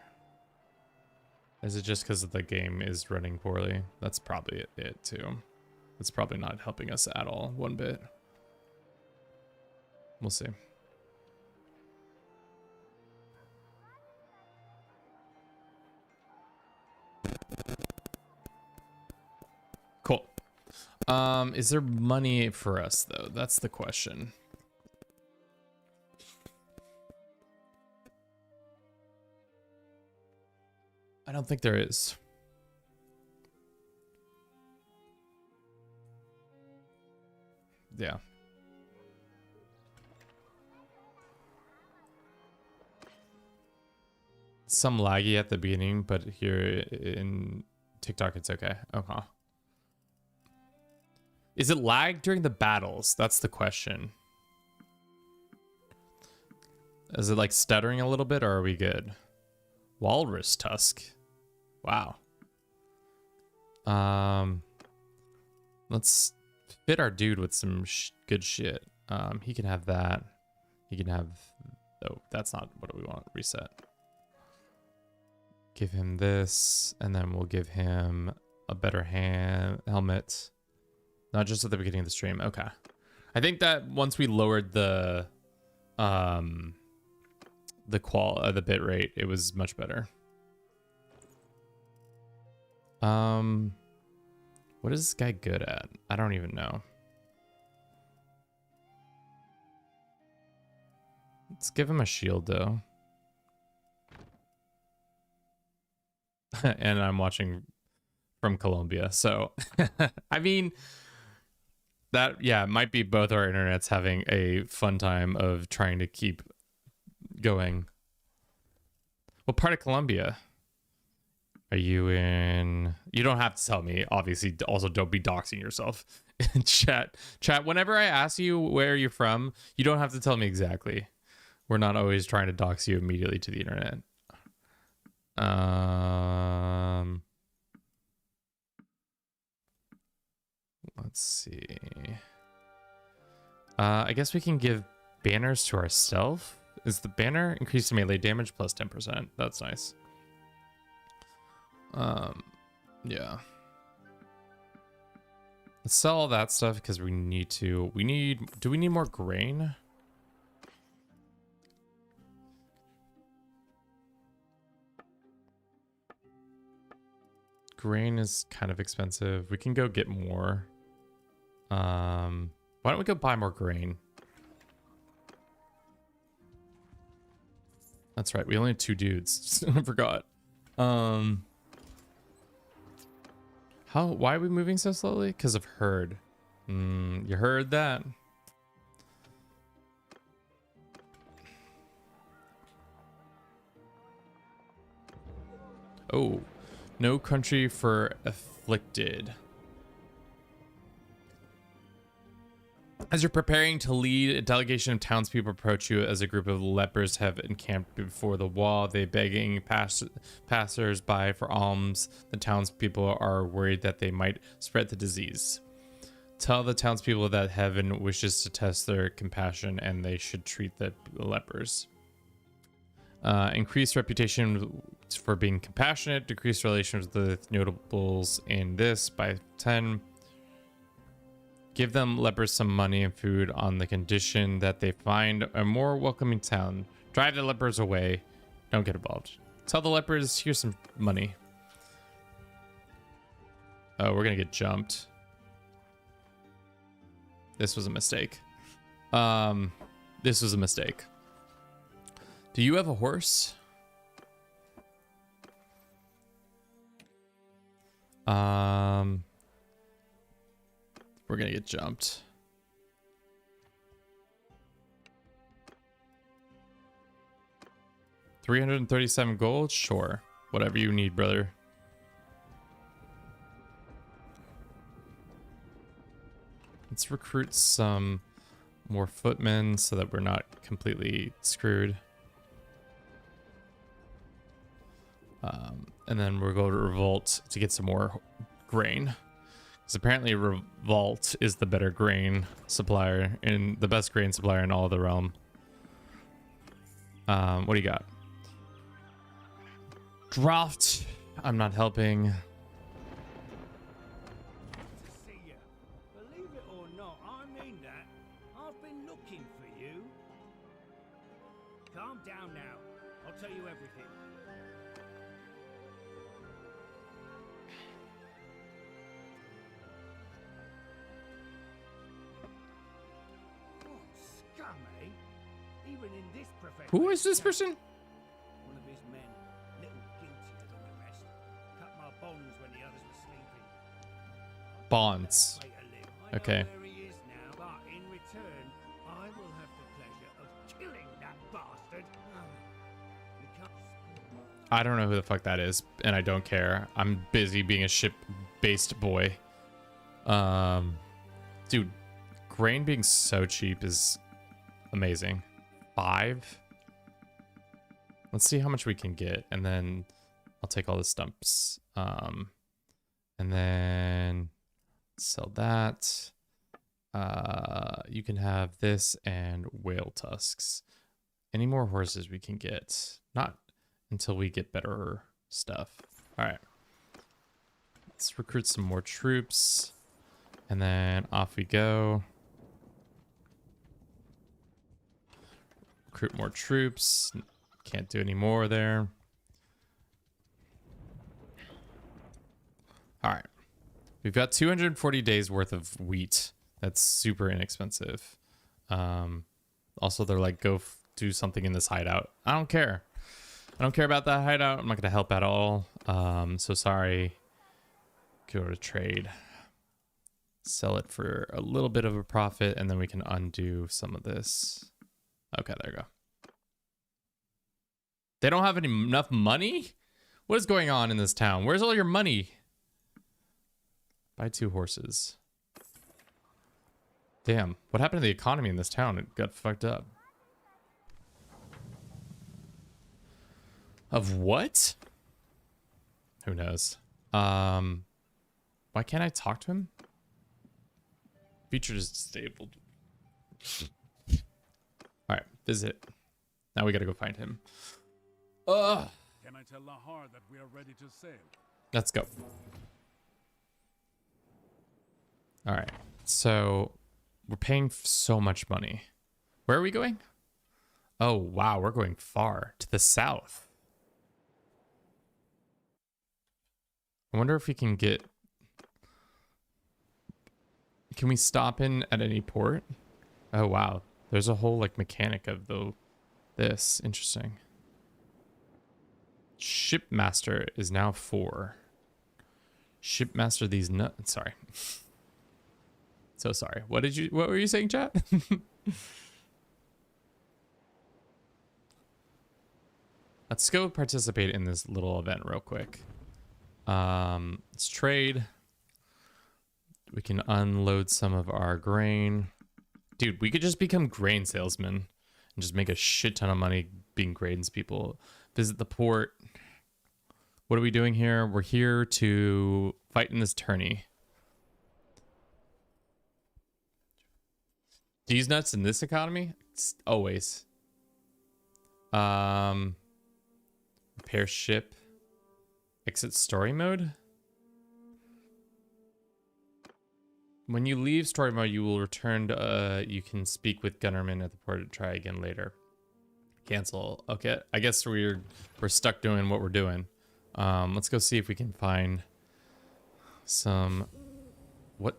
Is it just because the game is running poorly? That's probably it too. It's probably not helping us at all one bit. We'll see. Cool. Is there money for us though? That's the question. I don't think there is. Yeah. Some laggy at the beginning, but here in TikTok, it's okay. Okay. Is it lag during the battles? That's the question. Is it like stuttering a little bit, or are we good? Walrus tusk. Wow. Let's fit our dude with some good shit. He can have that. He can have... Oh, that's not what we want. Reset. Give him this, and then we'll give him a better helmet. Not just at the beginning of the stream. Okay. I think that once we lowered the bit rate, it was much better. What is this guy good at? I don't even know. Let's give him a shield though. And I'm watching from Colombia, so I mean that, yeah, might be both our internets having a fun time of trying to keep going. What part of Colombia are you in? You don't have to tell me, obviously. Also, don't be doxing yourself in chat. Whenever I ask you where you're from, you don't have to tell me exactly. We're not always trying to dox you immediately to the internet. Let's see. I guess we can give banners to ourselves. Is the banner increased melee damage plus 10%? That's nice. Yeah. Let's sell all that stuff because we need to. Do we need more grain? Grain is kind of expensive. We can go get more. Why don't we go buy more grain? That's right. We only had 2 dudes. I forgot. Why are we moving so slowly? Because of herd. You heard that. Oh, no country for afflicted. As you're preparing to lead, a delegation of townspeople approach you as a group of lepers have encamped before the wall. They begging passers-by for alms. The townspeople are worried that they might spread the disease. Tell the townspeople that heaven wishes to test their compassion and they should treat the lepers. Increase reputation for being compassionate. Decrease relations with notables in this by 10. Give them lepers some money and food on the condition that they find a more welcoming town. Drive the lepers away. Don't get involved. Tell the lepers, here's some money. Oh, we're gonna get jumped. This was a mistake. This was a mistake. Do you have a horse? We're gonna get jumped. $337 gold? Sure. Whatever you need, brother. Let's recruit some more footmen so that we're not completely screwed. And then we'll go to Revolt to get some more grain. Because apparently Revolt is the better grain supplier, and the best grain supplier in all of the realm. What do you got? Draft. I'm not helping. See ya. Believe it or not, I mean that. I've been looking for you. Calm down now. I'll tell you everything. Scum, eh? Even in this profession. Who is this person? One of his men, little guiltier than the rest. Cut my bonds when the others were sleeping. Bonds. Okay. Where he is now, but in return, I will have the pleasure of killing that bastard. I don't know who the fuck that is, and I don't care. I'm busy being a ship-based boy. Dude, grain being so cheap is amazing. 5. Let's see how much we can get, and then I'll take all the stumps. And then sell that. You can have this and whale tusks. Any more horses we can get? Not until we get better stuff. All right. Let's recruit some more troops. And then off we go. Recruit more troops. Can't do any more there. All right. We've got 240 days worth of wheat. That's super inexpensive. Also, they're like, go do something in this hideout. I don't care. I don't care about that hideout. I'm not going to help at all. So sorry. Go to trade. Sell it for a little bit of a profit, and then we can undo some of this. Okay, there you go. They don't have enough money? What is going on in this town? Where's all your money? Buy 2 horses. Damn, what happened to the economy in this town? It got fucked up. Of what? Who knows? Why can't I talk to him? Feature is disabled. Alright, visit. Now we gotta go find him. Ugh. Can I tell Lahar that we are ready to sail? Let's go. Alright, so we're paying so much money. Where are we going? Oh, wow, we're going far. To the south. I wonder if we can get... Can we stop in at any port? Oh, wow. There's a whole, like, mechanic of this. Interesting. Shipmaster is now 4. Shipmaster these nuts. Sorry. So sorry. What were you saying, chat? Let's go participate in this little event real quick. Let's trade. We can unload some of our grain. Dude, we could just become grain salesmen and just make a shit ton of money being grains people. Visit the port. What are we doing here? We're here to fight in this tourney. These nuts in this economy? It's always. Repair ship. Exit story mode. When you leave story mode, you will return to, you can speak with Gunnerman at the port and try again later. Cancel. Okay, I guess we're stuck doing what we're doing. Let's go see if we can find some... What?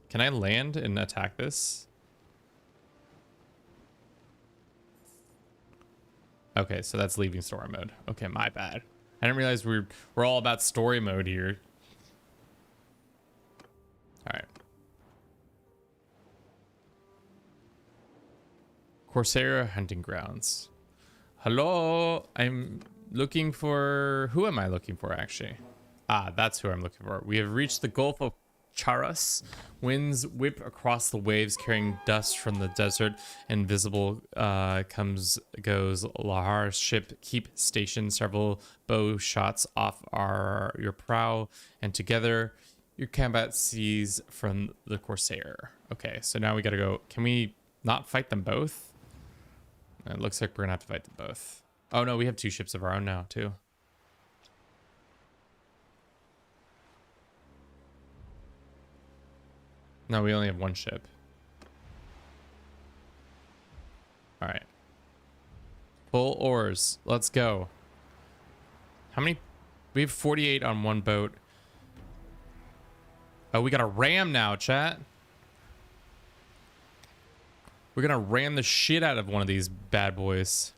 Can I land and attack this? Okay, so that's leaving story mode. Okay, my bad. I didn't realize we're all about story mode here. All right. Corsair hunting grounds. Hello, I'm looking for... Who am I looking for, actually? Ah, that's who I'm looking for. We have reached the Gulf of Charas. Winds whip across the waves, carrying dust from the desert. Invisible goes Lahar's ship. Keep stationed several bow shots off your prow, and together your combat sees from the Corsair. Okay, so now we gotta go. Can we not fight them both? It looks like we're gonna have to fight them both. Oh no, we have 2 ships of our own now too. No, we only have 1 ship. All right. Full oars. Let's go. How many? We have 48 on 1 boat. Oh, we got a ram now, chat. We're gonna ram the shit out of one of these bad boys.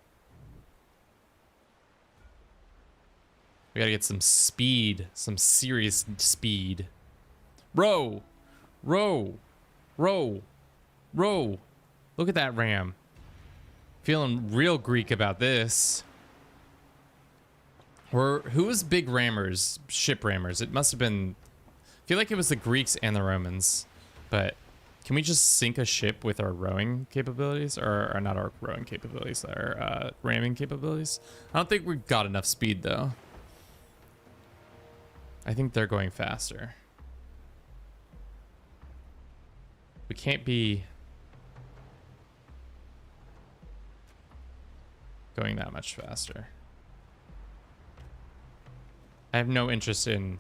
We gotta get some speed. Some serious speed. Row! Row! Row! Row! Look at that ram. Feeling real Greek about this. Or who was big rammers, ship rammers? It must have been, I feel like it was the Greeks and the Romans. But can we just sink a ship with our rowing capabilities? Or not our rowing capabilities, our ramming capabilities? I don't think we've got enough speed though. I think they're going faster. We can't be going that much faster. I have no interest in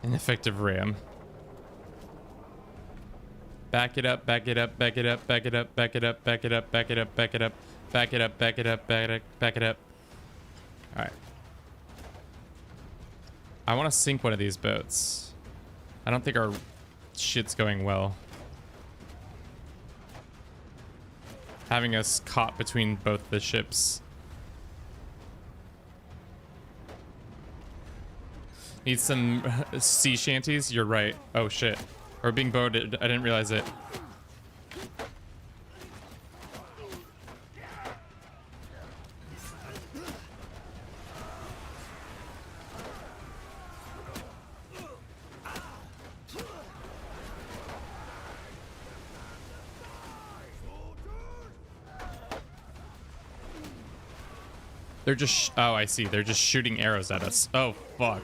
an effective ram. Back it up, back it up, back it up, back it up, back it up, back it up, back it up, back it up, back it up, back it up, back it up, back it up. All right. I want to sink one of these boats. I don't think our shit's going well. Having us caught between both the ships. Need some sea shanties? You're right. Oh shit. We're being boated. I didn't realize it. They're just, oh, I see. They're just shooting arrows at us. Oh, fuck.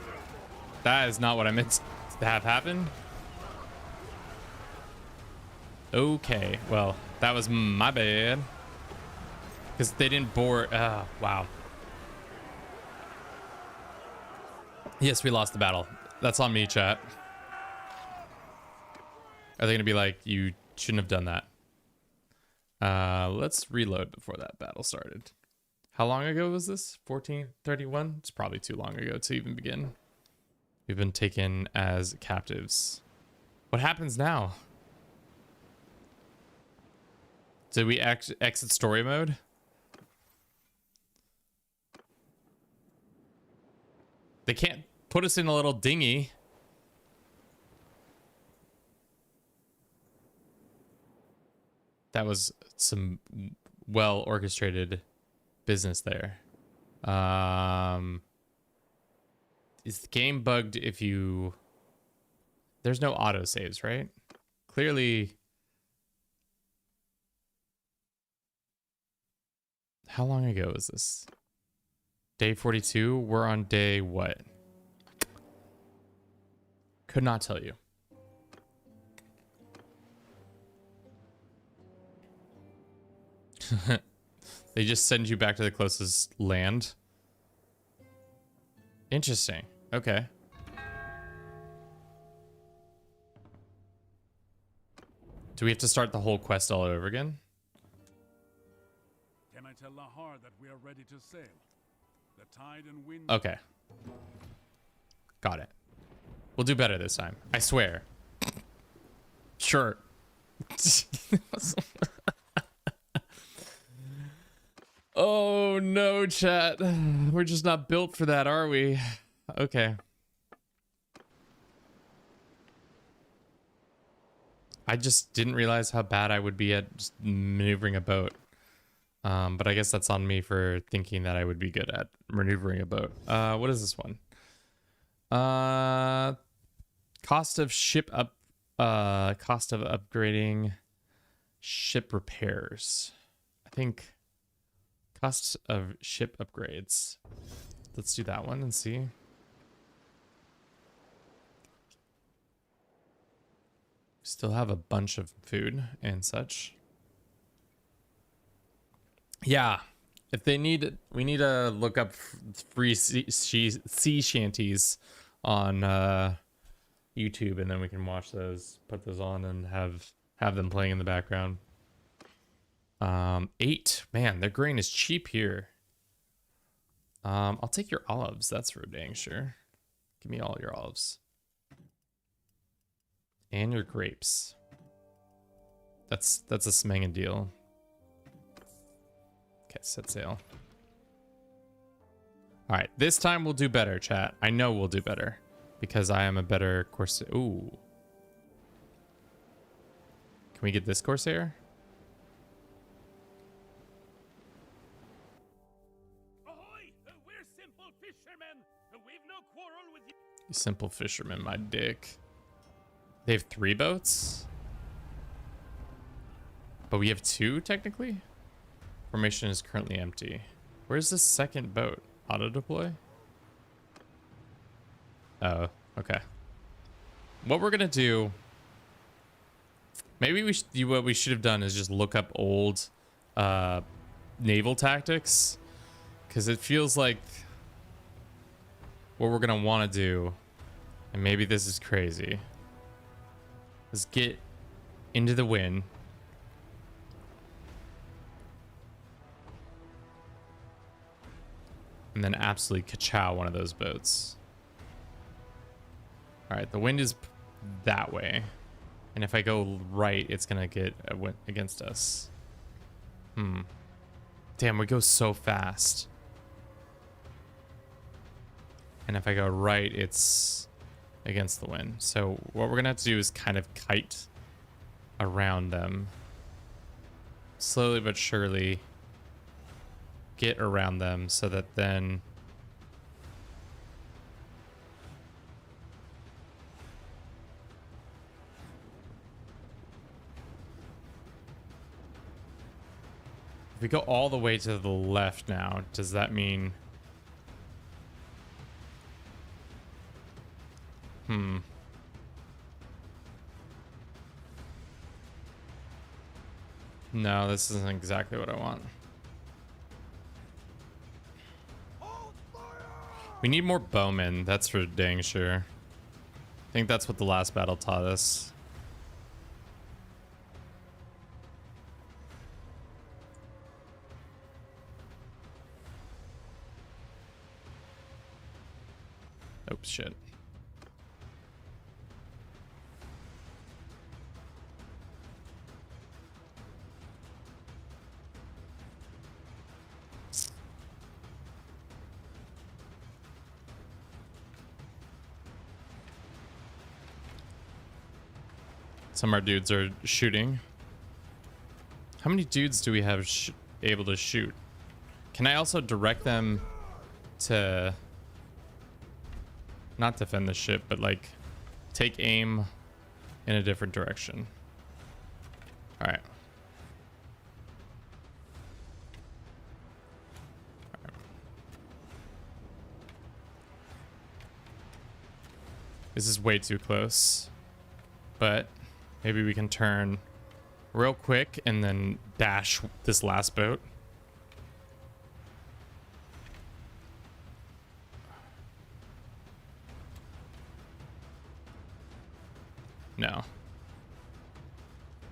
That is not what I meant to have happen. Okay, well, that was my bad. Because they didn't bore, wow. Yes, we lost the battle. That's on me, chat. Are they gonna be like, you shouldn't have done that? Let's reload before that battle started. How long ago was this? 1431? It's probably too long ago to even begin. We've been taken as captives. What happens now? Did we exit story mode? They can't put us in a little dinghy. That was some well orchestrated business there. Is the game bugged if you... There's no auto saves, right? Clearly... How long ago was this? Day 42? We're on day what? Could not tell you. They just send you back to the closest land. Interesting. Okay. Do we have to start the whole quest all over again? Can I tell Lahar that we are ready to sail? The tide and wind. Okay. Got it. We'll do better this time. I swear. Sure. Oh no, chat. We're just not built for that, are we? Okay. I just didn't realize how bad I would be at just maneuvering a boat. But I guess that's on me for thinking that I would be good at maneuvering a boat. What is this one? Cost of upgrading ship repairs. I think cost of ship upgrades. Let's do that one and see. Still have a bunch of food and such. Yeah, if they need, we need to look up free sea shanties on YouTube, and then we can watch those, put those on, and have them playing in the background. 8, man, their grain is cheap here. I'll take your olives. That's for dang sure. Give me all your olives and your grapes. That's a smangin' deal. Okay, set sail. All right, this time we'll do better, chat. I know we'll do better because I am a better Corsair. Ooh. Can we get this Corsair? quarrel with you. You simple fisherman, my dick. They have 3 boats? But we have 2, technically? Formation is currently empty. Where's the second boat? Auto deploy? Oh, okay. What we're gonna do... Maybe what we should have done is just look up old naval tactics. Because it feels like what we're gonna want to do, and maybe this is crazy, is get into the wind. And then absolutely ka-chow one of those boats. Alright, the wind is that way. And if I go right, it's gonna get against us. Damn, we go so fast. And if I go right, it's against the wind. So what we're gonna have to do is kind of kite around them. Slowly but surely get around them so that then if we go all the way to the left now, does that mean no, this isn't exactly what I want. We need more bowmen, that's for dang sure. I think that's what the last battle taught us. Oh, shit. Some of our dudes are shooting. How many dudes do we have able to shoot? Can I also direct them to not defend the ship, but like take aim in a different direction? All right. This is way too close, but maybe we can turn real quick and then dash this last boat. No.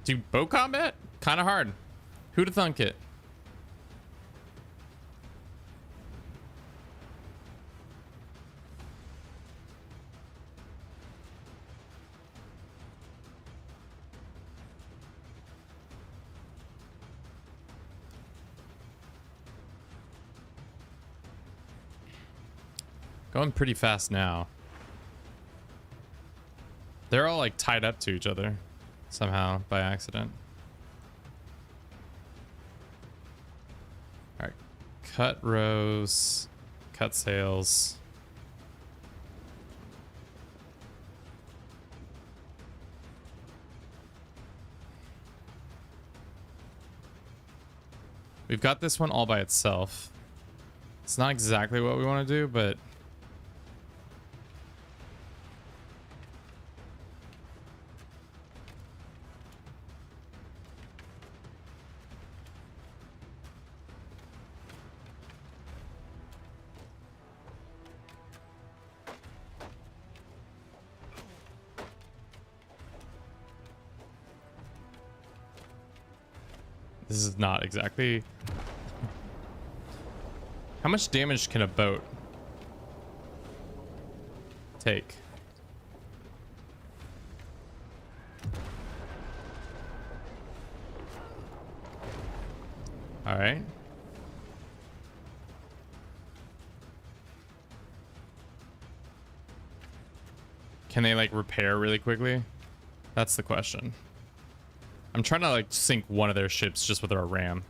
Dude, boat combat? Kind of hard. Who'd have thunk it? Going pretty fast now. They're all like tied up to each other somehow by accident. All right, cut rows, cut sails. We've got this one all by itself. It's not exactly what we want to do, but this is not exactly... How much damage can a boat take? All right. Can they like repair really quickly? That's the question. I'm trying to like sink one of their ships just with our ram.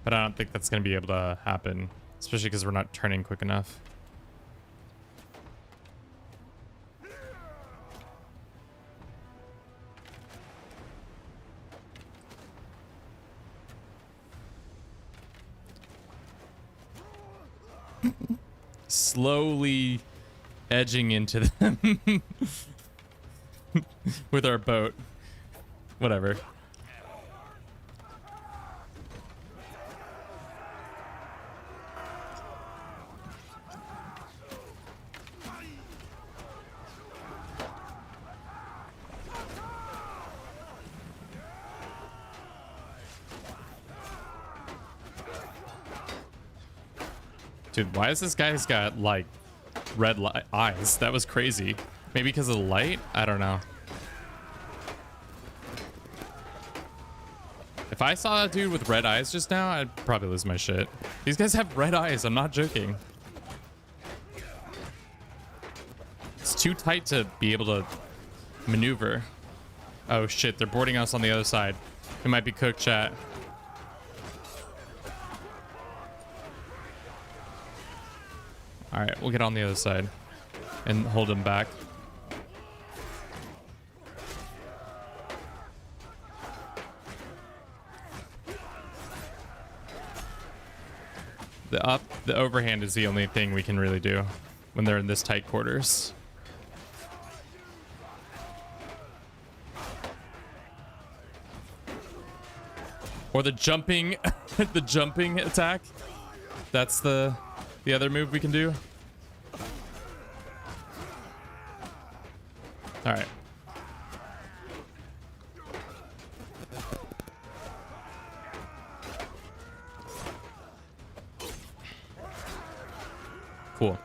But I don't think that's going to be able to happen, especially because we're not turning quick enough. Slowly edging into them with our boat. Whatever. Dude, why is this guy's got like red eyes? That was crazy. Maybe because of the light? I don't know. If I saw that dude with red eyes just now, I'd probably lose my shit. These guys have red eyes. I'm not joking. It's too tight to be able to maneuver. Oh shit, they're boarding us on the other side. It might be cooked, chat. All right, we'll get on the other side and hold them back. The overhand is the only thing we can really do when they're in this tight quarters. Or the jumping, the jumping attack. That's the other move we can do. All right. Cool.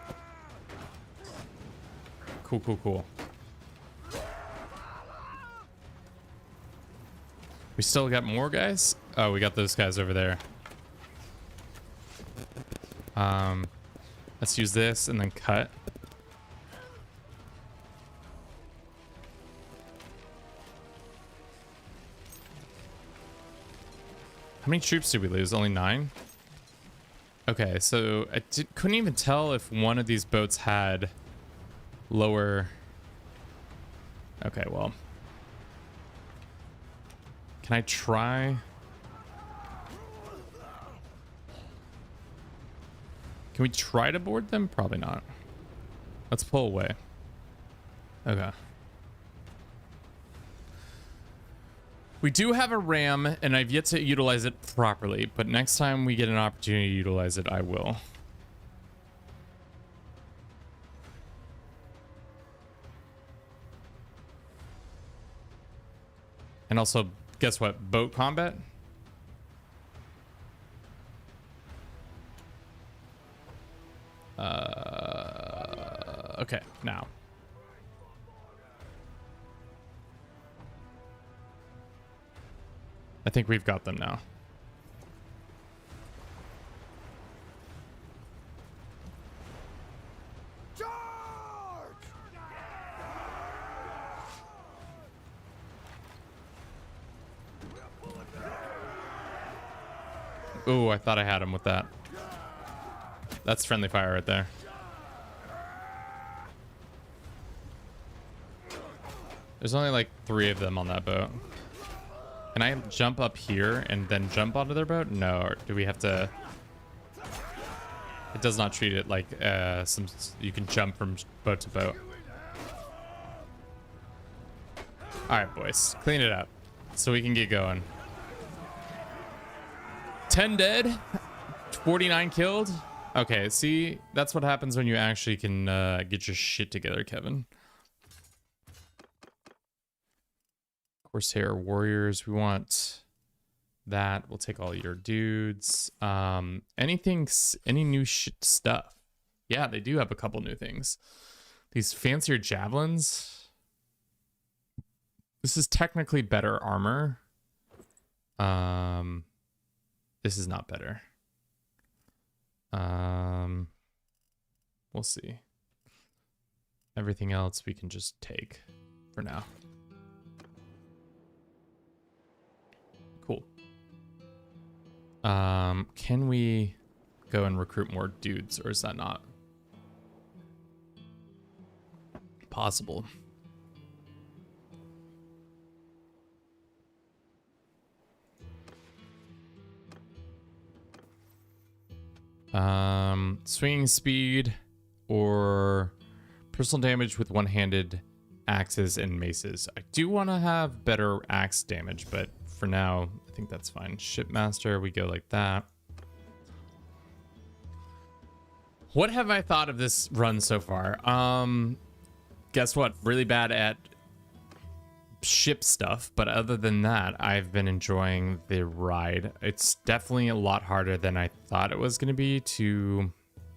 Cool, cool, cool. We still got more guys? Oh, we got those guys over there. Let's use this and then cut. How many troops did we lose? Only 9? Okay, so I couldn't even tell if one of these boats had lower... Okay, well. Can I try? Can we try to board them? Probably not. Let's pull away. Okay. We do have a ram, and I've yet to utilize it properly, but next time we get an opportunity to utilize it, I will. And also, guess what? Boat combat? Okay, now. I think we've got them now. Ooh, I thought I had him with that. That's friendly fire right there. There's only like 3 of them on that boat. Can I jump up here and then jump onto their boat? No, or do we have to... It does not treat it like you can jump from boat to boat. Alright, boys. Clean it up so we can get going. 10 dead. 49 killed. Okay, see? That's what happens when you actually can get your shit together, Kevin. Corsair warriors, we want that. We'll take all your dudes. Any new stuff? Yeah, they do have a couple new things. These fancier javelins. This is technically better armor. This is not better. We'll see. Everything else we can just take for now. Cool. Can we go and recruit more dudes, or is that not possible? Swinging speed or personal damage with one-handed axes and maces. I do want to have better axe damage, but for now, I think that's fine. Shipmaster, we go like that. What have I thought of this run so far? Guess what? Really bad at ship stuff, but other than that, I've been enjoying the ride. It's definitely a lot harder than I thought it was going to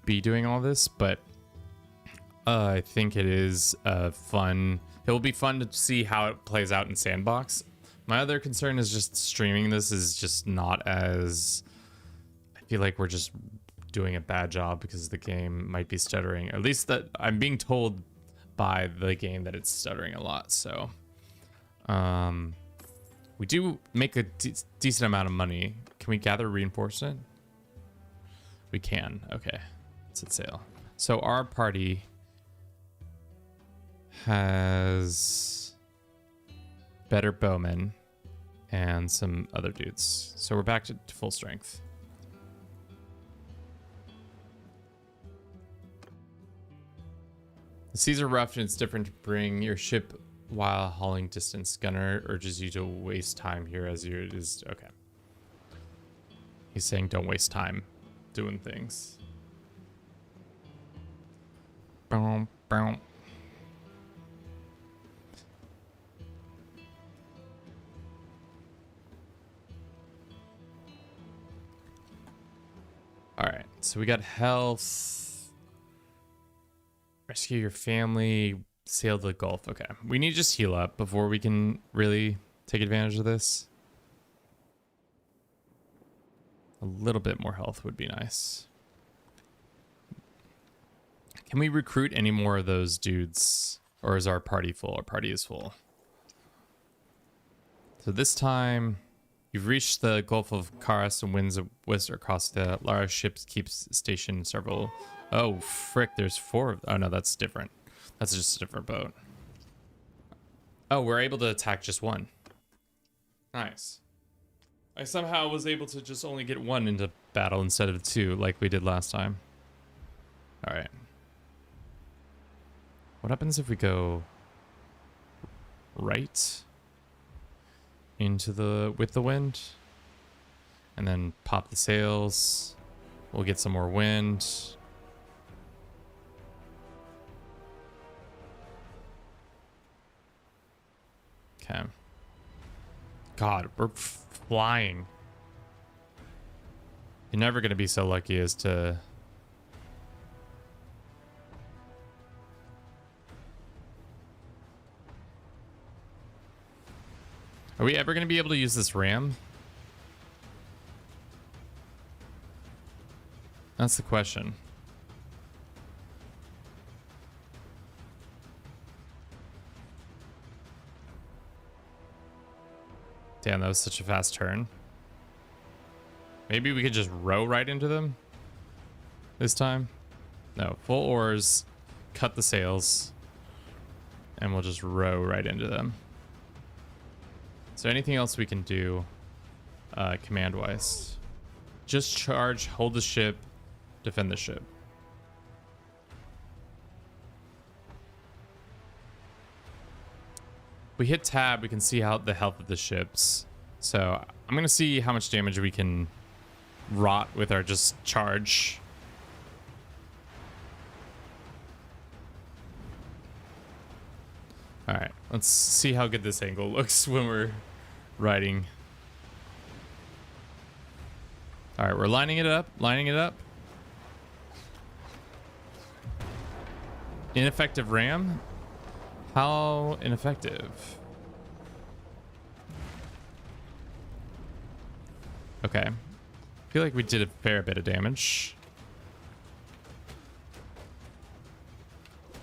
be doing all this, but I think it is fun. It will be fun to see how it plays out in Sandbox. My other concern is just streaming this is just not as... I feel like we're just doing a bad job because the game might be stuttering. At least that I'm being told by the game that it's stuttering a lot, so... we do make a decent amount of money. Can we gather reinforcement? We can. Okay. Let's set sail. So our party has better bowmen and some other dudes. So we're back to full strength. The seas are rough and it's different to bring your ship while hauling distance. Gunner urges you to waste time here as you is okay. He's saying don't waste time doing things. Boom, boom. All right, so we got health. Rescue your family. Sail the Gulf. Okay, we need to just heal up before we can really take advantage of this. A little bit more health would be nice. Can we recruit any more of those dudes? Or is our party full? Our party is full. So this time, you've reached the Gulf of Karas and winds of west across the Lara ship keeps stationed several... Oh, frick, there's 4 of... Oh, no, that's different. That's just a different boat. Oh, we're able to attack just one. Nice. I somehow was able to just only get 1 into battle instead of 2, like we did last time. All right. What happens if we go right into the with the wind, and then pop the sails? We'll get some more wind. Okay. God, we're flying. You're never going to be so lucky as to... Are we ever going to be able to use this ram? That's the question. Damn, that was such a fast turn. Maybe we could just row right into them this time. No, full oars, cut the sails, and we'll just row right into them. Is there anything else we can do command-wise? Just charge, hold the ship, defend the ship. We hit tab, we can see how the health of the ships. So I'm gonna see how much damage we can rot with our just charge. All right, let's see how good this angle looks when we're riding. All right, we're lining it up, Ineffective ram? How ineffective? Okay. I feel like we did a fair bit of damage.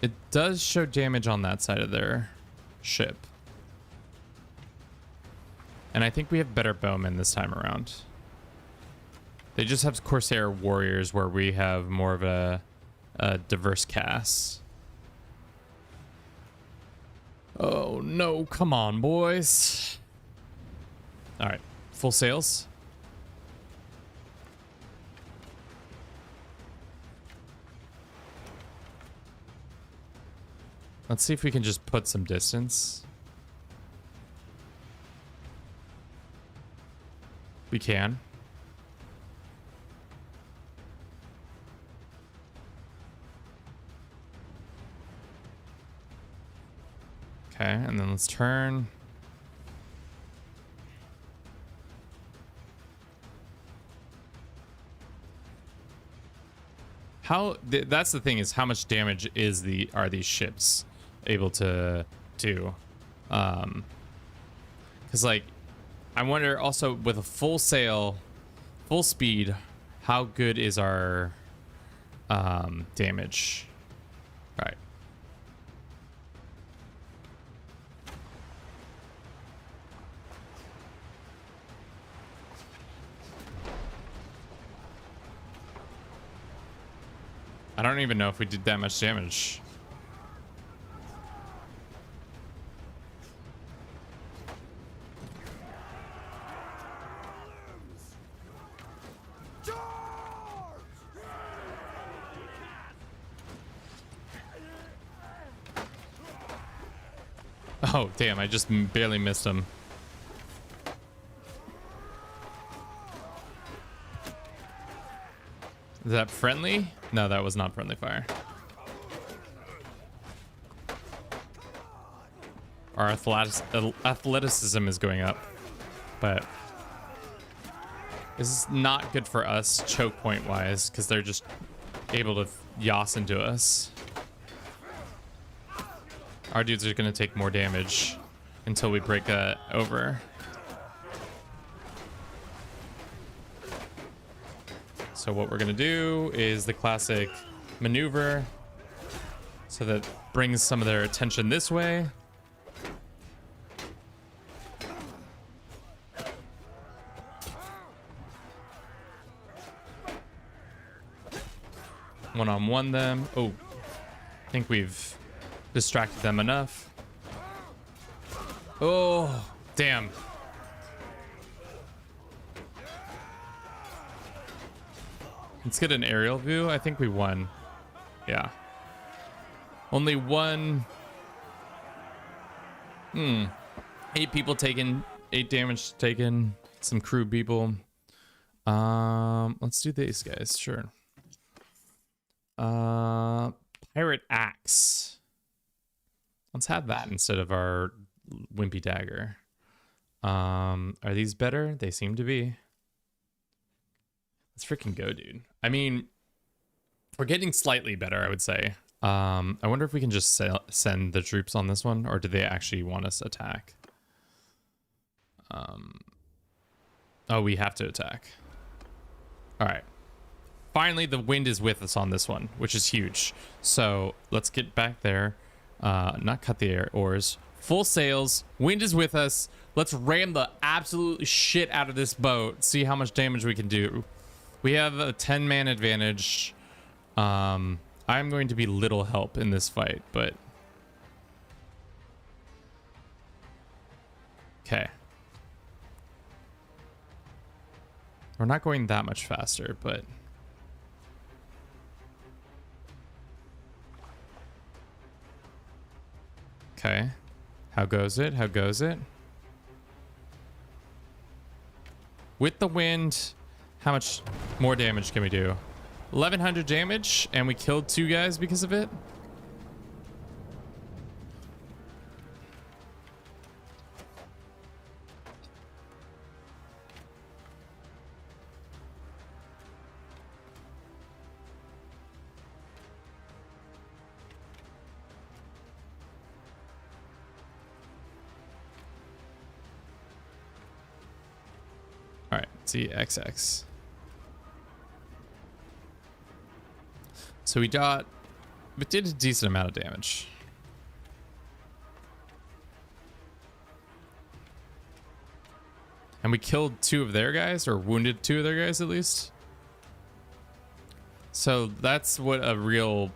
It does show damage on that side of their ship. And I think we have better bowmen this time around. They just have Corsair warriors where we have more of a diverse cast. Oh no, come on, boys. All right, full sails. Let's see if we can just put some distance. We can. Okay, and then let's turn. That's the thing, is how much damage are these ships able to do? Because like, I wonder also with a full sail, full speed, how good is our damage? All right. I don't even know if we did that much damage. Oh, damn, I just barely missed him. Is that friendly? No, that was not friendly fire. Our athleticism is going up, but this is not good for us choke point wise because they're just able to yas into us. Our dudes are going to take more damage until we break that over. So what we're going to do is the classic maneuver. So that brings some of their attention this way. One-on-one them. Oh, I think we've distracted them enough. Oh, damn. Let's get an aerial view. I think we won. Yeah. Only one. 8 people taken. 8 damage taken. Some crew people. Let's do these guys. Sure. Pirate axe. Let's have that instead of our wimpy dagger. Are these better? They seem to be. Let's freaking go, dude. I mean, we're getting slightly better, I would say. I wonder if we can just send the troops on this one, or do they actually want us to attack? Oh, we have to attack. All right. Finally, the wind is with us on this one, which is huge. So let's get back there. Not cut the oars. Full sails. Wind is with us. Let's ram the absolute shit out of this boat. See how much damage we can do. We have a 10-man advantage. I'm going to be little help in this fight, but... Okay. We're not going that much faster, but... Okay. How goes it? How goes it? With the wind... How much more damage can we do? 1100 damage, and we killed 2 guys because of it? All right, let's see, XX. So we did a decent amount of damage. And we killed 2 of their guys, or wounded 2 of their guys at least. So that's what a real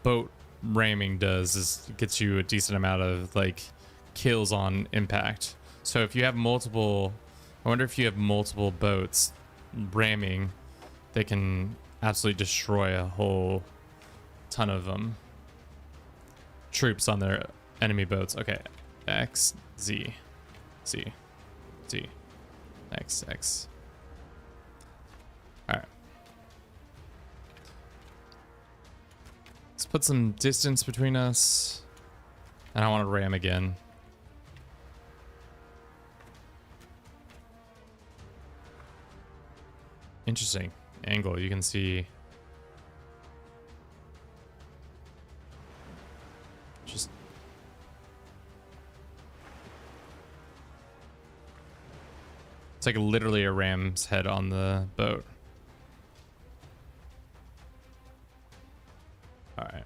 boat ramming does, is it gets you a decent amount of like kills on impact. So if you have multiple, I wonder if you have multiple boats ramming, they can absolutely destroy a whole ton of them. Troops on their enemy boats. Okay, X, Z, Z, Z, X, X. All right. Let's put some distance between us. And I want to ram again. Interesting angle. You can see just it's like literally a ram's head on the boat. All right.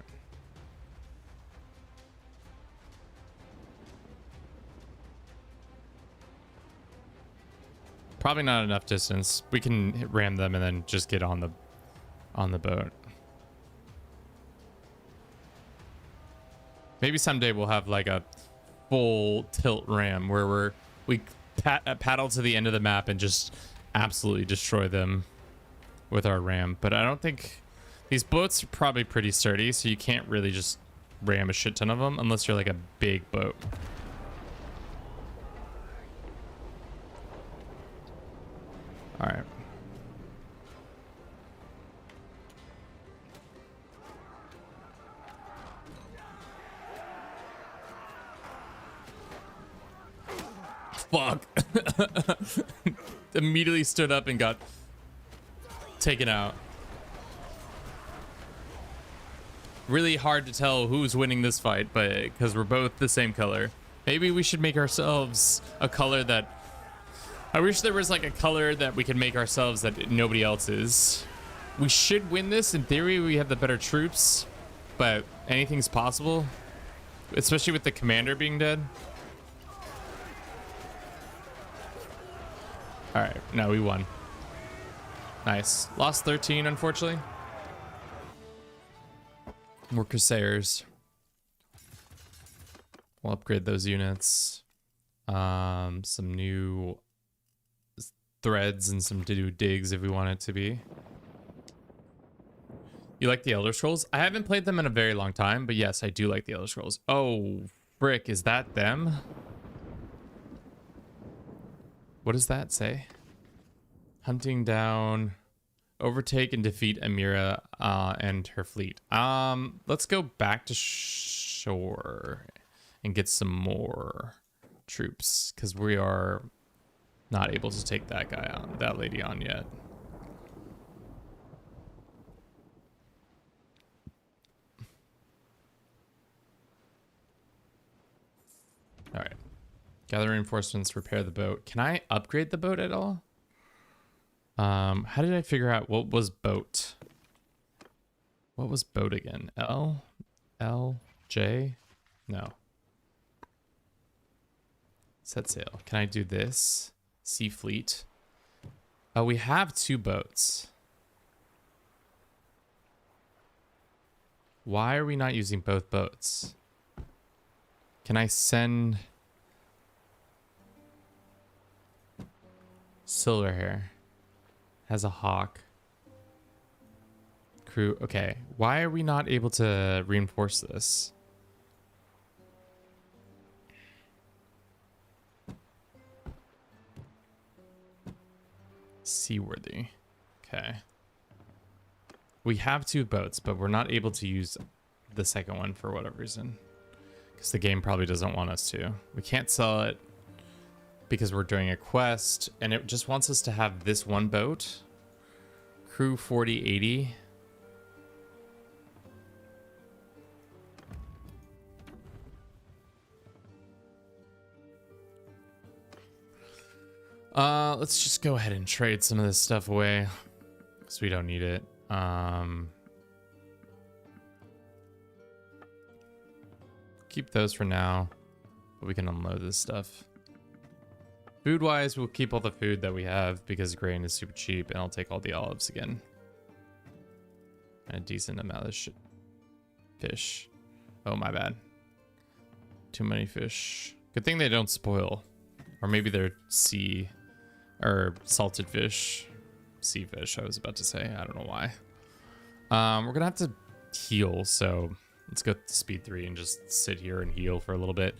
Probably not enough distance. We can ram them and then just get on the boat. Maybe someday we'll have like a full tilt ram where we paddle to the end of the map and just absolutely destroy them with our ram. But I don't think these boats are probably pretty sturdy, so you can't really just ram a shit ton of them unless you're like a big boat. All right. Fuck. Immediately stood up and got taken out. Really hard to tell who's winning this fight, but because we're both the same color. Maybe we should make ourselves a color that... I wish there was like a color that we could make ourselves that nobody else is. We should win this. In theory, we have the better troops, but anything's possible. Especially with the commander being dead. All right, no, we won. Nice. Lost 13, unfortunately. We're Corsairs. We'll upgrade those units. Some new threads and some to do digs if we want it to be. You like the Elder Scrolls? I haven't played them in a very long time, but yes, I do like the Elder Scrolls. Oh, frick, is that them? What does that say? Hunting down, overtake and defeat Amira and her fleet. Let's go back to shore and get some more troops because we are not able to take that guy on, that lady on yet. All right. Gather reinforcements, repair the boat. Can I upgrade the boat at all? How did I figure out what was boat? What was boat again? L? L? J? No. Set sail. Can I do this? Sea fleet. Oh, we have 2 boats. Why are we not using both boats? Can I send Silver Hair? Has a hawk. Crew. Okay. Why are we not able to reinforce this? Seaworthy. Okay. We have 2 boats, but we're not able to use the second one for whatever reason. Because the game probably doesn't want us to. We can't sell it because we're doing a quest, and it just wants us to have this one boat. Crew 4080. Let's just go ahead and trade some of this stuff away because we don't need it. Keep those for now, but we can unload this stuff. Food wise, we'll keep all the food that we have because grain is super cheap, and I'll take all the olives again. A decent amount of fish. Oh, my bad. Too many fish. Good thing they don't spoil. Or maybe they're sea or salted fish. Sea fish, I was about to say. I don't know why. We're gonna have to heal, so let's go to speed 3 and just sit here and heal for a little bit.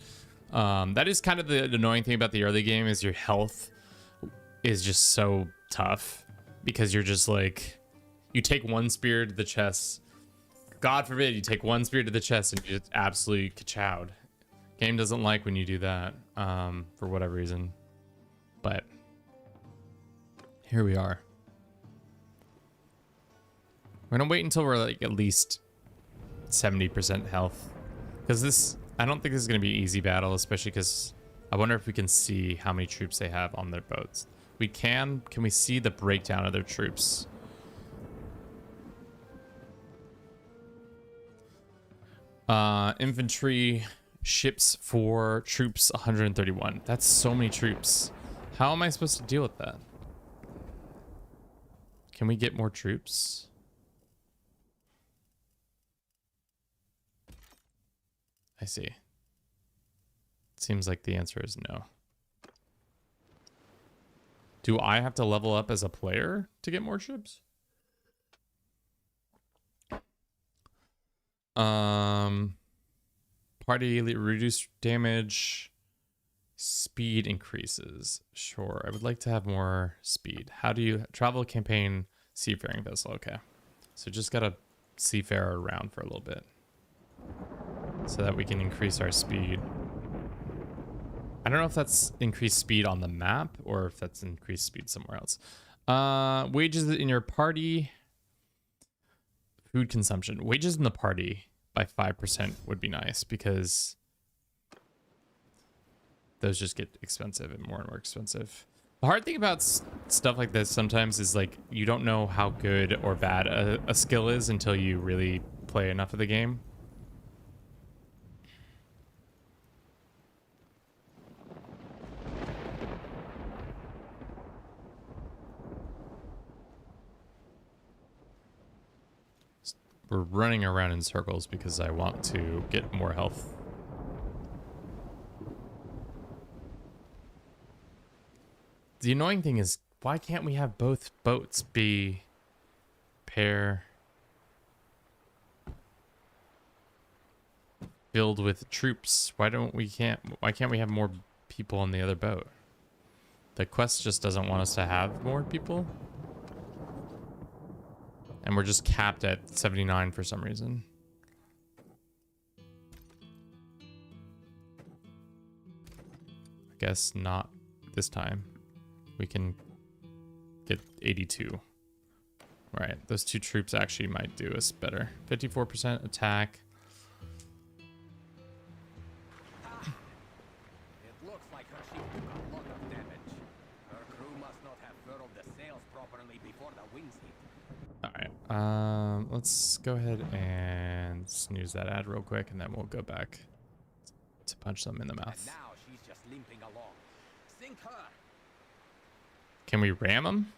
That is kind of the annoying thing about the early game is your health is just so tough because you're just like, you take one spear to the chest. God forbid you take one spear to the chest and you just absolutely ka-chowed. Game doesn't like when you do that for whatever reason. But here we are. We're gonna wait until we're like at least 70% health. Because this, I don't think this is gonna be an easy battle, especially because I wonder if we can see how many troops they have on their boats. We can we see the breakdown of their troops? Infantry ships for troops 131. That's so many troops. How am I supposed to deal with that? Can we get more troops? I see. Seems like the answer is no. Do I have to level up as a player to get more ships? Party reduced damage, speed increases. Sure, I would like to have more speed. How do you travel campaign seafaring vessel? Okay, so just gotta seafare around for a little bit so that we can increase our speed. I don't know if that's increased speed on the map or if that's increased speed somewhere else. Wages in your party. Food consumption. Wages in the party by 5% would be nice because those just get expensive and more expensive. The hard thing about stuff like this sometimes is like you don't know how good or bad a skill is until you really play enough of the game. We're running around in circles because I want to get more health. The annoying thing is, why can't we have both boats be pair filled with troops? Why can't we have more people on the other boat? The quest just doesn't want us to have more people. And we're just capped at 79 for some reason. I guess not this time. We can get 82. All right, those two troops actually might do us better. 54% attack. It looks like her ship took a lot of damage. Her crew must not have furled the sails properly before the winds hit. All right, let's go ahead and snooze that ad real quick, and then we'll go back to punch them in the mouth. And now she's just limping along. Sink her. Can we ram them?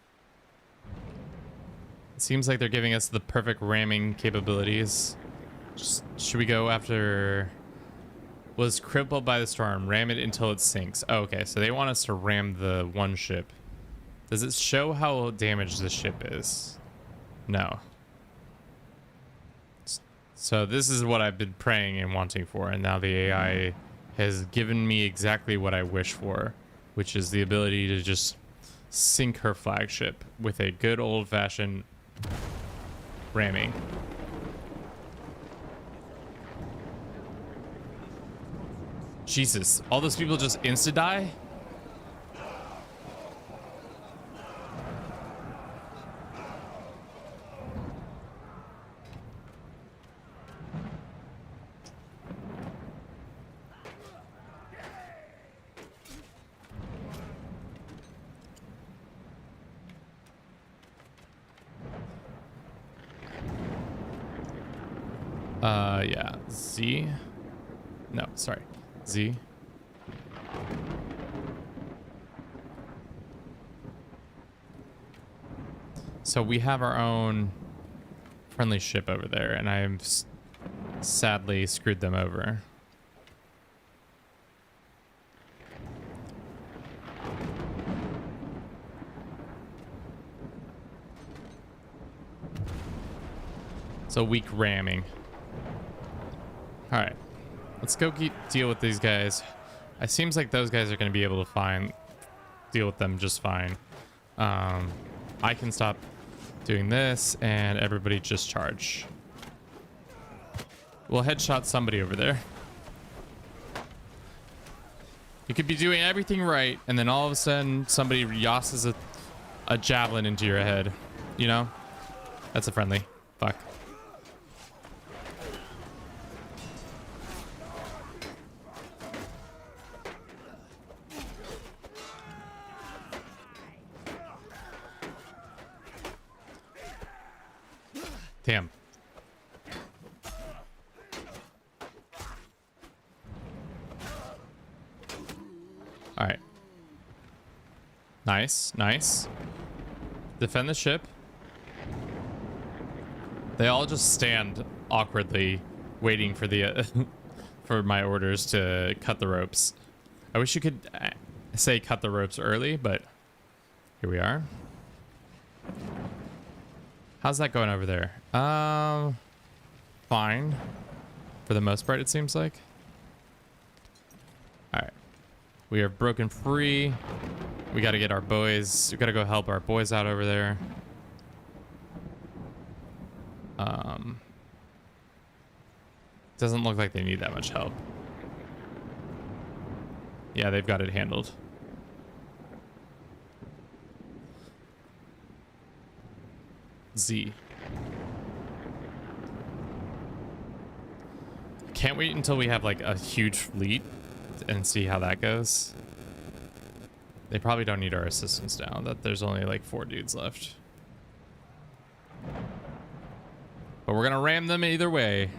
It seems like they're giving us the perfect ramming capabilities. Should we go after... Was crippled by the storm. Ram it until it sinks. Oh, okay, so they want us to ram the one ship. Does it show how damaged the ship is? No. So this is what I've been praying and wanting for, and now the AI has given me exactly what I wish for, which is the ability to just sink her flagship with a good old-fashioned ramming. Jesus, all those people just insta-die? Yeah, Z. No, sorry, Z. So we have our own friendly ship over there, and I've sadly screwed them over. So weak ramming. All right, let's go deal with these guys. It seems like those guys are going to be able to deal with them just fine. I can stop doing this, and everybody just charge. We'll headshot somebody over there. You could be doing everything right, and then all of a sudden somebody yosses a javelin into your head. You know? That's a friendly. Fuck. Damn. All right. Nice, nice. Defend the ship. They all just stand awkwardly, waiting for the for my orders to cut the ropes. I wish you could say cut the ropes early, but here we are. How's that going over there? Fine. For the most part, it seems like. All right. We are broken free. We got to get our boys. We got to go help our boys out over there. Doesn't look like they need that much help. Yeah, they've got it handled. Z. Can't wait until we have like a huge fleet and see how that goes. They probably don't need our assistance now that there's only like 4 dudes left. But we're gonna ram them either way.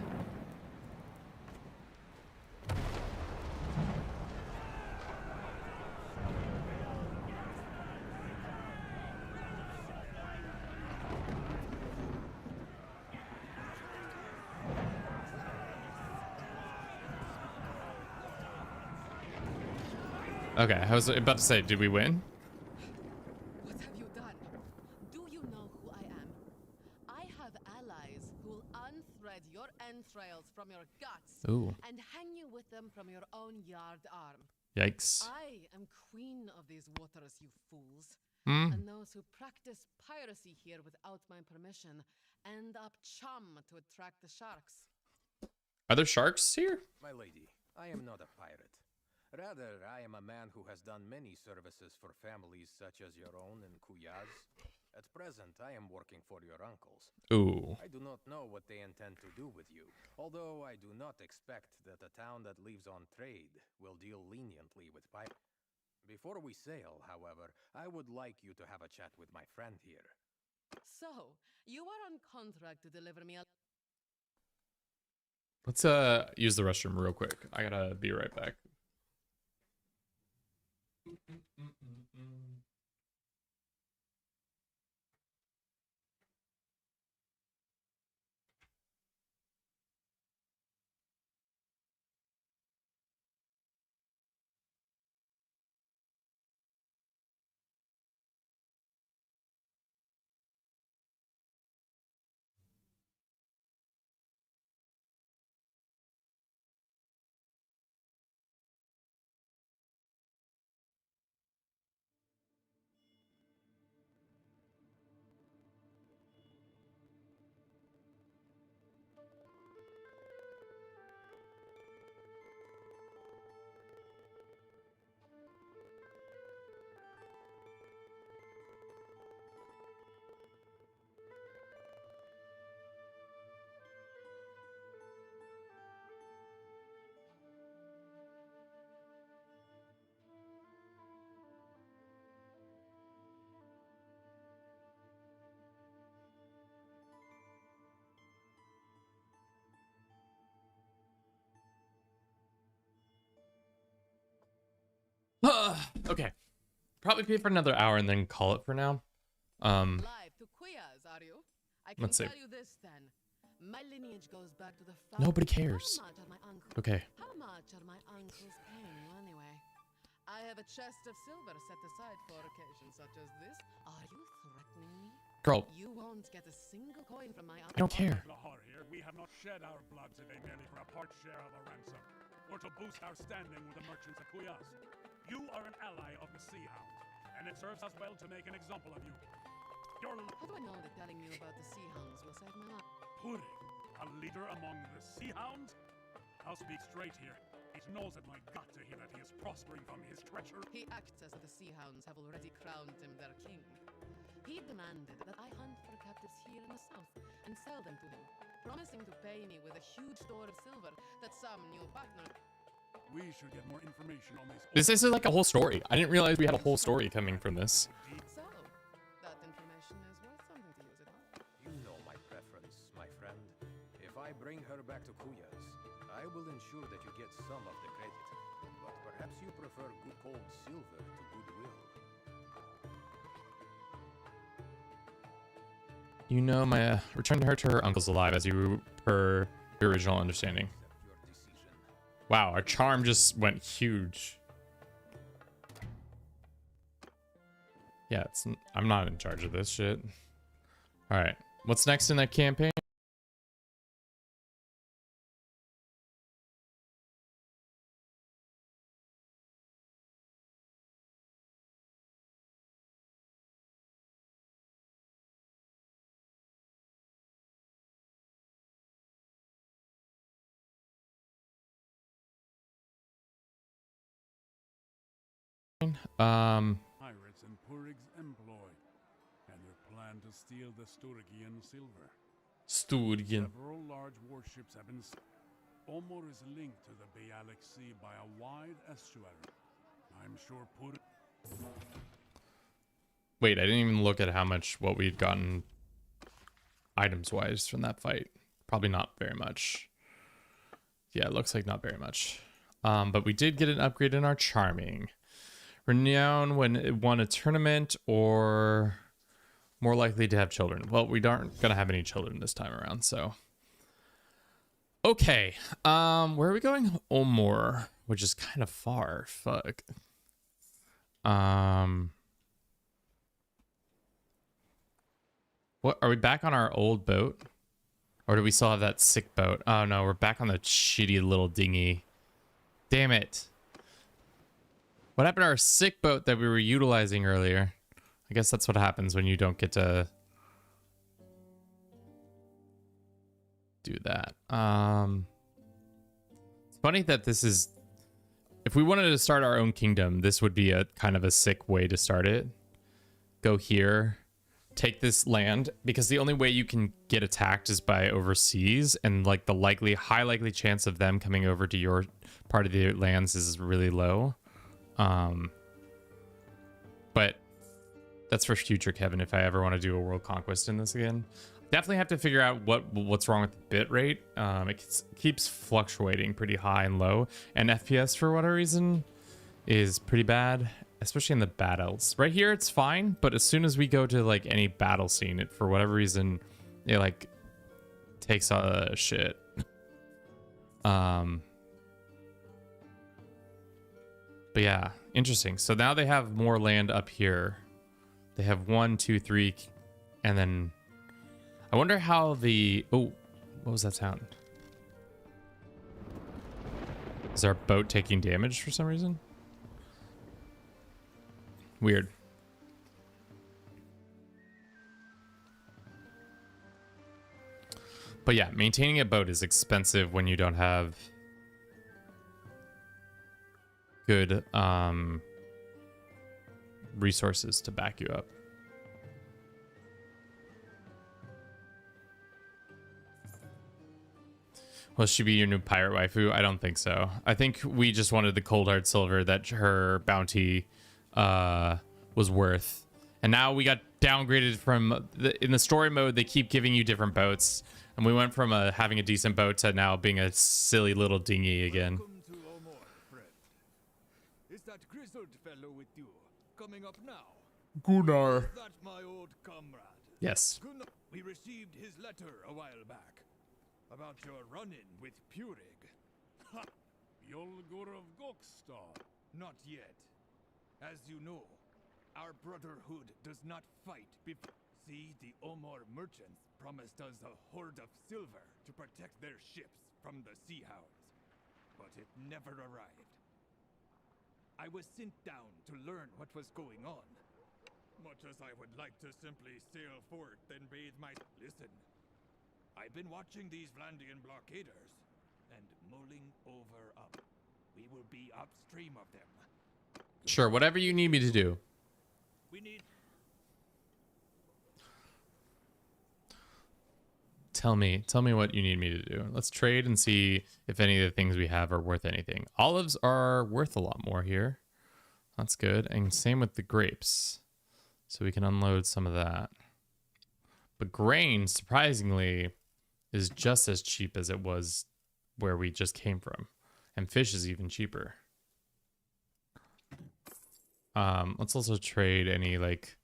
Okay, I was about to say, did we win? What have you done? Do you know who I am? I have allies who'll unthread your entrails from your guts and hang you with them from your own yard arm. Yikes. I am queen of these waters, you fools. And those who practice piracy here without my permission end up chum to attract the sharks. Are there sharks here? My lady, I am not a pirate. Rather, I am a man who has done many services for families such as your own and Kuyaz. At present, I am working for your uncles. Ooh. I do not know what they intend to do with you, although I do not expect that a town that lives on trade will deal leniently with pirates. Before we sail, however, I would like you to have a chat with my friend here. So, you are on contract to deliver me a... Let's use the restroom real quick. I gotta be right back. Okay. Probably pay for another hour and then call it for now. Live to Kuyaz, are you? I can Let's see. tell you this then. My lineage goes back to the Nobody cares. How much are my uncles? Okay. How much are my uncles paying you anyway? I have a chest of silver set aside for occasions such as this. Are you threatening me? Girl, You won't get a single coin from my I don't care. Lahore here, we have not shed our blood today merely for a part share of a ransom, or to boost our standing with the merchants at Kuyas. You are an ally of the Sea Hound, and it serves us well to make an example of you. How do I know that telling you about the Sea Hounds will save my life? Pudding, a leader among the Sea Hounds? I'll speak straight here. It gnaws at my gut to hear that he is prospering from his treachery. He acts as if the Sea Hounds have already crowned him their king. He demanded that I hunt for captives here in the south and sell them to him, promising to pay me with a huge store of silver that some new partner... We should get more information on This is like a whole story. I didn't realize we had a whole story coming from this. So, that information is worth something to use it on. You know my preference, my friend. If I bring her back to Kuyas, I will ensure that you get some of the credit. But perhaps you prefer good cold silver to goodwill. You know, my return her to her uncle's alive as you per your original understanding. Wow, our charm just went huge. Yeah, I'm not in charge of this shit. All right, what's next in that campaign? Pirates in Purig's employ, and their plan to steal the Sturgian silver. Sturgian. Several large warships have been. Omor is linked to the Bialik Sea by a wide estuary. I'm sure Purig. Wait, I didn't even look at how much what we'd gotten items wise from that fight. Probably not very much. Yeah, it looks like not very much. But we did get an upgrade in our charming. Renown when it won a tournament, or more likely to have children. Well, we aren't gonna have any children this time around, so. Okay, where are we going? Omor, which is kind of far. Fuck. What, are we back on our old boat? Or do we still have that sick boat? Oh no, we're back on the shitty little dinghy. Damn it. What happened to our sick boat that we were utilizing earlier? I guess that's what happens when you don't get to do that. It's funny that this is, if we wanted to start our own kingdom, this would be a kind of a sick way to start it. Go here, take this land, because the only way you can get attacked is by overseas, and like the high likely chance of them coming over to your part of the lands is really low. But that's for future, Kevin, if I ever want to do a world conquest in this again. Definitely have to figure out what's wrong with the bit rate. It keeps fluctuating pretty high and low, and FPS for whatever reason is pretty bad, especially in the battles. Right here it's fine, but as soon as we go to like any battle scene, it for whatever reason it like takes shit. But yeah, interesting. So now they have more land up here. They have 1, 2, 3, and then I wonder how the... Oh, what was that sound? Is our boat taking damage for some reason? Weird. But yeah, maintaining a boat is expensive when you don't have good resources to back you up. Will she be your new pirate waifu? I don't think so. I think we just wanted the cold hard silver that her bounty was worth. And now we got downgraded from... in the story mode, they keep giving you different boats. And we went from having a decent boat to now being a silly little dinghy again. Welcome to Omor, friend. Is that grizzled fellow with you coming up now? Gunnar. That's my old comrade, Yes. We received his letter a while back about your run-in with Purig. Yolgur of Gokstar. Not yet. As you know, our brotherhood does not fight before. See, the Omor merchants promised us a hoard of silver to protect their ships from the sea hounds, but it never arrived. I was sent down to learn what was going on. Much as I would like to simply sail forth and bathe my... Listen, I've been watching these Vlandian blockaders and mulling over up. We will be upstream of them. Sure, whatever you need me to do. We need... Tell me what you need me to do. Let's trade and see if any of the things we have are worth anything. Olives are worth a lot more here. That's good. And same with the grapes. So we can unload some of that. But grain, surprisingly, is just as cheap as it was where we just came from. And fish is even cheaper. Let's also trade any, like...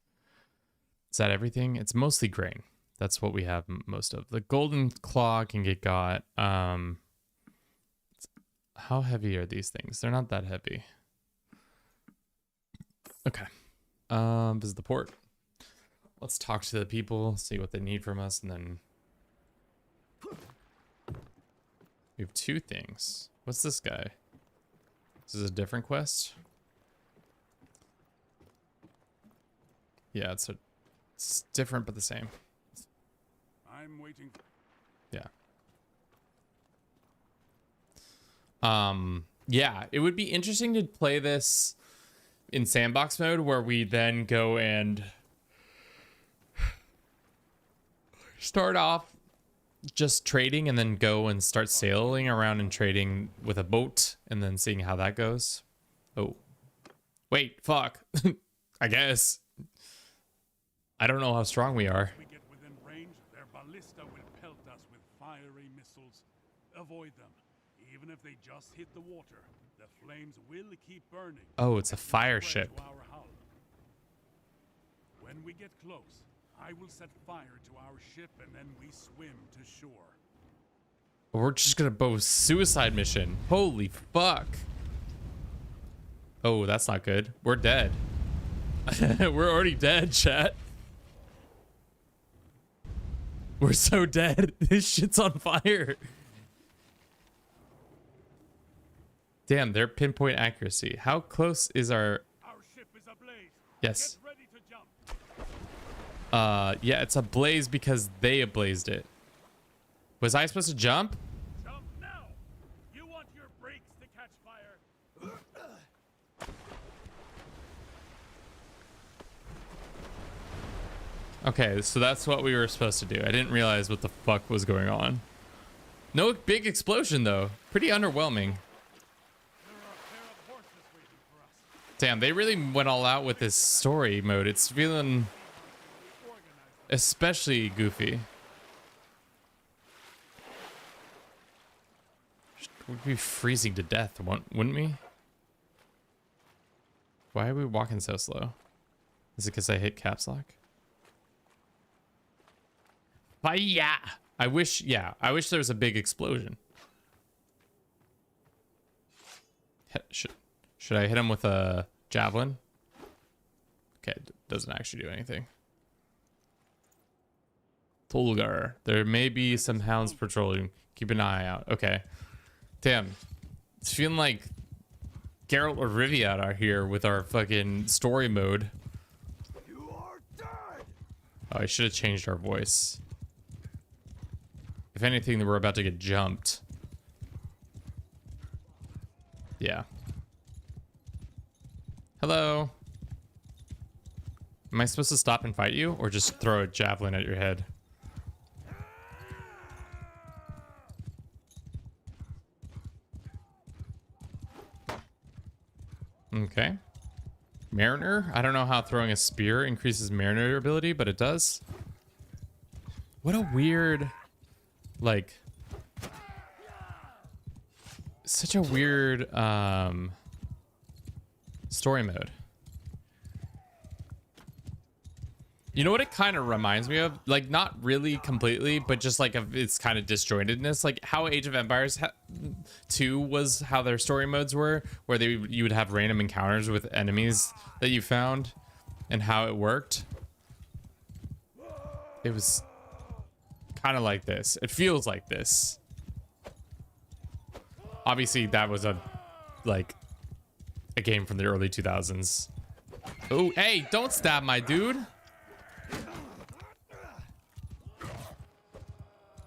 Is that everything? It's mostly grain. That's what we have most of. The golden claw can get got. How heavy are these things? They're not that heavy. Okay. Visit the port. Let's talk to the people, see what they need from us, and then we have 2 things. What's this guy? This is a different quest? Yeah, it's different but the same. I'm waiting. Yeah. Yeah, it would be interesting to play this in sandbox mode where we then go and start off just trading and then go and start sailing around and trading with a boat and then seeing how that goes. Oh, wait, fuck. I guess. I don't know how strong we are. We get within range, their ballista will pelt us with fiery missiles. Avoid them. Even if they just hit the water, the flames will keep burning. Oh, it's a fire ship. When we get close, I will set fire to our ship and then we swim to shore. We're just gonna both suicide mission. Holy fuck. Oh, that's not good. We're dead. We're already dead, chat. We're so dead. This shit's on fire. Damn, their pinpoint accuracy. How close is our... Our ship is ablaze. Yes. Get ready to jump. Yeah, it's ablaze because they ablazed it. Was I supposed to jump? Jump now. You want your brakes to catch fire. Okay, so that's what we were supposed to do. I didn't realize what the fuck was going on. No big explosion, though. Pretty underwhelming. Damn, they really went all out with this story mode. It's feeling especially goofy. We'd be freezing to death, wouldn't we? Why are we walking so slow? Is it because I hit caps lock? Fire! I wish there was a big explosion. Should I hit him with a javelin? Okay, it doesn't actually do anything. Tolgar. There may be some hounds patrolling. Keep an eye out. Okay. Damn. It's feeling like Geralt or Rivia are here with our fucking story mode. You are dead. Oh, I should have changed our voice. If anything, we're about to get jumped. Yeah. Hello. Am I supposed to stop and fight you or just throw a javelin at your head? Okay. Mariner? I don't know how throwing a spear increases mariner ability, but it does. What a weird, like, such a weird story mode. You know what it kind of reminds me of? Like, not really completely, but just like of its kind of disjointedness. Like how Age of Empires 2 was how their story modes were, where you would have random encounters with enemies that you found and how it worked. It was kind of like this. It feels like this. Obviously, that was a game from the early 2000s. Oh, hey, don't stab my dude.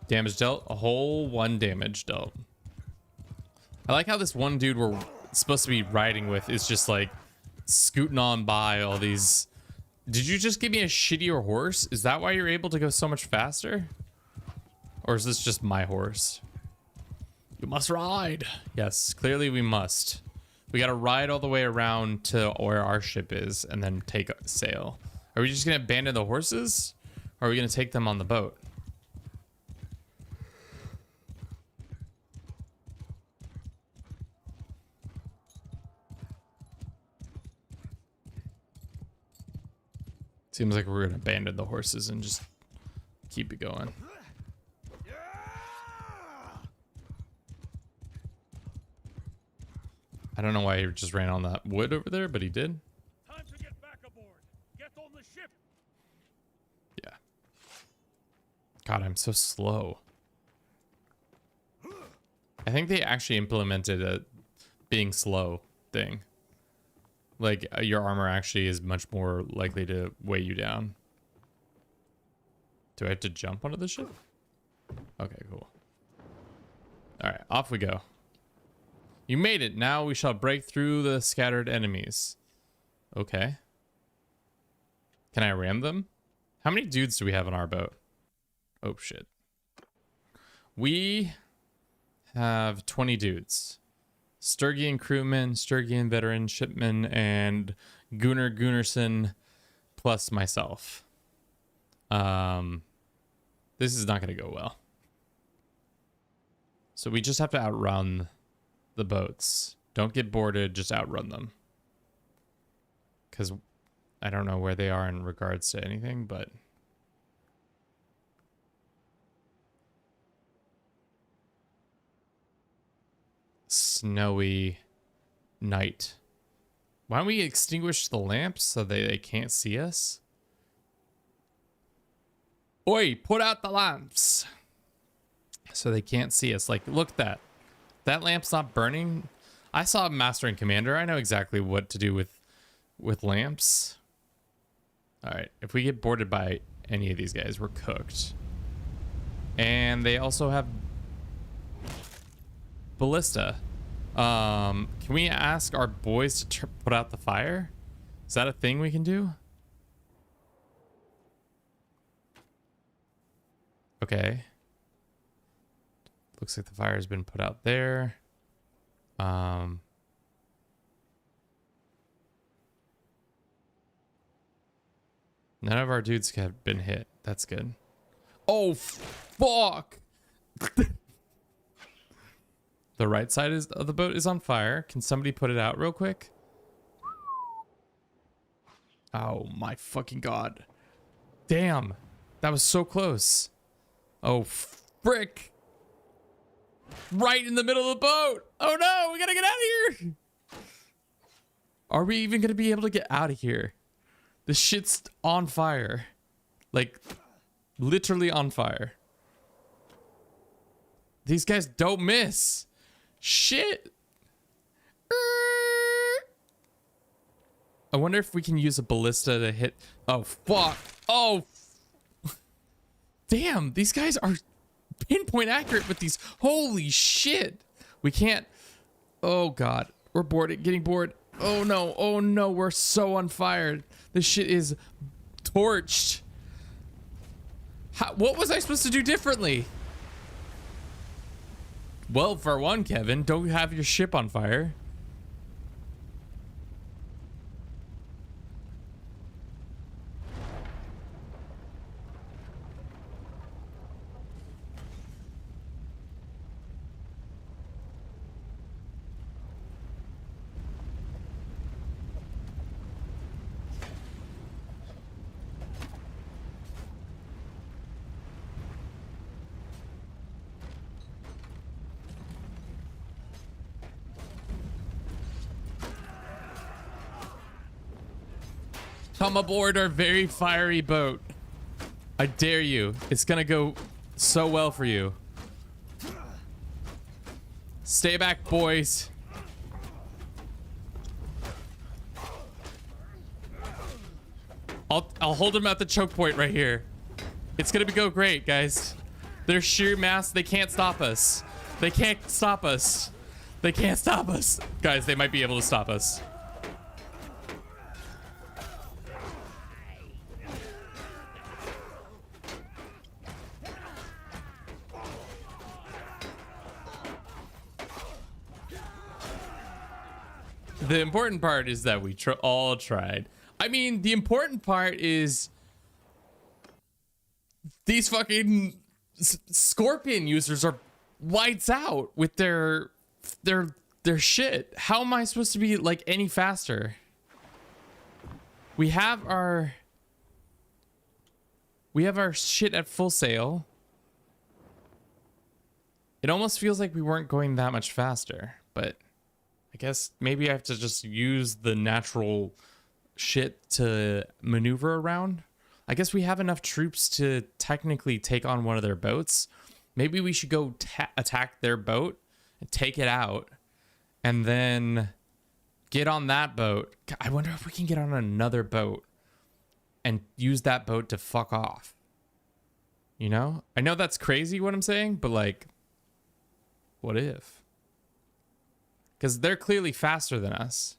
Damage dealt. A whole 1 damage dealt. I like how this one dude we're supposed to be riding with is just like scooting on by all these. Did you just give me a shittier horse? Is that why you're able to go so much faster? Or is this just my horse? You must ride. Yes, clearly we must. We gotta ride all the way around to where our ship is and then take sail. Are we just gonna abandon the horses? Or are we gonna take them on the boat? Seems like we're gonna abandon the horses and just keep it going. I don't know why he just ran on that wood over there, but he did. Time to get back aboard. Get on the ship. Yeah. God, I'm so slow. I think they actually implemented a being slow thing. Like, your armor actually is much more likely to weigh you down. Do I have to jump onto the ship? Okay, cool. Alright, off we go. You made it. Now we shall break through the scattered enemies. Okay. Can I ram them? How many dudes do we have on our boat? Oh, shit. We have 20 dudes. Sturgian crewmen, Sturgian veteran shipmen, and Gunnar Gunnarsson plus myself. This is not going to go well. So we just have to outrun the boats. Don't get boarded, just outrun them. Because I don't know where they are in regards to anything, but... Snowy night. Why don't we extinguish the lamps so they can't see us? Oi, put out the lamps so they can't see us. Like, look at that. That lamp's not burning. I saw Master and Commander. I know exactly what to do with lamps. All right, if we get boarded by any of these guys, we're cooked. And they also have ballista. Can we ask our boys to put out the fire? Is that a thing we can do? Okay. Looks like the fire has been put out there. None of our dudes have been hit. That's good. Oh, fuck! The right side of the boat is on fire. Can somebody put it out real quick? Oh my fucking god. Damn. That was so close. Oh, frick. Right in the middle of the boat. Oh no, we gotta get out of here. Are we even gonna be able to get out of here? This shit's on fire. Like, literally on fire. These guys don't miss. Shit. I wonder if we can use a ballista to hit. Oh, fuck. Oh. Damn, these guys are pinpoint accurate with these. Holy shit. We can't. Oh, God. We're bored. Getting bored. Oh, no. Oh, no. We're so on fire. This shit is torched. What was I supposed to do differently? Well, for one, Kevin, don't have your ship on fire. Come aboard our very fiery boat. I dare you. It's gonna go so well for you. Stay back, boys. I'll hold him at the choke point right here. It's gonna go great, guys. Their sheer mass, they can't stop us. They can't stop us. They can't stop us. Guys, they might be able to stop us. The important part is that we all tried. I mean, the important part is these fucking scorpion users are lights out with their shit. How am I supposed to be like any faster? We have our shit at full sail. It almost feels like we weren't going that much faster, but I guess maybe I have to just use the natural shit to maneuver around. I guess we have enough troops to technically take on one of their boats. Maybe we should go attack their boat and take it out and then get on that boat. I wonder if we can get on another boat and use that boat to fuck off. You know? I know that's crazy what I'm saying, but like, what if? Because they're clearly faster than us.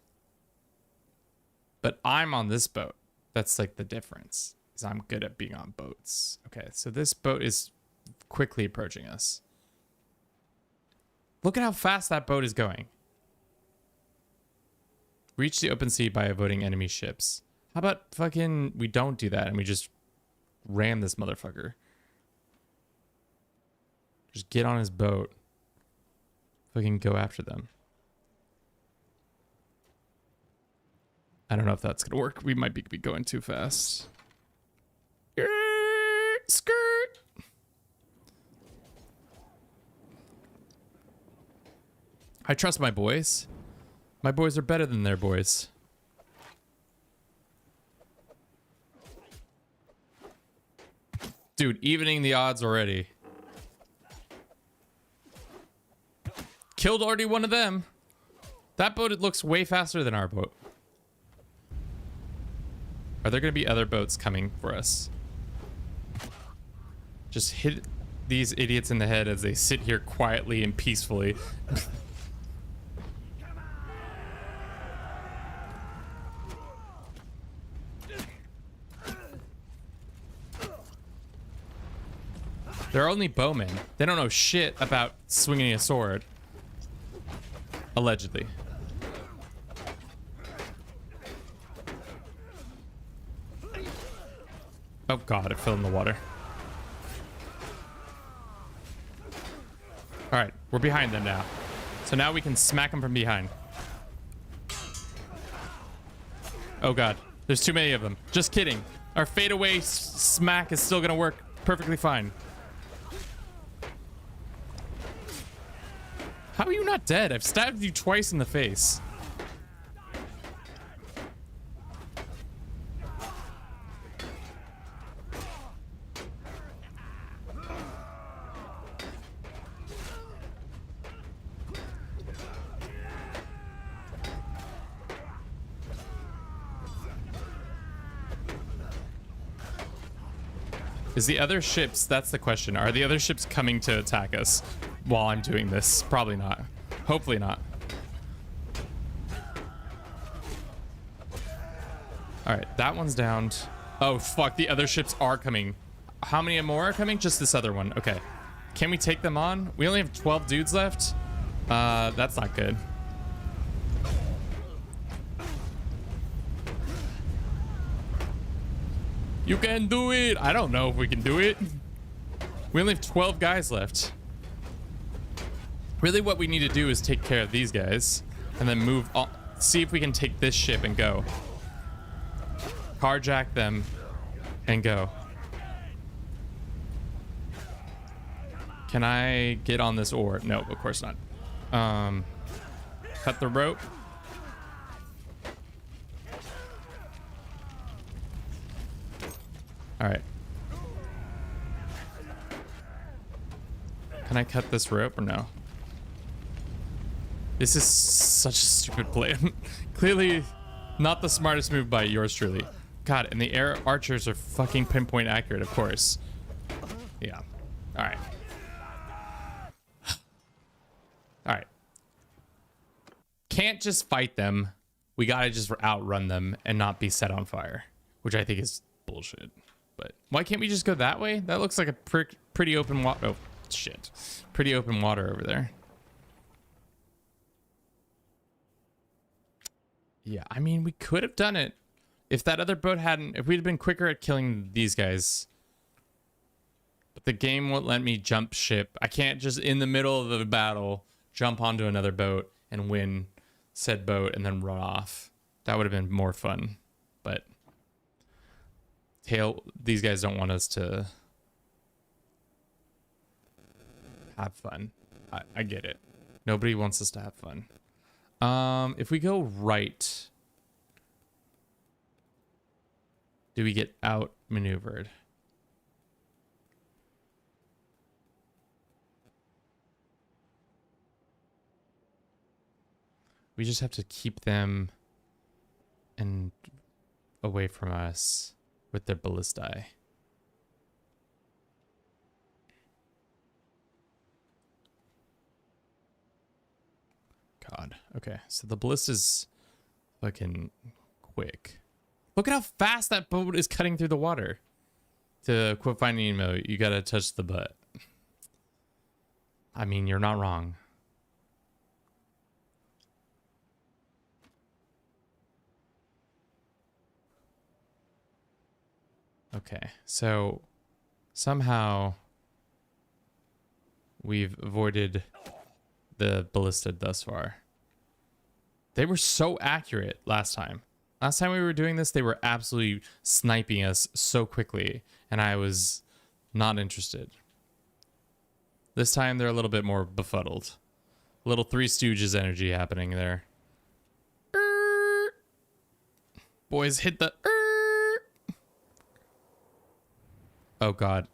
But I'm on this boat. That's like the difference. Is I'm good at being on boats. Okay, so this boat is quickly approaching us. Look at how fast that boat is going. Reach the open sea by avoiding enemy ships. How about fucking we don't do that and we just ram this motherfucker? Just get on his boat. Fucking go after them. I don't know if that's gonna work. We might be going too fast. Skirt. I trust my boys. My boys are better than their boys. Dude, evening the odds already. Killed already one of them. That boat, it looks way faster than our boat. Are there going to be other boats coming for us? Just hit these idiots in the head as they sit here quietly and peacefully. They're only bowmen. They don't know shit about swinging a sword. Allegedly. Oh god, it fell in the water. Alright, we're behind them now. So now we can smack them from behind. Oh god, there's too many of them. Just kidding. Our fadeaway smack is still gonna work perfectly fine. How are you not dead? I've stabbed you twice in the face. Is the other ships, that's the question. Are the other ships coming to attack us while I'm doing this? Probably not. Hopefully not. All right, that one's downed. Oh, fuck, the other ships are coming. How many more are coming? Just this other one. Okay. Can we take them on? We only have 12 dudes left. That's not good. You can do it. I don't know if we can do it. We only have 12 guys left. Really what we need to do is take care of these guys and then move on. See if we can take this ship and go. Carjack them and go. Can I get on this oar? No, of course not. Cut the rope. All right. Can I cut this rope or no? This is such a stupid plan. Clearly not the smartest move by yours truly. God, and the air archers are fucking pinpoint accurate, of course. Yeah. All right. All right. Can't just fight them. We gotta just outrun them and not be set on fire, which I think is bullshit. But why can't we just go that way? That looks like a pretty open water. Oh, shit. Pretty open water over there. Yeah, I mean, we could have done it if that other boat hadn't, if we'd been quicker at killing these guys. But the game won't let me jump ship. I can't just in the middle of the battle jump onto another boat and win said boat and then run off. That would have been more fun. But these guys don't want us to have fun. I get it. Nobody wants us to have fun. If we go right, do we get outmaneuvered? We just have to keep them and away from us with their ballistae. God. Okay, so the ballista's fucking quick. Look at how fast that boat is cutting through the water. To quote Finding Nemo, you gotta touch the butt. I mean, you're not wrong. Okay, so somehow we've avoided the ballista thus far. They were so accurate last time. Last time we were doing this, they were absolutely sniping us so quickly, and I was not interested. This time, they're a little bit more befuddled. A little Three Stooges energy happening there. Boys, hit the... Oh, God.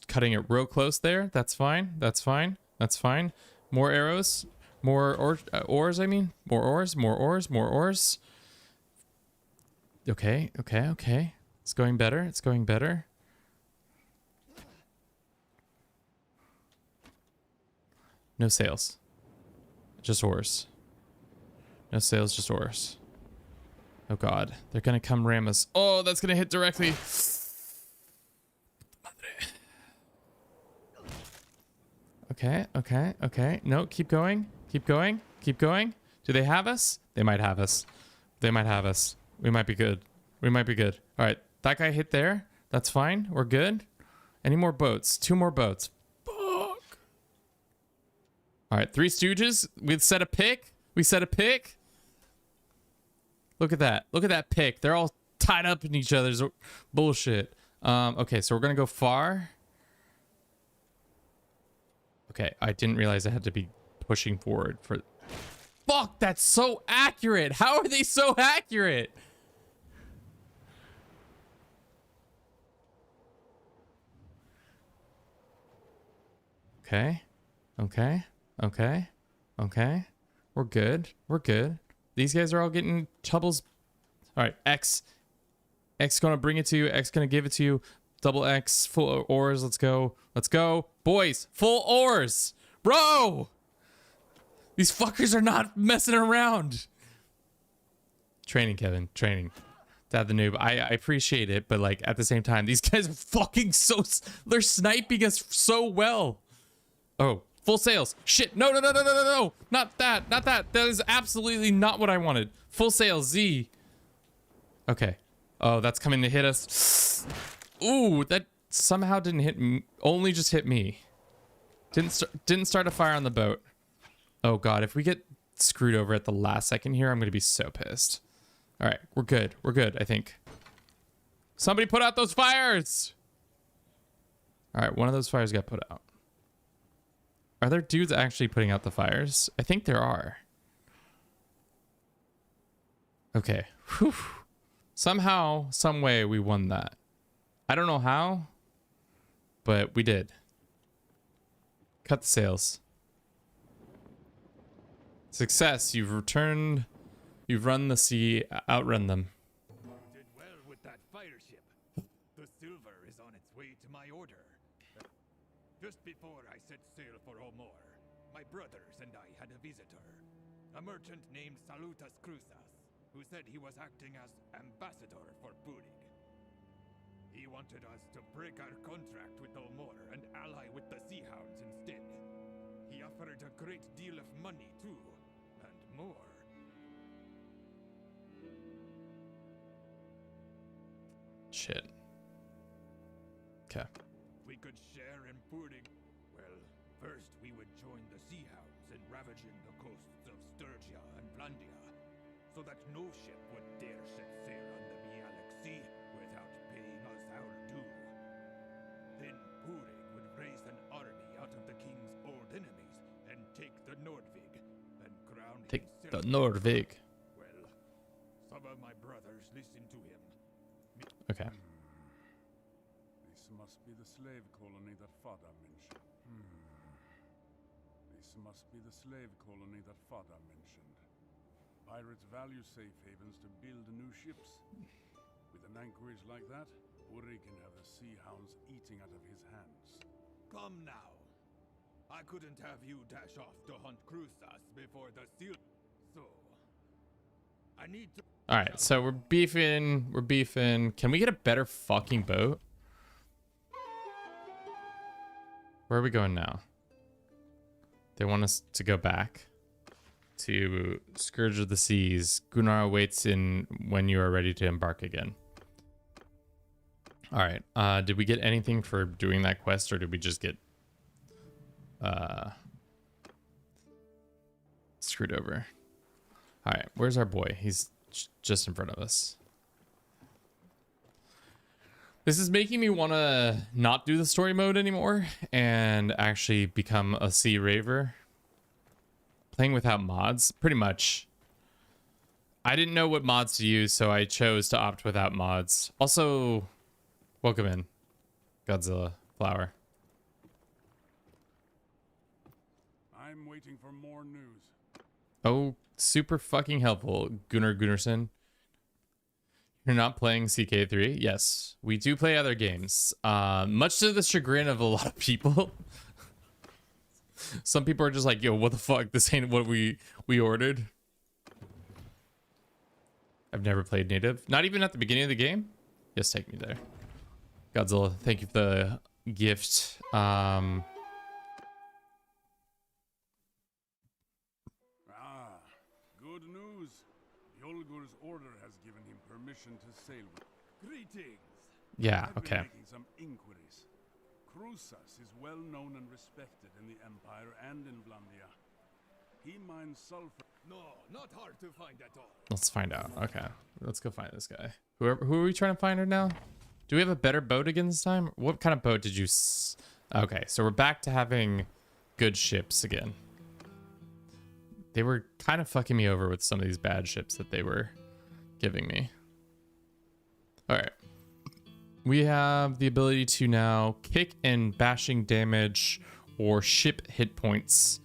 Cutting it real close there. That's fine. That's fine. That's fine. More arrows. More oars, I mean. More oars. More oars. More oars. Okay. Okay. Okay. It's going better. It's going better. No sails. Just oars. No sails, just oars. Oh, God. They're going to come ram us. Oh, that's going to hit directly. Okay, okay, okay. No, keep going. Keep going. Keep going. Do they have us? They might have us. They might have us. We might be good. We might be good. All right. That guy hit there. That's fine. We're good. Any more boats? 2 more boats. Fuck. All right. 3 Stooges. We set a pick. We set a pick. Look at that. Look at that pick. They're all tied up in each other's bullshit. Okay, so we're going to go far. Okay, I didn't realize I had to be pushing forward for... Fuck, that's so accurate. How are they so accurate? Okay. Okay. Okay. Okay. We're good. We're good. These guys are all getting troubles. All right, X. X gonna bring it to you. X gonna give it to you. Double X, full oars. Let's go. Let's go. Boys, full oars. Bro! These fuckers are not messing around. Training, Kevin. Training. Dad the noob. I appreciate it, but like at the same time, these guys are fucking so... They're sniping us so well. Oh, full sails. Shit. No, no, no, no, no, no, no. Not that. Not that. That is absolutely not what I wanted. Full sails. Z. Okay. Oh, that's coming to hit us. Ooh, that somehow didn't hit me. Only just hit me. Didn't start a fire on the boat. Oh, God. If we get screwed over at the last second here, I'm going to be so pissed. All right. We're good. We're good, I think. Somebody put out those fires. All right. One of those fires got put out. Are there dudes actually putting out the fires? I think there are. Okay. Whew. Somehow, some way, we won that. I don't know how, but we did. Cut the sails. Success. You've returned. You've run the sea. Outrun them. You did well with that fire ship. The silver is on its way to my order. Just before I set sail for Omor, my brothers and I had a visitor. A merchant named Salutas Cruzas, who said he was acting as ambassador for Purig. He wanted us to break our contract with Omor and ally with the Sea Hounds instead. He offered a great deal of money too, and more. Shit. Okay. We could share in Purig. Well, first we would join the Sea Hounds in ravaging the coasts of Sturgia and Blandia, so that no ship would dare set sail on the Bialik Sea without paying us our due. Then Purig would raise an army out of the king's old enemies and take the Nordvig and crown him The Nordvig. Well, some of my brothers listened to him. Okay. This must be the slave colony that Fada mentioned. This must be the slave colony that Fada mentioned. Pirates value safe havens to build new ships. With an anchorage like that, Uri can have the Sea Hounds eating out of his hands. Come now. I couldn't have you dash off to hunt Cruzas before the seal. So, I need to... All right, so we're beefing. We're beefing. Can we get a better fucking boat? Where are we going now? They want us to go back to Scourge of the Seas. Gunnar awaits in when you are ready to embark again. All right. Did we get anything for doing that quest, or did we just get screwed over? All right. Where's our boy? He's just in front of us. This is making me want to not do the story mode anymore and actually become a sea raver. Playing without mods, pretty much. I didn't know what mods to use, so I chose to opt without mods. Also, welcome in, Godzilla Flower. I'm waiting for more news. Oh, super fucking helpful, Gunnar Gunnarsson. You're not playing CK3? Yes, we do play other games. Much to the chagrin of a lot of people. Some people are just like, yo, what the fuck? This ain't what we ordered. I've never played native. Not even at the beginning of the game? Yes, take me there. Godzilla, thank you for the gift. Good news. Yolgur's order has given him permission to sail with. Greetings. Yeah, I've okay. been making some inquiries. Cruzas is well known and respected in the Empire and in Blandia. He mines sulfur. No, not hard to find at all. Let's find out. Okay, let's go find this guy. Who are we trying to find right now? Do we have a better boat again this time? What kind of boat did you... Okay, so we're back to having good ships again. They were kind of fucking me over with some of these bad ships that they were giving me. All right. We have the ability to now kick and bashing damage or ship hit points.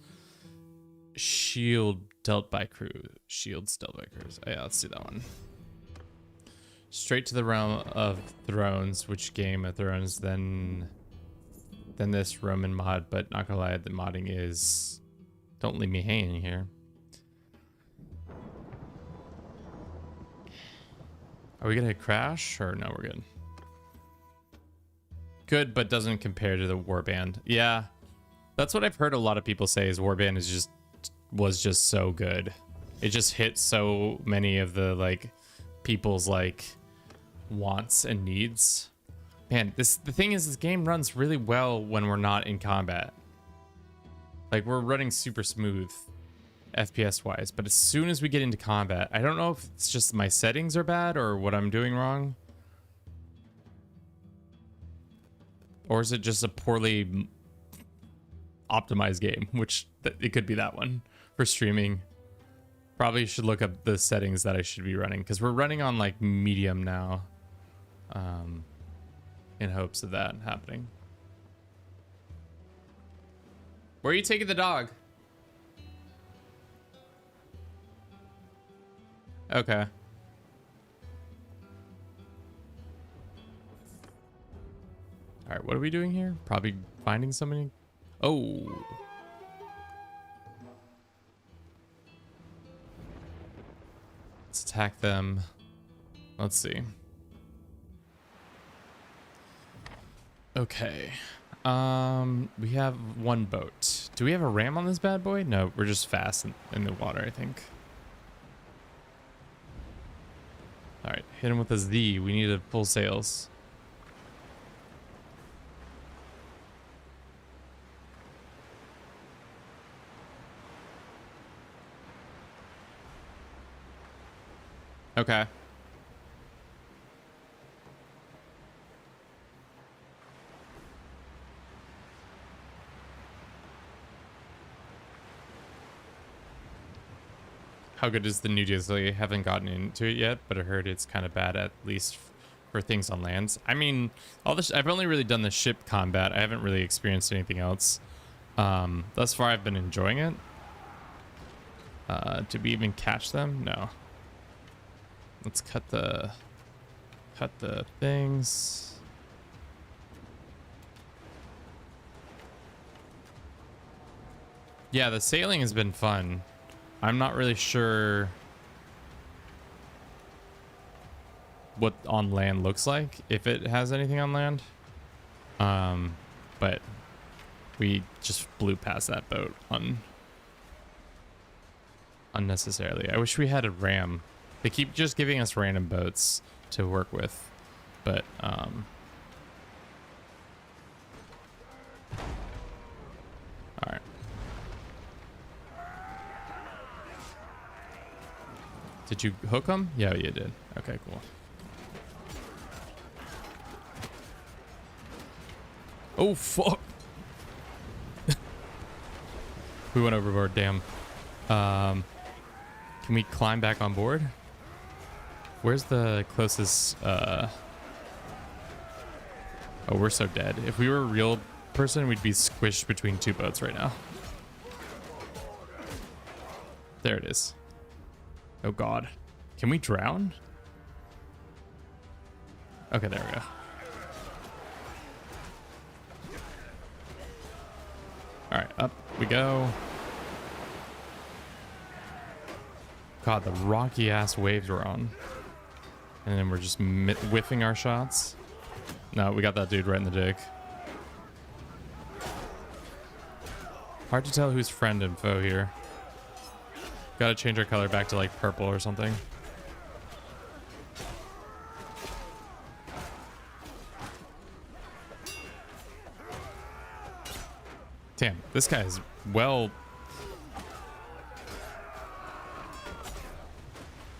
Shield dealt by crew. Shields dealt by crews. Oh, yeah, let's do that one. Straight to the realm of Thrones. Which Game of Thrones? Then this Roman mod, but not gonna lie, the modding is... Don't leave me hanging here. Are we gonna crash or no? We're good. Good, but doesn't compare to the Warband. Yeah, that's what I've heard a lot of people say. Is Warband was just so good. It just hit so many of the like people's like wants and needs. Man, the thing is, this game runs really well when we're not in combat. Like, we're running super smooth FPS wise, but as soon as we get into combat, I don't know if it's just my settings are bad or what I'm doing wrong. Or is it just a poorly optimized game, which it could be that one for streaming. Probably should look up the settings that I should be running because we're running on like medium now. In hopes of that happening. Where are you taking the dog? Okay. All right, what are we doing here? Probably finding somebody. Oh. Let's attack them. Let's see. Okay. We have one boat. Do we have a ram on this bad boy? No, we're just fast in the water, I think. All right, hit him with a Z. We need to full sails. Okay. How good is the new DLC? I haven't gotten into it yet, but I heard it's kind of bad, at least for things on land. I mean, all this, I've only really done the ship combat. I haven't really experienced anything else. Thus far, I've been enjoying it. Did we even catch them? No. Let's cut the things. Yeah, the sailing has been fun. I'm not really sure what on land looks like, if it has anything on land. But we just blew past that boat unnecessarily. I wish we had a ram. They keep just giving us random boats to work with, but all right. Did you hook them? Yeah, you did. Okay, cool. Oh, fuck. We went overboard, damn. Can we climb back on board? Where's the closest, Oh, we're so dead. If we were a real person, we'd be squished between two boats right now. There it is. Oh god. Can we drown? Okay, there we go. Alright, up we go. God, the rocky ass waves we're on. And then we're just whiffing our shots. No, we got that dude right in the dick. Hard to tell who's friend and foe here. Gotta change our color back to like purple or something. Damn, this guy is well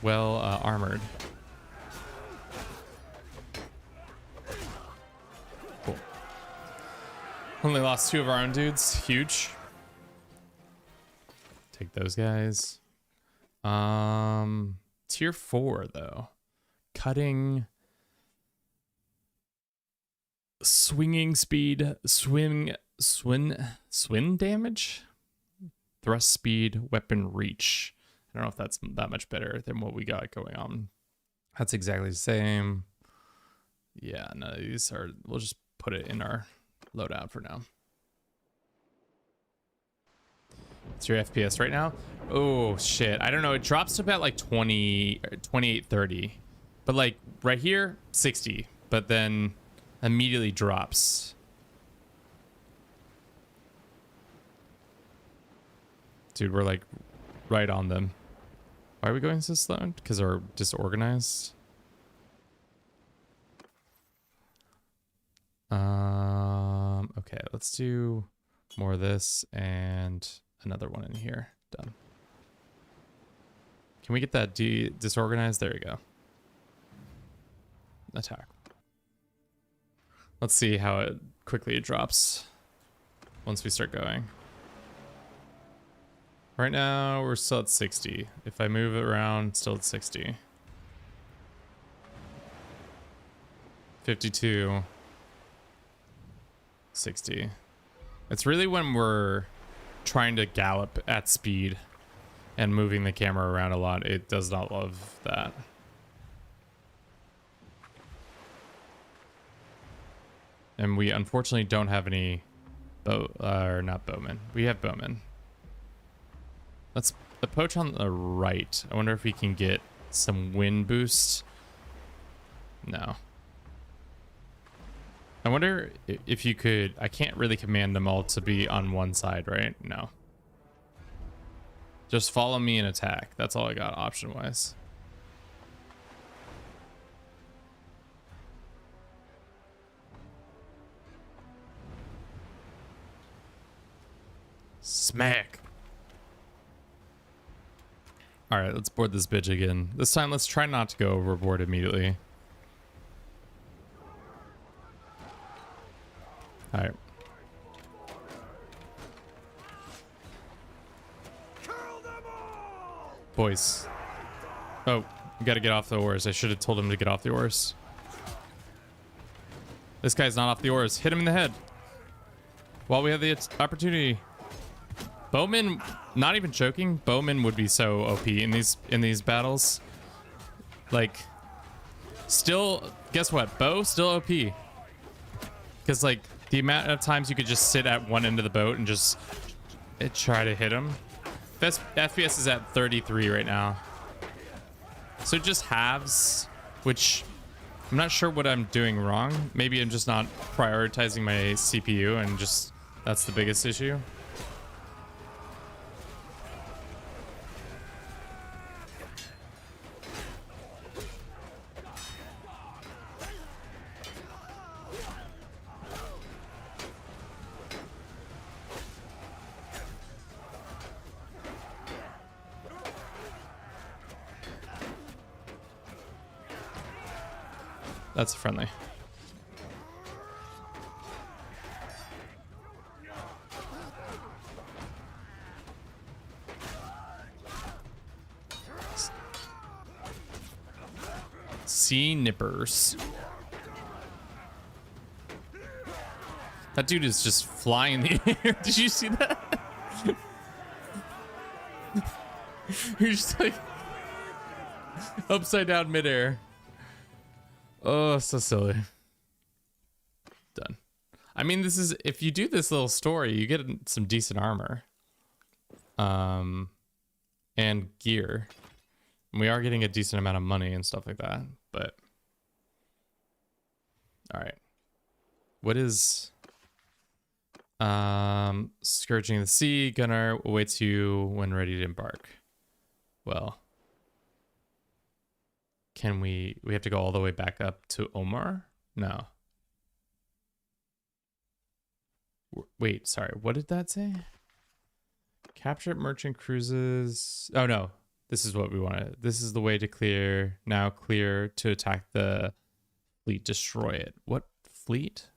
armored. Cool. Only lost 2 of our own dudes. Huge. Take those guys. Tier 4 though. Cutting, swinging speed, swing damage, thrust speed, weapon reach. I don't know if that's that much better than what we got going on. That's exactly the same. Yeah, no, these are, we'll just put it in our loadout for now. What's your FPS right now? Oh shit, I don't know. It drops to about like 28, 30. But like right here, 60. But then immediately drops. Dude, we're like right on them. Why are we going so slow? Because they're disorganized. Okay, let's do more of this and another one in here. Done. Can we get that disorganized? There we go. Attack. Let's see how quickly it drops once we start going. Right now, we're still at 60. If I move it around, still at 60. 52. 60. It's really when we're trying to gallop at speed and moving the camera around a lot, it does not love that. And we unfortunately don't have any not bowmen. We have bowmen. Let's approach on the right. I wonder if we can get some wind boost. No. I wonder if you could... I can't really command them all to be on one side, right? No. Just follow me and attack. That's all I got option-wise. Smack. All right, let's board this bitch again. This time, let's try not to go overboard immediately. All right. Boys. Oh, we gotta get off the oars. I should have told him to get off the oars. This guy's not off the oars. Hit him in the head while we have the opportunity. Bowman, not even joking, Bowman would be so OP in these battles. Like, still, guess what? Bow still OP. Because like the amount of times you could just sit at one end of the boat and just try to hit him. FPS is at 33 right now. So it just halves, which I'm not sure what I'm doing wrong. Maybe I'm just not prioritizing my CPU and just that's the biggest issue. That's friendly. Sea nippers. That dude is just flying in the air. Did you see that? You're just like upside down midair. Oh, so silly. Done. I mean, this is, if you do this little story, you get some decent armor. And gear. We are getting a decent amount of money and stuff like that, but... Alright. What is... Scourging the Sea, Gunnar awaits you when ready to embark. Well... Can we have to go all the way back up to Omar? No. Wait, sorry. What did that say? Capture merchant cruises. Oh, no. This is what we wanted. This is the way to clear. Now clear to attack the fleet. Destroy it. What fleet?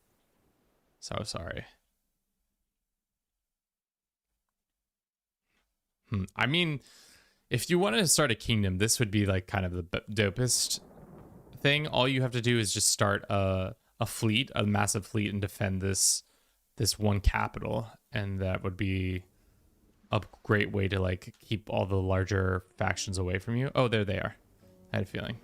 So sorry. I mean... If you wanted to start a kingdom, this would be like kind of the dopest thing. All you have to do is just start a fleet, a massive fleet, and defend this one capital, and that would be a great way to like keep all the larger factions away from you. Oh, there they are. I had a feeling.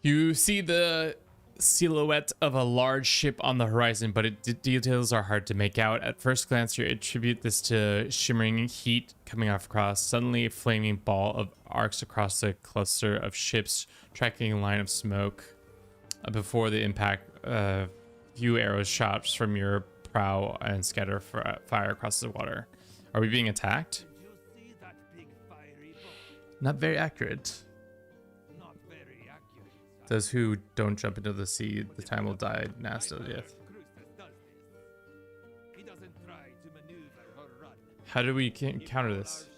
You see the silhouette of a large ship on the horizon, but details are hard to make out. At first glance, you attribute this to shimmering heat coming off across. Suddenly, a flaming ball of arcs across a cluster of ships, tracking a line of smoke. Before the impact, few arrows shot from your prow and scatter fire across the water. Are we being attacked? Not very accurate. Those who don't jump into the sea, the time will die nasty death. How do we counter this?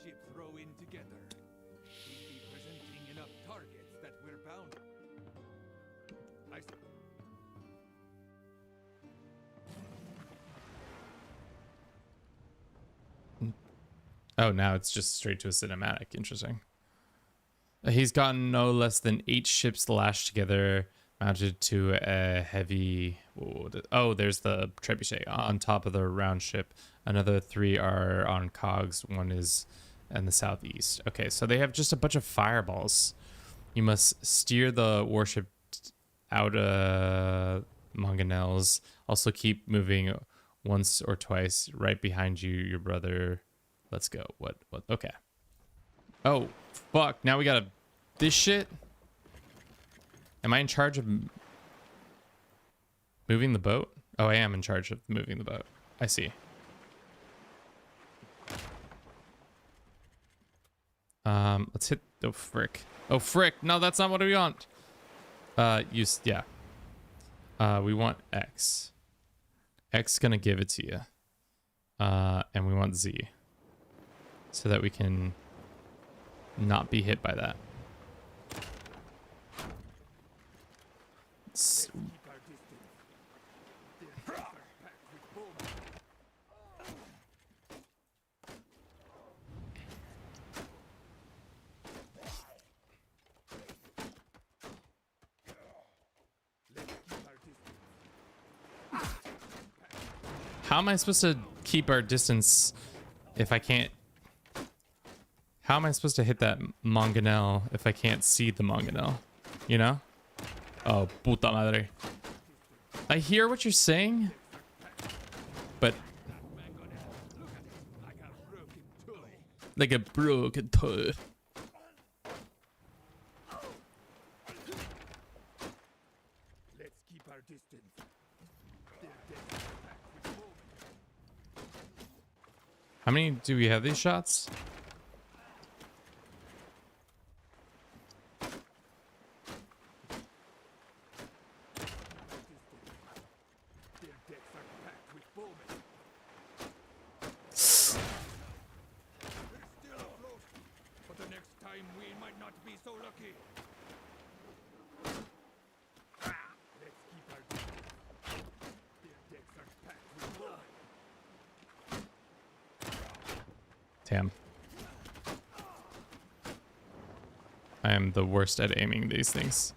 Oh, now it's just straight to a cinematic. Interesting. He's gotten no less than 8 ships lashed together, mounted to a heavy... Oh, there's the trebuchet on top of the round ship. Another 3 are on cogs. 1 is in the southeast. Okay, so they have just a bunch of fireballs. You must steer the warship out mangonels. Also keep moving once or twice right behind you, your brother. Let's go. What? Okay. Oh, fuck. Now we gotta... This shit? Am I in charge of moving the boat? Oh, I am in charge of moving the boat. I see. Let's hit... Oh, frick. Oh, frick. No, that's not what we want. Yeah. We want X. X gonna give it to you. And we want Z. So that we can not be hit by that. How am I supposed to keep our distance if I can't... How am I supposed to hit that mangonel if I can't see the mangonel? You know? Oh, puta madre. I hear what you're saying, but... Like a broken toy. Let's keep our distance. How many do we have these shots? Damn. I am the worst at aiming these things.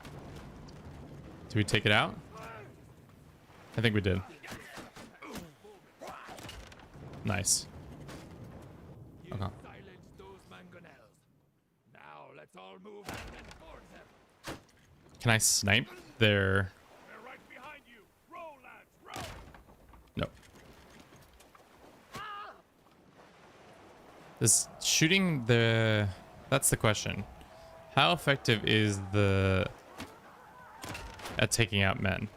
Did we take it out? I think we did. Nice. Okay. Can I snipe their... Nope. This shooting the... That's the question. How effective is the... at taking out men?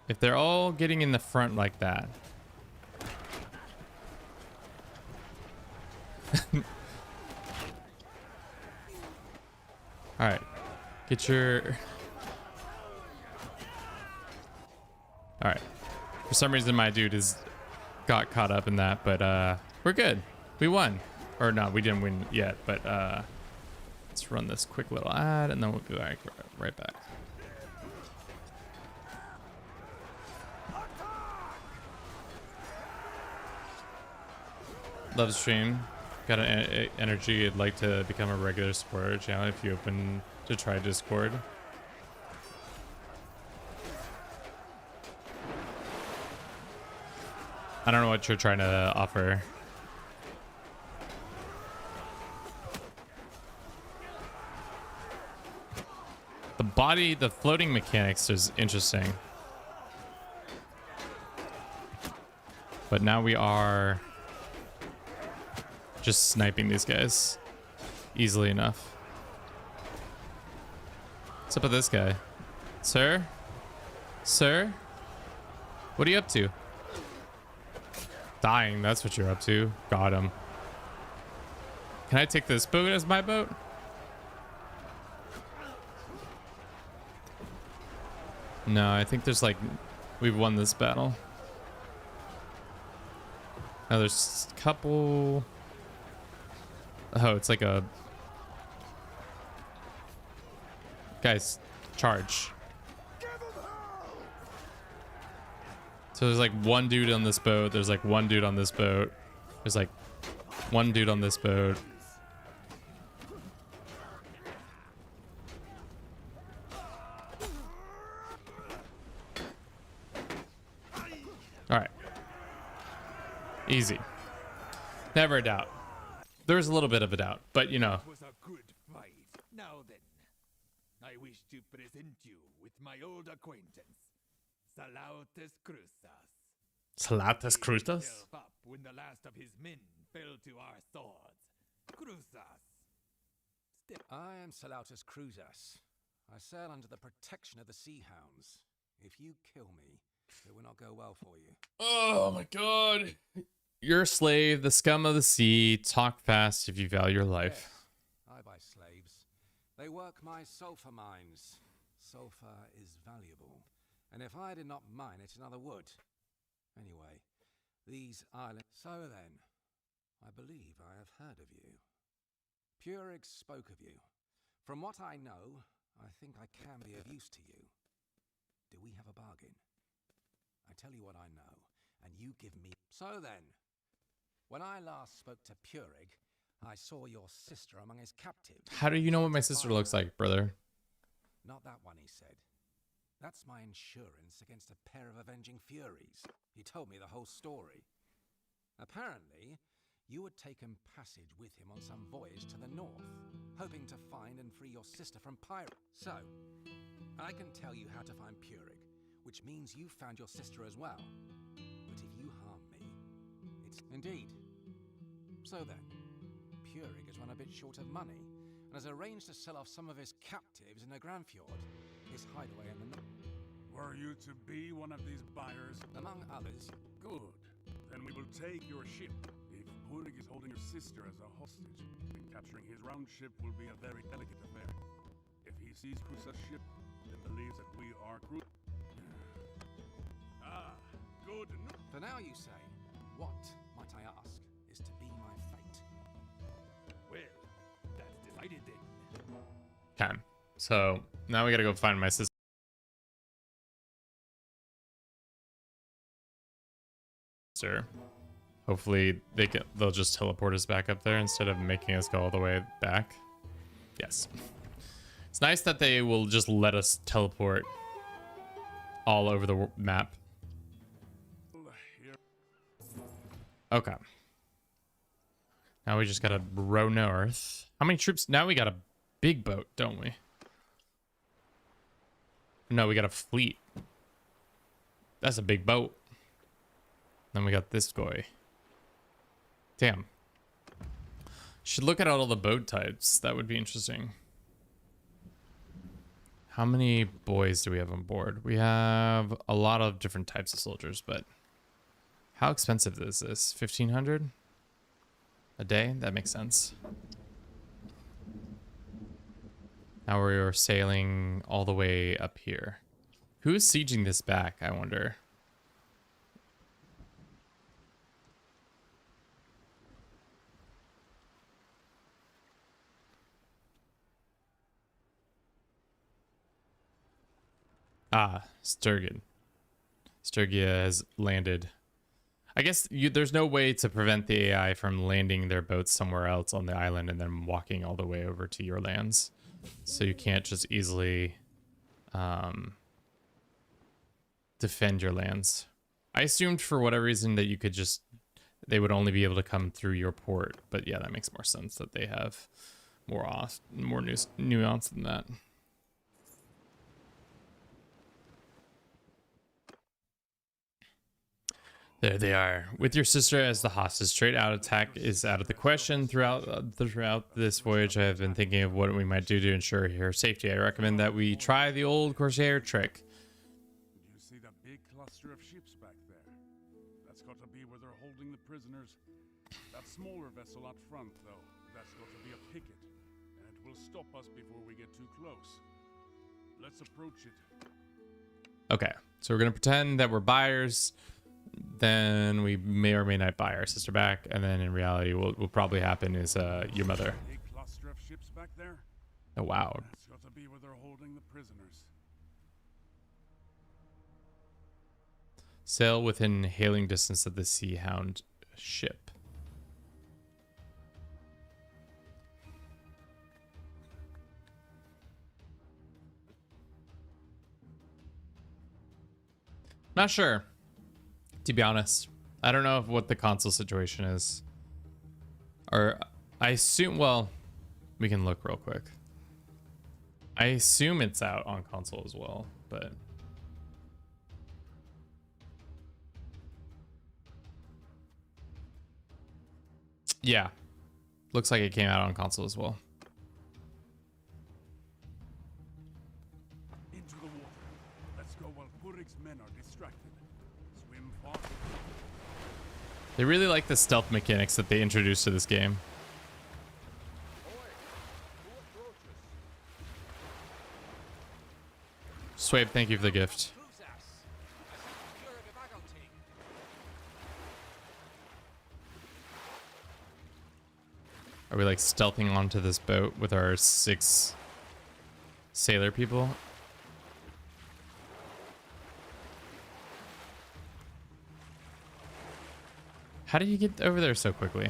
If they're all getting in the front like that. Alright. Get your... Alright. For some reason my dude got caught up in that, but we're good. We won. Or no, we didn't win yet, but let's run this quick little ad and then we'll be back right back. Love the stream. Got an energy. I'd like to become a regular supporter channel if you open to try Discord. I don't know what you're trying to offer. The floating mechanics is interesting. But now we are just sniping these guys easily enough. What's up with this guy? Sir? Sir? What are you up to? Dying, that's what you're up to. Got him. Can I take this boat as my boat? No, I think there's like... We've won this battle. Now there's a couple... Oh, it's like a... Guys, charge. So there's like one dude on this boat. There's like one dude on this boat. There's like One dude on this boat. All right. Easy. Never a doubt. There's a little bit of a doubt, but you know. It was a good fight. Now then, I wish to present you with my old acquaintance, Salautes Cruzas. Salautes He gave Cruzas? himself up when the last of his men fell to our swords. Cruzas. I am Salautus Cruzas. I sail under the protection of the Sea Hounds. If you kill me, it will not go well for you. Oh my god. You're a slave, the scum of the sea. Talk fast if you value your life. Yes, I buy slaves. They work my sulfur mines. Sulfur is valuable. And if I did not mine it, another would. Anyway, these islands... So then, I believe I have heard of you. Purig spoke of you. From what I know, I think I can be of use to you. Do we have a bargain? I tell you what I know, and you give me... So then, when I last spoke to Purig, I saw your sister among his captives. How do you know what my sister looks like, brother? Not that one, he said. That's my insurance against a pair of avenging furies. He told me the whole story. Apparently, you had taken passage with him on some voyage to the north, hoping to find and free your sister from pirates. So, I can tell you how to find Purig, which means you found your sister as well. But if you harm me, it's... Indeed. So then, Purig has run a bit short of money, and has arranged to sell off some of his captives in the Granfjord, his hideaway in the north. Were you to be one of these buyers? Among others. Good. Then we will take your ship. If Purig is holding your sister as a hostage, then capturing his round ship will be a very delicate affair. If he sees Cruza's ship, then believes that we are Cruz... Ah, good. For now, you say, what, might I ask, is to be my fate? Well, that's decided then. Okay. So now we gotta go find my sister. Hopefully they'll just teleport us back up there instead of making us go all the way back. Yes. It's nice that they will just let us teleport all over the map. Okay. Now we just gotta row north. How many troops? Now we got a big boat, don't we? No, we got a fleet. That's a big boat. Then we got this guy. Damn. Should look at all the boat types. That would be interesting. How many boys do we have on board? We have a lot of different types of soldiers, but how expensive is this? 1,500 a day? That makes sense. Now we're sailing all the way up here. Who's sieging this back, I wonder? Ah, Sturgid. Sturgia has landed. I guess there's no way to prevent the AI from landing their boats somewhere else on the island and then walking all the way over to your lands. So you can't just easily defend your lands. I assumed for whatever reason that you could just... They would only be able to come through your port. But yeah, that makes more sense that they have more nuance than that. There they are. With your sister as the hostage, straight out attack is out of the question. Throughout this voyage, I have been thinking of what we might do to ensure her safety. I recommend that we try the old Corsair trick. Do you see that big cluster of ships back there? That's got to be where they're holding the prisoners. That smaller vessel up front, though, that's got to be a picket, and it will stop us before we get too close. Let's approach it. Okay, so we're gonna pretend that we're buyers. Then we may or may not buy our sister back, and then in reality, what will probably happen is your mother. Big cluster of ships back there. Oh wow! That's got to be where they're holding the prisoners. Sail within hailing distance of the Sea Hound ship. Not sure, to be honest. I don't know what the console situation is. Or I assume, well, we can look real quick. I assume it's out on console as well, but yeah, looks like it came out on console as well. Into the water. Let's go while Purik's men are distracted. Swim fast. They really like the stealth mechanics that they introduced to this game. Swabe, thank you for the gift. Are we like stealthing onto this boat with our 6 sailor people? How did you get over there so quickly?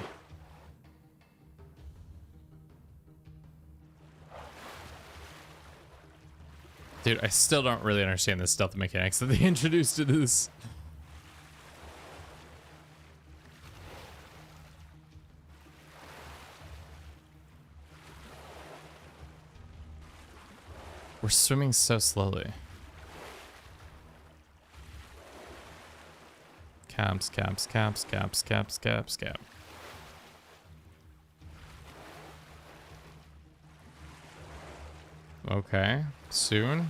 Dude, I still don't really understand the stealth mechanics that they introduced to this. We're swimming so slowly. Caps, caps, caps, caps, caps, caps, cap. Okay, soon.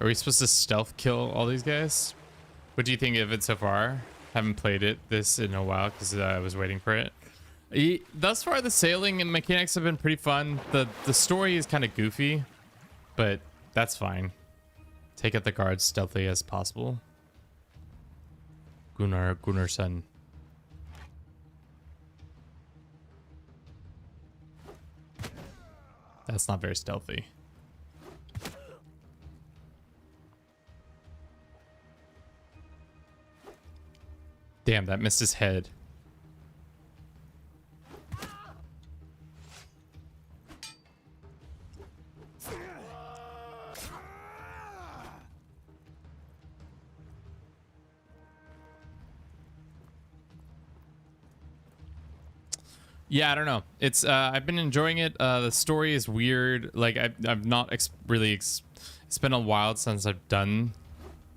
Are we supposed to stealth kill all these guys? What do you think of it so far? Haven't played it this in a while because I was waiting for it. Thus far, the sailing and mechanics have been pretty fun. The story is kind of goofy, but that's fine. Take out the guards stealthily as possible. Gunnarsson. That's not very stealthy. Damn, that missed his head. Yeah, I don't know. It's I've been enjoying it. The story is weird. Like I've not really it's been a while since I've done.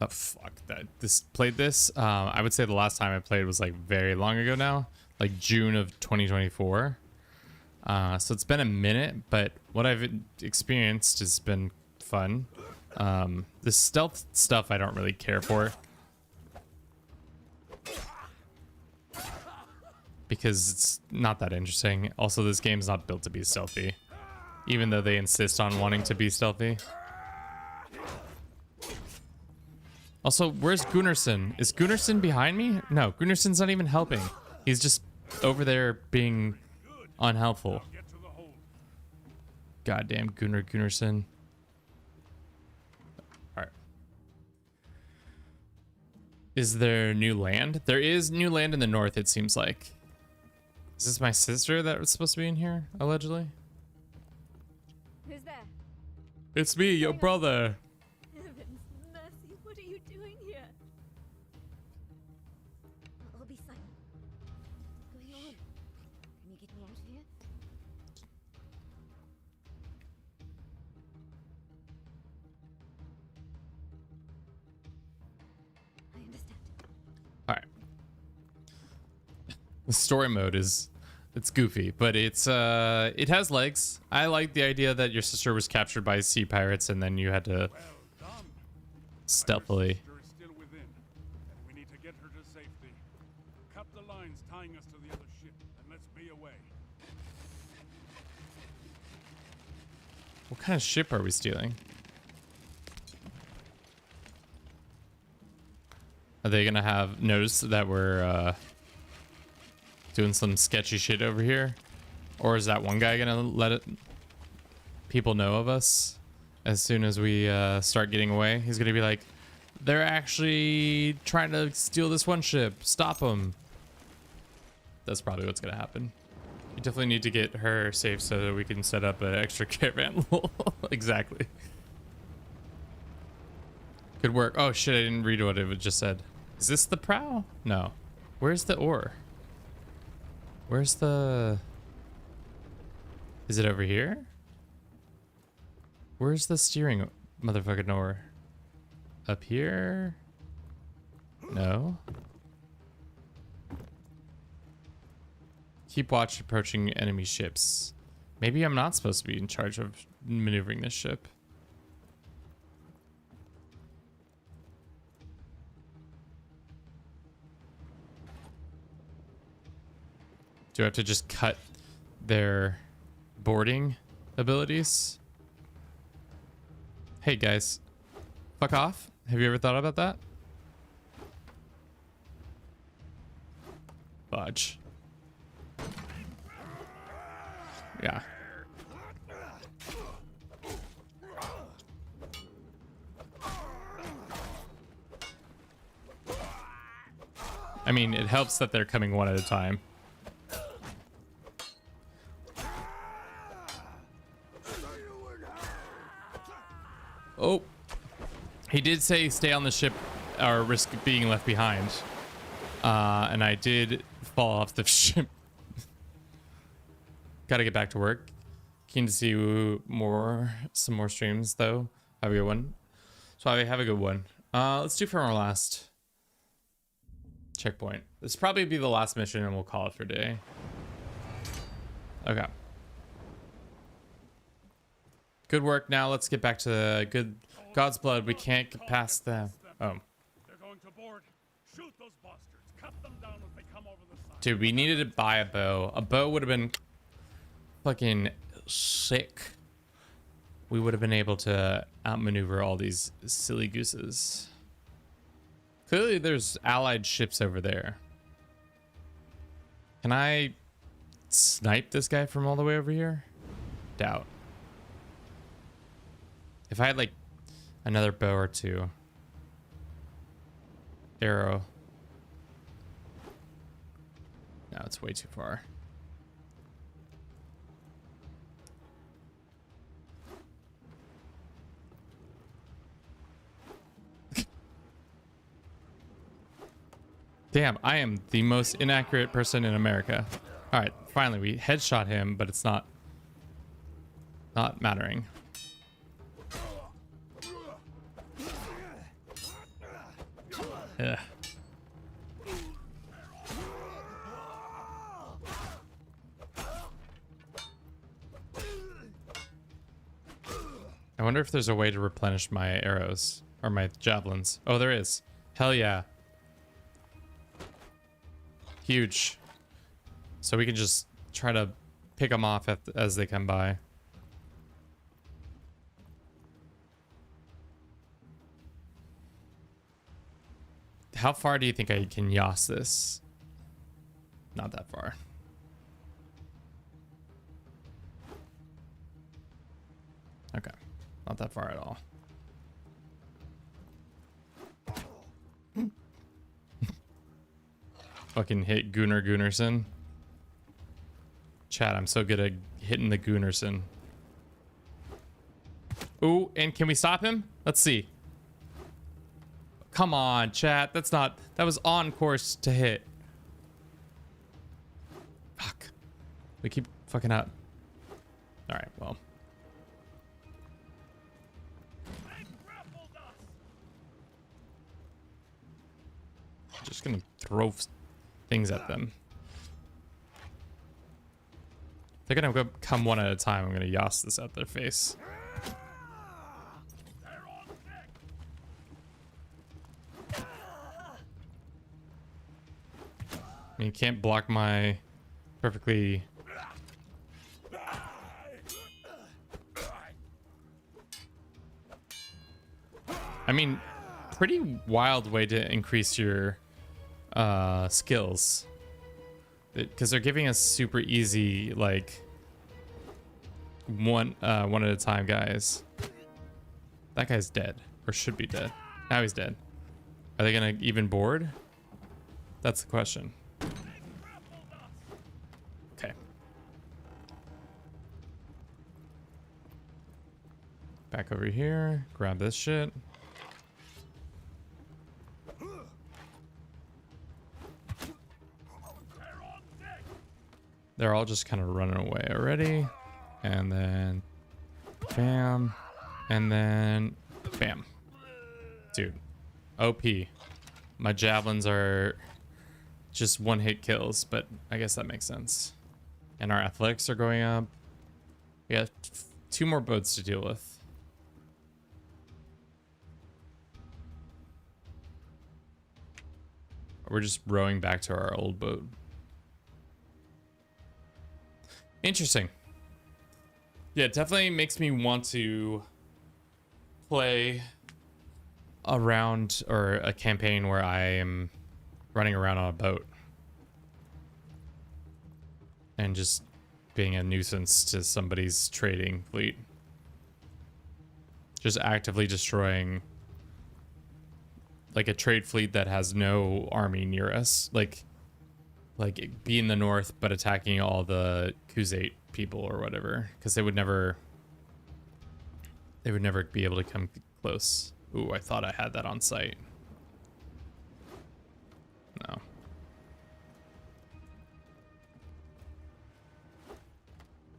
Oh fuck that! Played this. I would say the last time I played was like very long ago now, like June of 2024. So it's been a minute, but what I've experienced has been fun. The stealth stuff I don't really care for, because it's not that interesting. Also, this game's not built to be stealthy, even though they insist on wanting to be stealthy. Also, where's Gunnarsson? Is Gunnarsson behind me? No, Gunnarsson's not even helping. He's just over there being unhelpful. Goddamn Gunnarsson. Alright. Is there new land? There is new land in the north, it seems like. Is this my sister that was supposed to be in here, allegedly? Who's there? It's me, your brother. Heavens, mercy, what are you doing here? I'll be silent. What's going on? Can you get me out of here? I understand. Alright. The story mode it's goofy, but it's it has legs. I like the idea that your sister was captured by sea pirates and then you had to stealthily. Still within, and we need to get her to safety. Cut the lines tying us to the other ship, and let's be away. What kind of ship are we stealing? Are they gonna have noticed that we're doing some sketchy shit over here? Or is that one guy gonna let people know of us as soon as we start getting away? He's gonna be like, they're actually trying to steal this one ship. Stop them. That's probably what's gonna happen. You definitely need to get her safe so that we can set up an extra caravan. Exactly. Good work. Oh shit, I didn't read what it just said. Is this the prow? No. Where's the oar? Where's the... Is it over here? Where's the steering motherfucking oar? Up here? No. Keep watch approaching enemy ships. Maybe I'm not supposed to be in charge of maneuvering this ship. Do I have to just cut their boarding abilities? Hey guys, fuck off. Have you ever thought about that? Fudge. Yeah. I mean, it helps that they're coming one at a time. Oh, he did say stay on the ship or risk being left behind. And I did fall off the ship. Gotta get back to work. Keen to see some more streams though. Have a good one. So I have a good one. Let's do from our last checkpoint. This will probably be the last mission and we'll call it for a day. Okay. Good work. Now let's get back to good God's blood. We can't get past them. Oh. They're going to board. Shoot those bastards. Cut them down as they come over the side. Dude, we needed to buy a bow. A bow would have been fucking sick. We would have been able to outmaneuver all these silly gooses. Clearly there's allied ships over there. Can I snipe this guy from all the way over here? Doubt. If I had like another bow or two. Arrow. No, it's way too far. Damn, I am the most inaccurate person in America. All right, finally we headshot him, but it's not mattering. Ugh. I wonder if there's a way to replenish my arrows or my javelins. Oh, there is. Hell yeah. Huge. So we can just try to pick them off as they come by. How far do you think I can Yas this? Not that far. Okay. Not that far at all. Fucking hit Gunnarsson. Chat, I'm so good at hitting the Gunnarsson. Ooh, and can we stop him? Let's see. Come on, chat. That was on course to hit. Fuck. We keep fucking up. All right, well. Just gonna throw things at them. They're gonna come one at a time. I'm gonna Yas this at their face. I mean, you can't block my perfectly... I mean, pretty wild way to increase your skills. Because they're giving us super easy, like, one at a time guys. That guy's dead, or should be dead. Now he's dead. Are they gonna even board? That's the question. Okay. Back over here. Grab this shit. They're all just kind of running away already. And then bam. And then bam. Dude. OP. My javelins are just one-hit kills, but I guess that makes sense. And our athletics are going up. We got 2 more boats to deal with. We're just rowing back to our old boat. Interesting. Yeah, it definitely makes me want to play a round or a campaign where I am running around on a boat and just being a nuisance to somebody's trading fleet. Just actively destroying like a trade fleet that has no army near us. Like be in the north but attacking all the Khuzait people or whatever, because they would never be able to come close. Ooh, I thought I had that on site. No.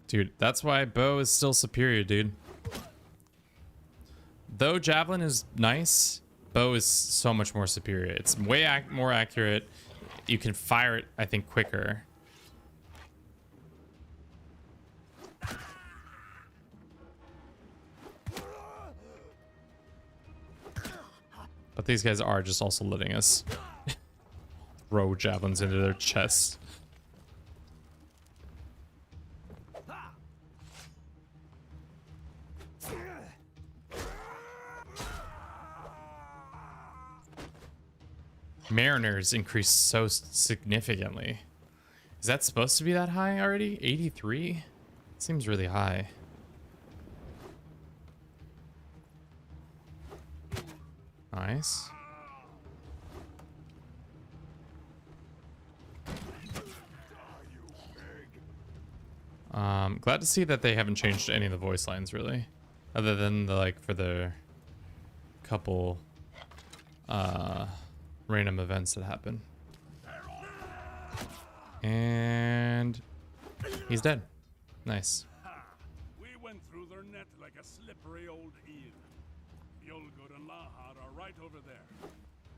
Dude, that's why bow is still superior, dude. Though javelin is nice, bow is so much more superior. It's way more accurate. You can fire it, I think, quicker. But these guys are just also letting us throw javelins into their chests. Mariners increased so significantly. Is that supposed to be that high already? 83? Seems really high. Nice. Glad to see that they haven't changed any of the voice lines really, other than the like for the couple random events that happen. And he's dead. Nice. We went through their net like a slippery old eel. Bjolgud and Lahad are right over there.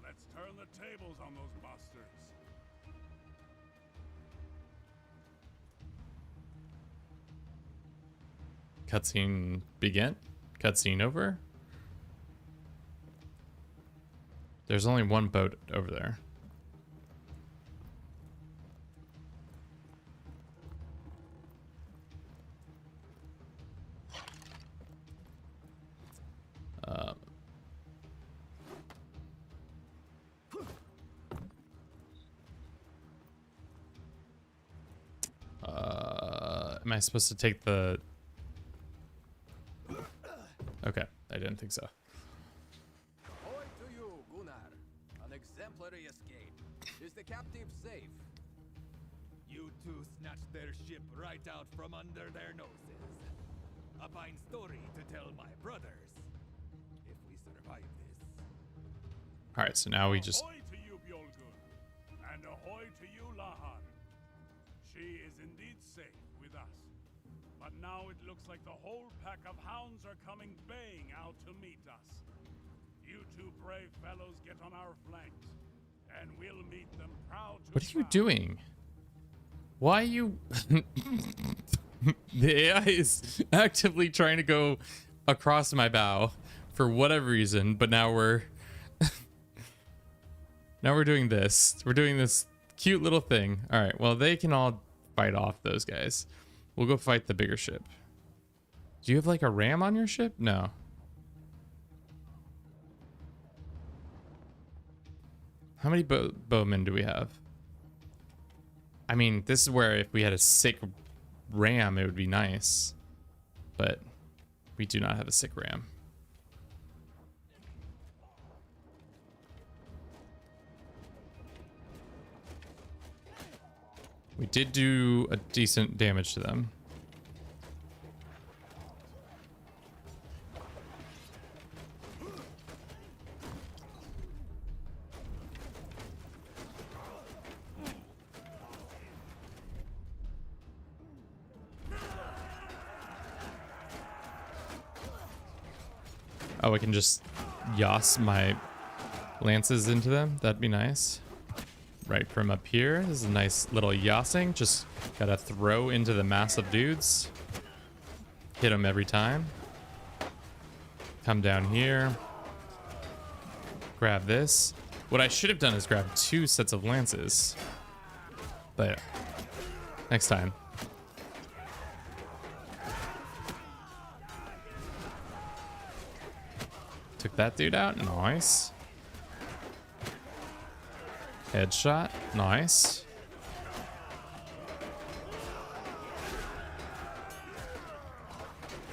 Let's turn the tables on those bastards. Cutscene begin? Cutscene over? There's only one boat over there. Am I supposed to take the... Okay, I didn't think so. Ahoy to you, Gunnar. An exemplary escape. Is the captive safe? You two snatched their ship right out from under their noses. A fine story to tell my brothers. If we survive this. Alright, so now we just... Ahoy to you, Bjolgud. And ahoy to you, Lahad. She is indeed safe with us. But now it looks like the whole pack of hounds are coming baying out to meet us. You two brave fellows get on our flanks, and we'll meet them proud to... What are you doing? Why are you... The AI is actively trying to go across my bow for whatever reason, but now we're... now we're doing this. We're doing this cute little thing. Alright, well, they can all fight off those guys. We'll go fight the bigger ship. Do you have like a ram on your ship? No. How many bowmen do we have? I mean, this is where if we had a sick ram, it would be nice. But we do not have a sick ram. We did do a decent damage to them. Oh, I can just yas my lances into them. That'd be nice. Right from up here. This is a nice little yassing. Just gotta throw into the massive dudes. Hit them every time. Come down here. Grab this. What I should have done is grab 2 sets of lances. But next time. Took that dude out. Nice. Headshot. Nice.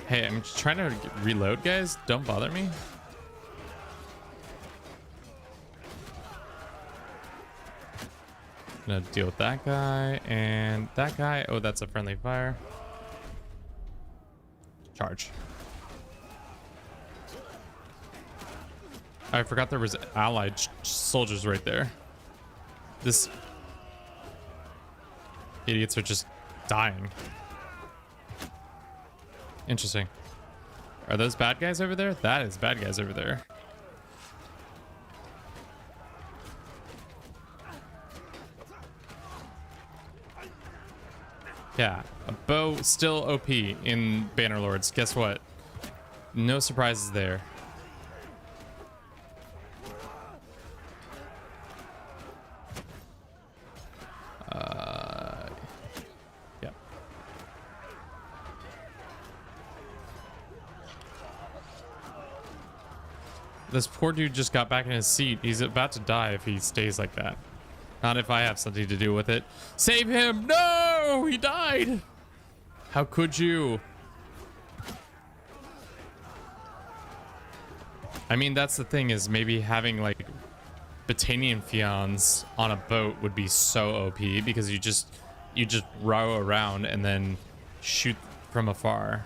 Hey, I'm just trying to reload, guys. Don't bother me. Gonna deal with that guy and that guy. Oh, that's a friendly fire. Charge. I forgot there was allied soldiers right there. This idiots are just dying. Interesting. Are those bad guys over there? That is bad guys over there. Yeah, a bow still OP in Bannerlords. Guess what? No surprises there. Yep. This poor dude just got back in his seat. He's about to die if he stays like that. Not if I have something to do with it. Save him! No! He died! How could you? I mean, that's the thing, is maybe having like Battanian Fions on a boat would be so OP, because you just row around and then shoot from afar.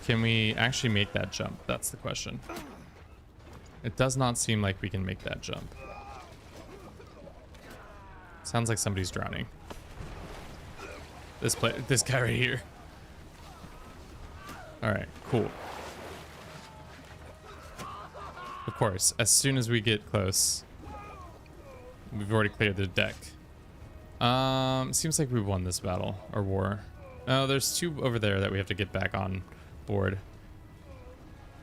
Can we actually make that jump? That's the question. It does not seem like we can make that jump. Sounds like somebody's drowning. This guy right here. All right, cool. Of course, as soon as we get close, we've already cleared the deck. Seems like we won this battle or war. Oh, there's 2 over there that we have to get back on board.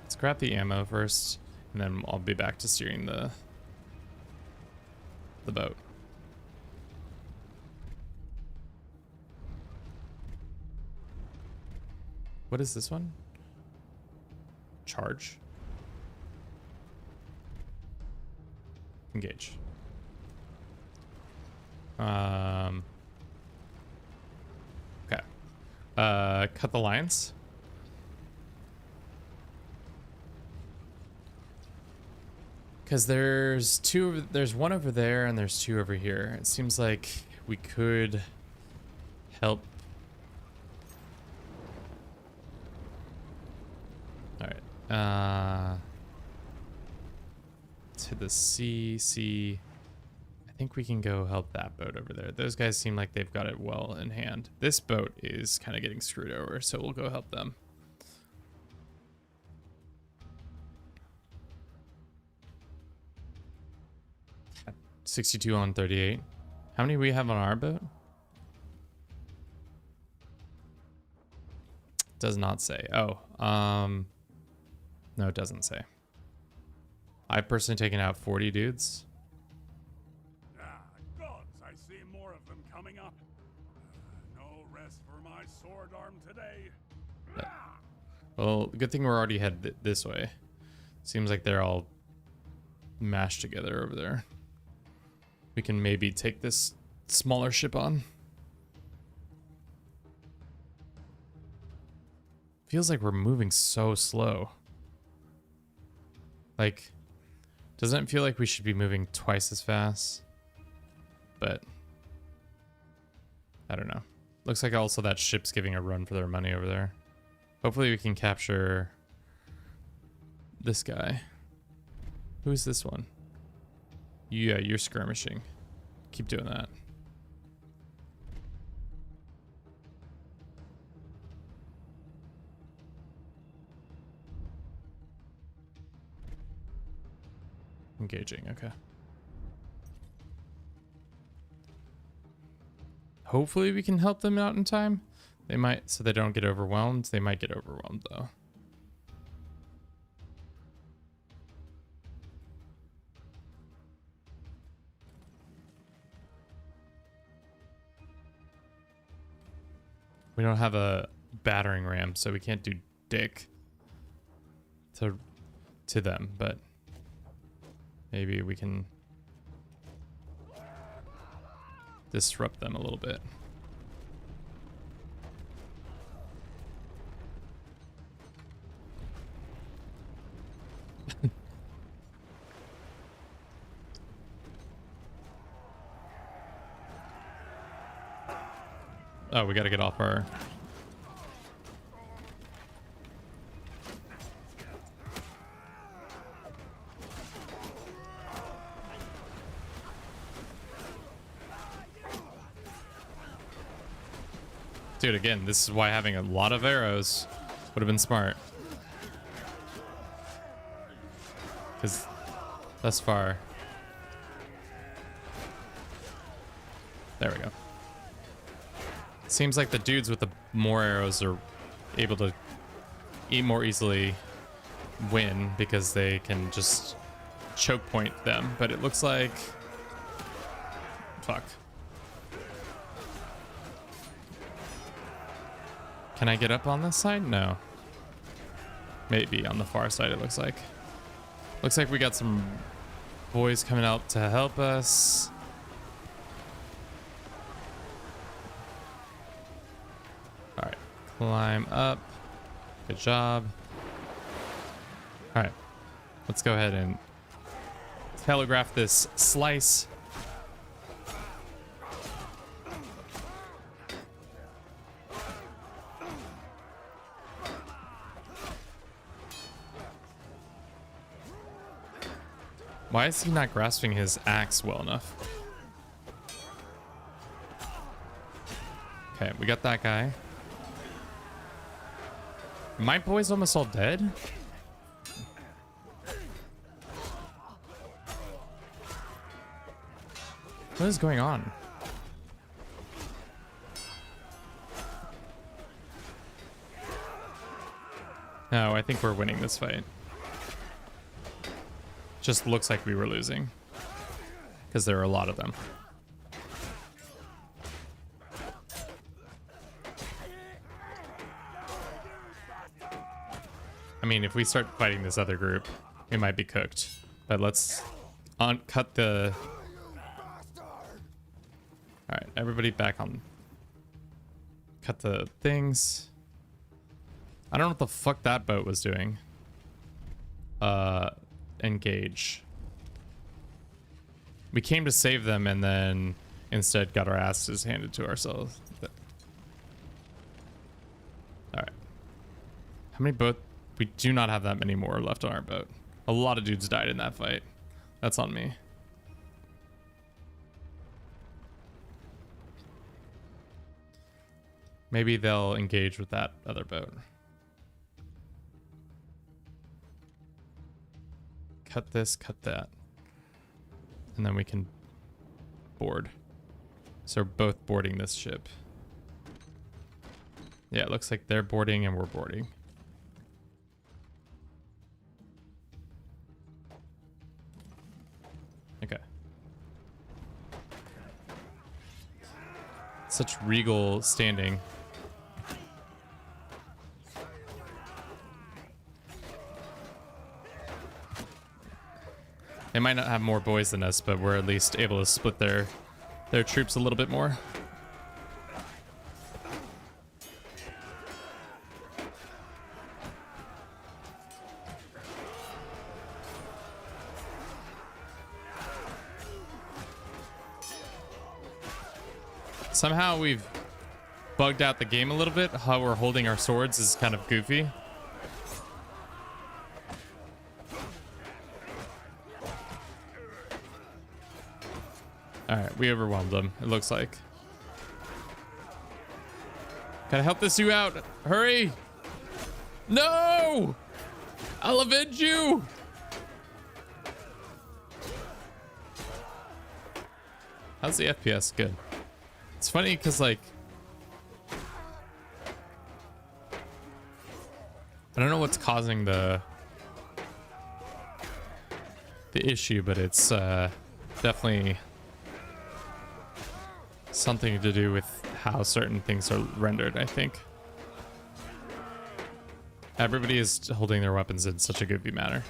Let's grab the ammo first, and then I'll be back to steering the boat. What is this one? Charge. Engage. Okay. Cut the lines. Because there's one over there and there's 2 over here. It seems like we could help. All right. To the sea. I think we can go help that boat over there. Those guys seem like they've got it well in hand. This boat is kind of getting screwed over, so we'll go help them. 62 on 38. How many do we have on our boat? Does not say. Oh, no, it doesn't say. I've personally taken out 40 dudes. Ah, gods, I see more of them coming up. No rest for my sword arm today. Well, good thing we're already headed this way. Seems like they're all mashed together over there. We can maybe take this smaller ship on. Feels like we're moving so slow. Like, doesn't it feel like we should be moving twice as fast? But I don't know. Looks like also that ship's giving a run for their money over there. Hopefully we can capture this guy. Who's this one? Yeah, you're skirmishing. Keep doing that. Engaging, okay. Hopefully we can help them out in time. They might, so they don't get overwhelmed. They might get overwhelmed though. We don't have a battering ram, so we can't do dick to them, but maybe we can disrupt them a little bit. Oh, we gotta get off our... Dude, again, this is why having a lot of arrows would have been smart. Because thus far... There we go. Seems like the dudes with the more arrows are able to more easily win because they can just choke point them. But it looks like... Fuck. Can I get up on this side? No. Maybe on the far side it looks like. Looks like we got some boys coming out to help us. Alright. Climb up. Good job. Alright. Let's go ahead and telegraph this slice. Why is he not grasping his axe well enough? Okay, we got that guy. My boy's almost all dead? What is going on? No, I think we're winning this fight. Just looks like we were losing because there are a lot of them. I mean, if we start fighting this other group, we might be cooked. But let's cut the... Alright, everybody back on. Cut the things. I don't know what the fuck that boat was doing. Engage. We came to save them and then instead got our asses handed to ourselves. Alright. How many boat? We do not have that many more left on our boat. A lot of dudes died in that fight. That's on me. Maybe they'll engage with that other boat. Cut this, cut that. And then we can board. So we're both boarding this ship. Yeah, it looks like they're boarding and we're boarding. Okay. Such regal standing. They might not have more boys than us, but we're at least able to split their troops a little bit more. Somehow we've bugged out the game a little bit. How we're holding our swords is kind of goofy. Alright, we overwhelmed them, it looks like. Gotta help this you out. Hurry! No! I'll avenge you! How's the FPS? Good. It's funny because, like, I don't know what's causing the issue, but it's definitely something to do with how certain things are rendered, I think. Everybody is holding their weapons in such a goofy manner.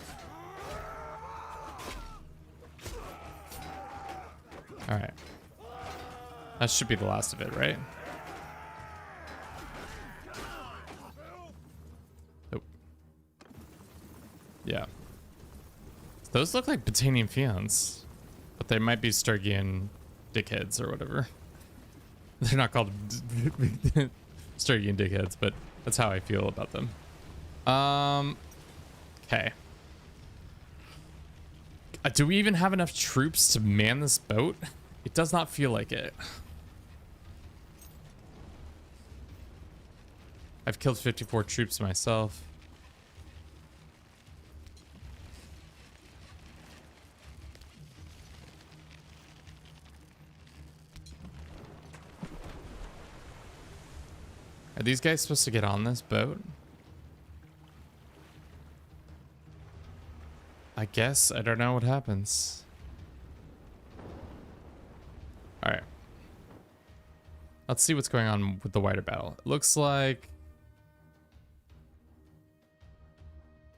Alright. That should be the last of it, right? Nope. Yeah. Those look like Botanian Fions, but they might be Sturgian dickheads or whatever. They're not called Sturgian dickheads, but that's how I feel about them. Okay. Do we even have enough troops to man this boat? It does not feel like it. I've killed 54 troops myself. Are these guys supposed to get on this boat? I guess. I don't know what happens. Alright. Let's see what's going on with the wider battle. It looks like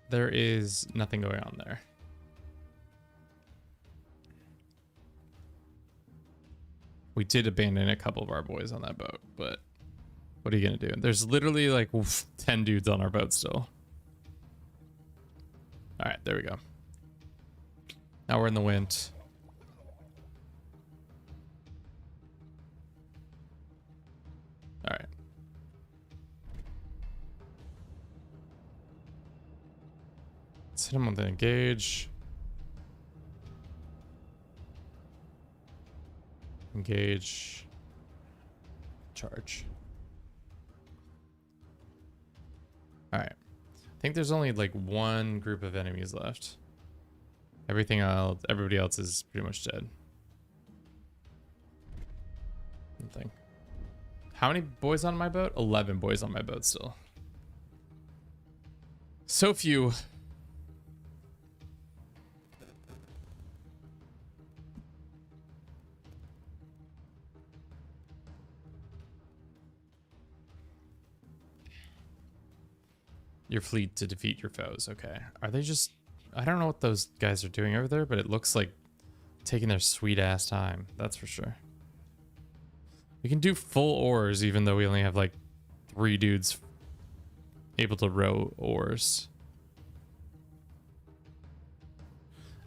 there is nothing going on there. We did abandon a couple of our boys on that boat, but what are you gonna do? There's literally like 10 dudes on our boat still. All right, there we go. Now we're in the wind. All right. Let's hit him with an engage. Engage. Charge. All right. I think there's only like one group of enemies left. Everything else, everybody else is pretty much dead. Nothing. How many boys on my boat? 11 boys on my boat still. So few. Your fleet to defeat your foes. Okay. Are they just... I don't know what those guys are doing over there, but it looks like taking their sweet ass time. That's for sure. We can do full oars even though we only have like 3 dudes able to row oars.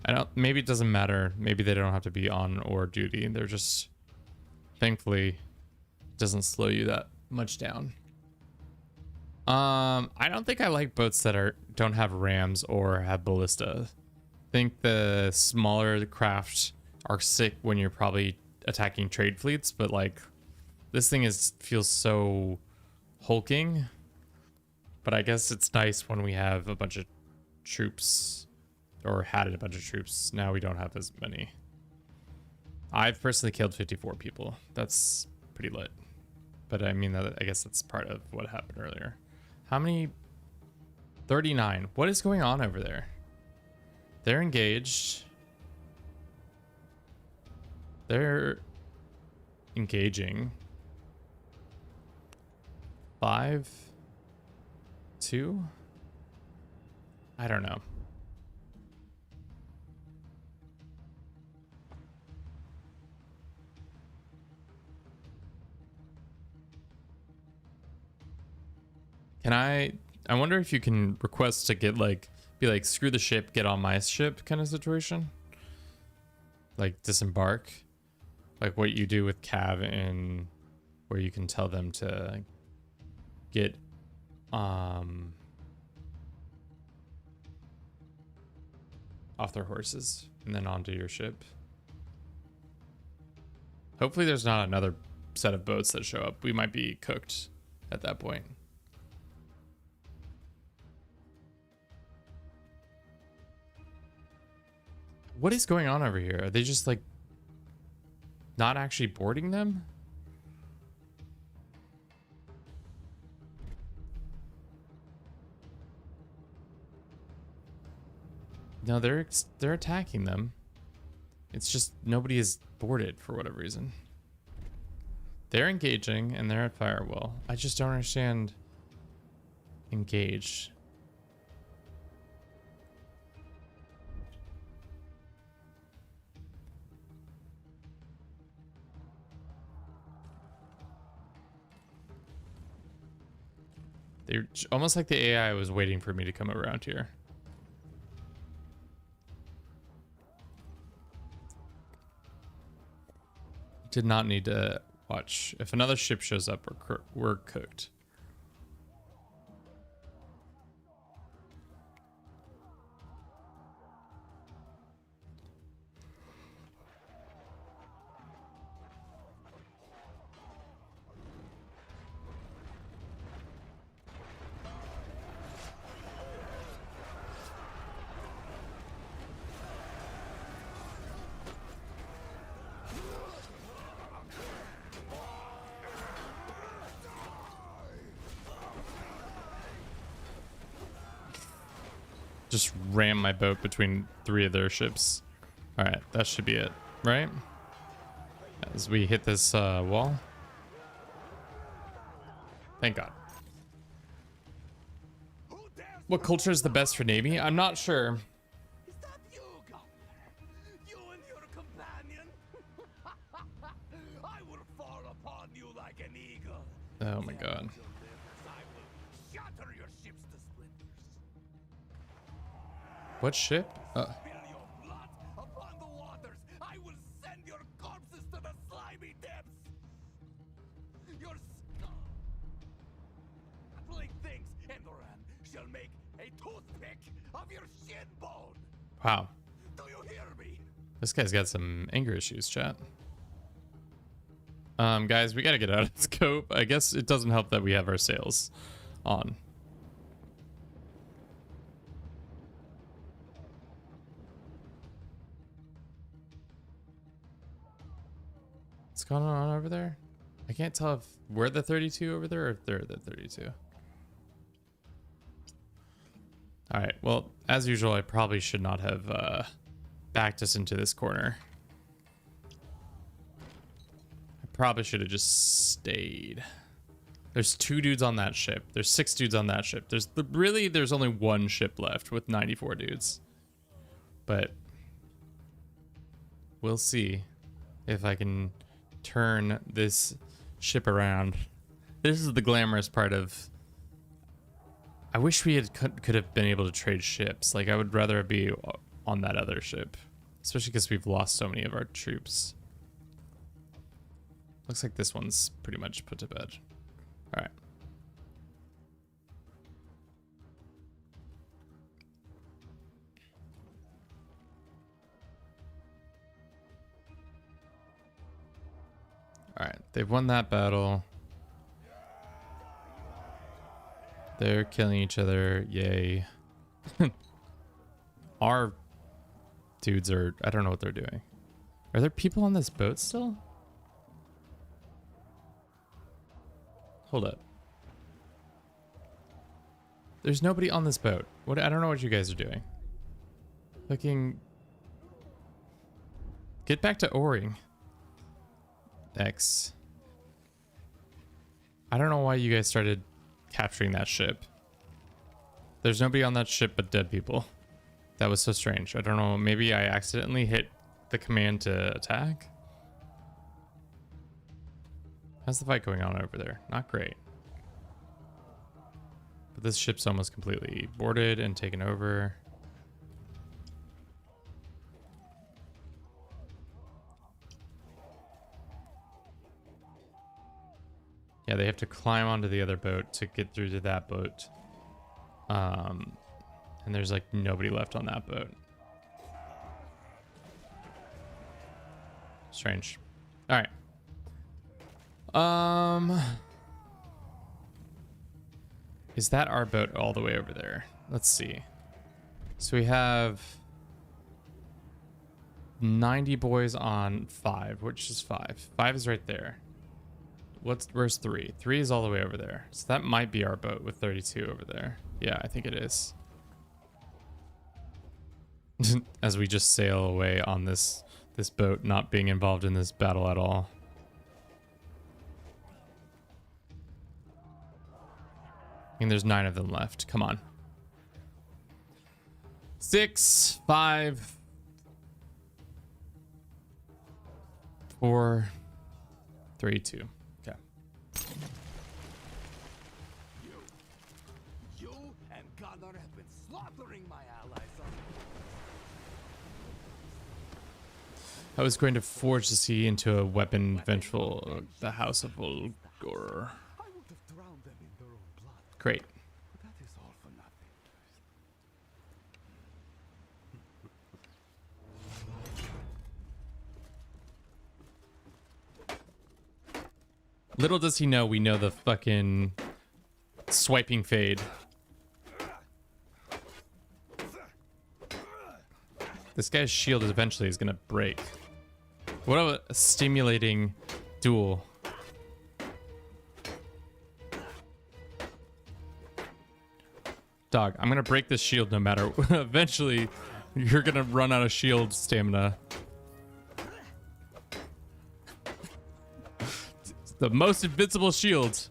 I don't... Maybe it doesn't matter. Maybe they don't have to be on oar duty. They're just... Thankfully, it doesn't slow you that much down. I don't think I like boats that don't have rams or have ballista. I think the smaller craft are sick when you're probably attacking trade fleets, but like this thing feels so hulking. But I guess it's nice when we have a bunch of troops, or had a bunch of troops. Now we don't have as many. I've personally killed 54 people. That's pretty lit. But I mean, I guess that's part of what happened earlier. How many? 39. What is going on over there? They're engaged. They're engaging. 5, 2. I don't know. Can I wonder if you can request to get like, be like, screw the ship, get on my ship kind of situation. Like disembark. Like what you do with Cav in where you can tell them to get off their horses and then onto your ship. Hopefully there's not another set of boats that show up. We might be cooked at that point. What is going on over here? Are they just like not actually boarding them? No, they're attacking them. It's just nobody is boarded for whatever reason. They're engaging and they're at firewall. I just don't understand. Engaged. They're almost like the AI was waiting for me to come around here. Did not need to watch. If another ship shows up, we're cooked. Just ram my boat between 3 of their ships. All right, that should be it, right? As we hit this wall. Thank God. What culture is the best for Navy? I'm not sure. Oh my God. What ship? Wow. This guy's got some anger issues, chat. Guys, we gotta get out of scope. I guess it doesn't help that we have our sails on. What's going on over there? I can't tell if we're the 32 over there or if they're the 32. All right, well, as usual, I probably should not have backed us into this corner. I probably should have just stayed. There's 2 dudes on that ship. There's 6 dudes on that ship. There's only 1 ship left with 94 dudes. But we'll see if I can turn this ship around. This is the glamorous part of... I wish we could have been able to trade ships. Like, I would rather be on that other ship. Especially because we've lost so many of our troops. Looks like this one's pretty much put to bed. Alright. Alright, they've won that battle. They're killing each other. Yay. Our dudes are... I don't know what they're doing. Are there people on this boat still? Hold up. There's nobody on this boat. What? I don't know what you guys are doing. Looking... Get back to oaring. X. I don't know why you guys started capturing that ship. There's nobody on that ship but dead people. That was so strange. I don't know. Maybe I accidentally hit the command to attack? How's the fight going on over there? Not great. But this ship's almost completely boarded and taken over. Yeah, they have to climb onto the other boat to get through to that boat. And there's like nobody left on that boat. Strange. All right, Is that our boat all the way over there? Let's see. So we have 90 boys on 5, which is 5. 5 is right there. Where's 3? 3 is all the way over there. So that might be our boat with 32 over there. Yeah, I think it is. As we just sail away on this boat, not being involved in this battle at all. I mean, there's 9 of them left. Come on. 6, 5, 4, 3, 2. Okay. You and Gunnar have been slaughtering my allies. I was going to forge the sea into a weapon vengeful, the House of Volgor. Great. That is all for nothing. Little does he know we know the fucking swiping fade. This guy's shield eventually is gonna break. What a stimulating duel. Dog, I'm gonna break this shield no matter. Eventually, you're gonna run out of shield stamina. It's the most invincible shield.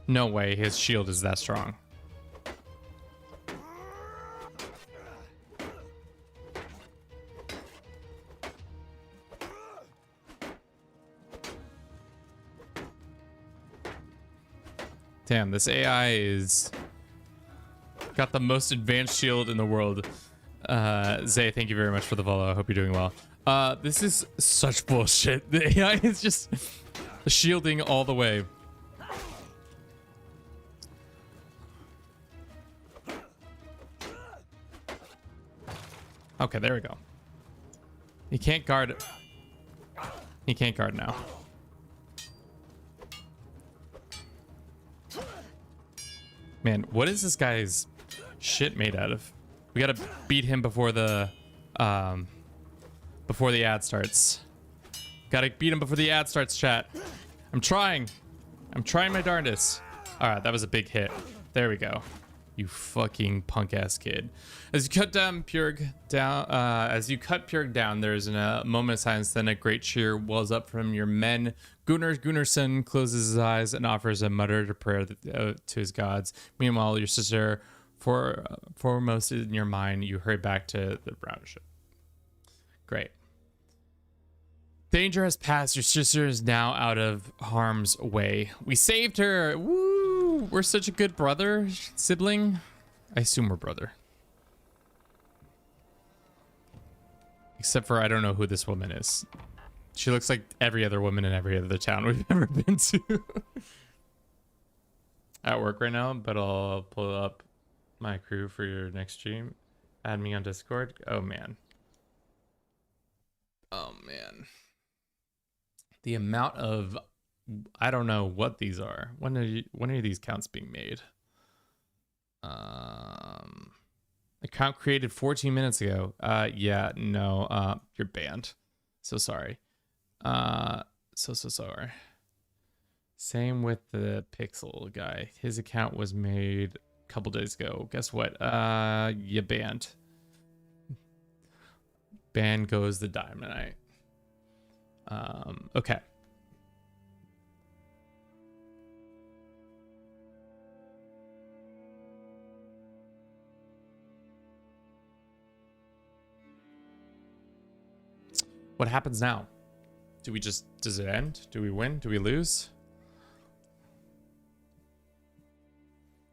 No way his shield is that strong. Damn, this AI is got the most advanced shield in the world. Zay, thank you very much for the follow. I hope you're doing well. This is such bullshit. The AI is just shielding all the way. Okay, there we go. He can't guard. He can't guard now. Man, what is this guy's shit made out of? We gotta beat him before the ad starts. Gotta beat him before the ad starts, chat. I'm trying. I'm trying my darndest. All right, that was a big hit. There we go. You fucking punk ass kid. As you cut Purg down, there's a moment of silence. Then a great cheer wells up from your men. Gunnarsson closes his eyes and offers a muttered prayer to his gods. Meanwhile, your sister, foremost in your mind, you hurry back to the brown ship. Great. Danger has passed. Your sister is now out of harm's way. We saved her. Woo! We're such a good brother, sibling. I assume we're brother. Except for I don't know who this woman is. She looks like every other woman in every other town we've ever been to. At work right now, but I'll pull up my crew for your next stream. Add me on Discord. Oh, man. Oh, man. The amount of... I don't know what these are. When are these counts being made? Account created 14 minutes ago. Yeah, no. You're banned. So sorry. So sorry. Same with the Pixel guy. His account was made a couple days ago. Guess what? You banned. Ban goes the Diamondite. Okay. What happens now? Does it end? Do we win? Do we lose?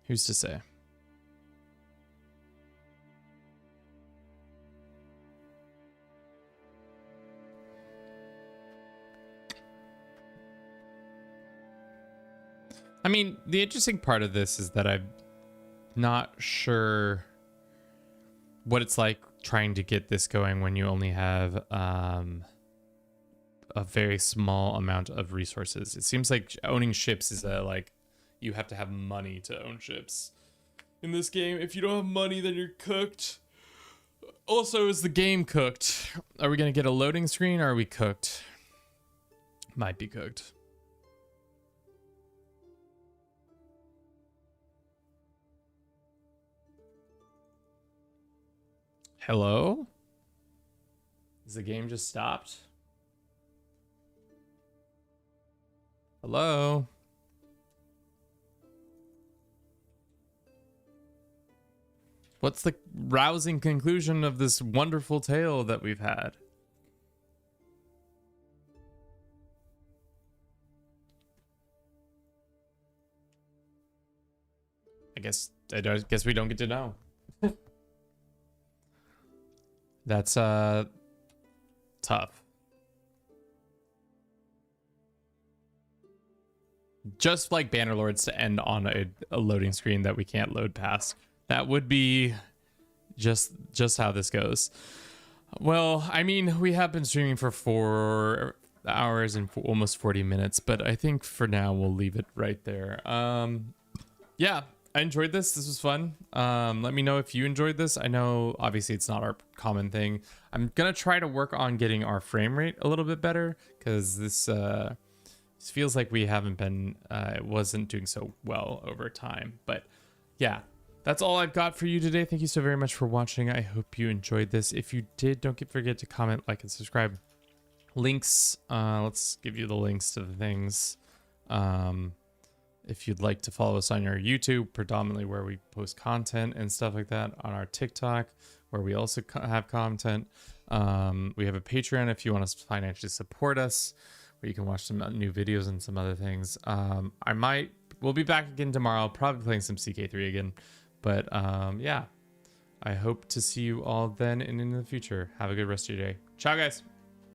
Who's to say? I mean, the interesting part of this is that I'm not sure what it's like trying to get this going when you only have a very small amount of resources. It seems like owning ships is like you have to have money to own ships in this game. If you don't have money, then you're cooked. Also, is the game cooked? Are we gonna get a loading screen or are we cooked? Might be cooked. Hello? Is the game just stopped? Hello? What's the rousing conclusion of this wonderful tale that we've had? I guess we don't get to know. That's tough. Just like Bannerlords to end on a loading screen that we can't load past. That would be just how this goes. Well, I mean, we have been streaming for 4 hours and almost 40 minutes, but I think for now we'll leave it right there. Yeah, I enjoyed this. This was fun. Let me know if you enjoyed this. I know obviously it's not our common thing. I'm gonna try to work on getting our frame rate a little bit better because this feels like we haven't been it wasn't doing so well over time. But yeah, that's all I've got for you today. Thank you so very much for watching. I hope you enjoyed this. If you did, don't forget to comment, like, and subscribe. Links, let's give you the links to the things. If you'd like to follow us on our YouTube, predominantly where we post content and stuff like that, on our TikTok, where we also have content. We have a Patreon if you want to financially support us, where you can watch some new videos and some other things. We'll be back again tomorrow, probably playing some CK3 again. But yeah, I hope to see you all then and in the future. Have a good rest of your day. Ciao, guys.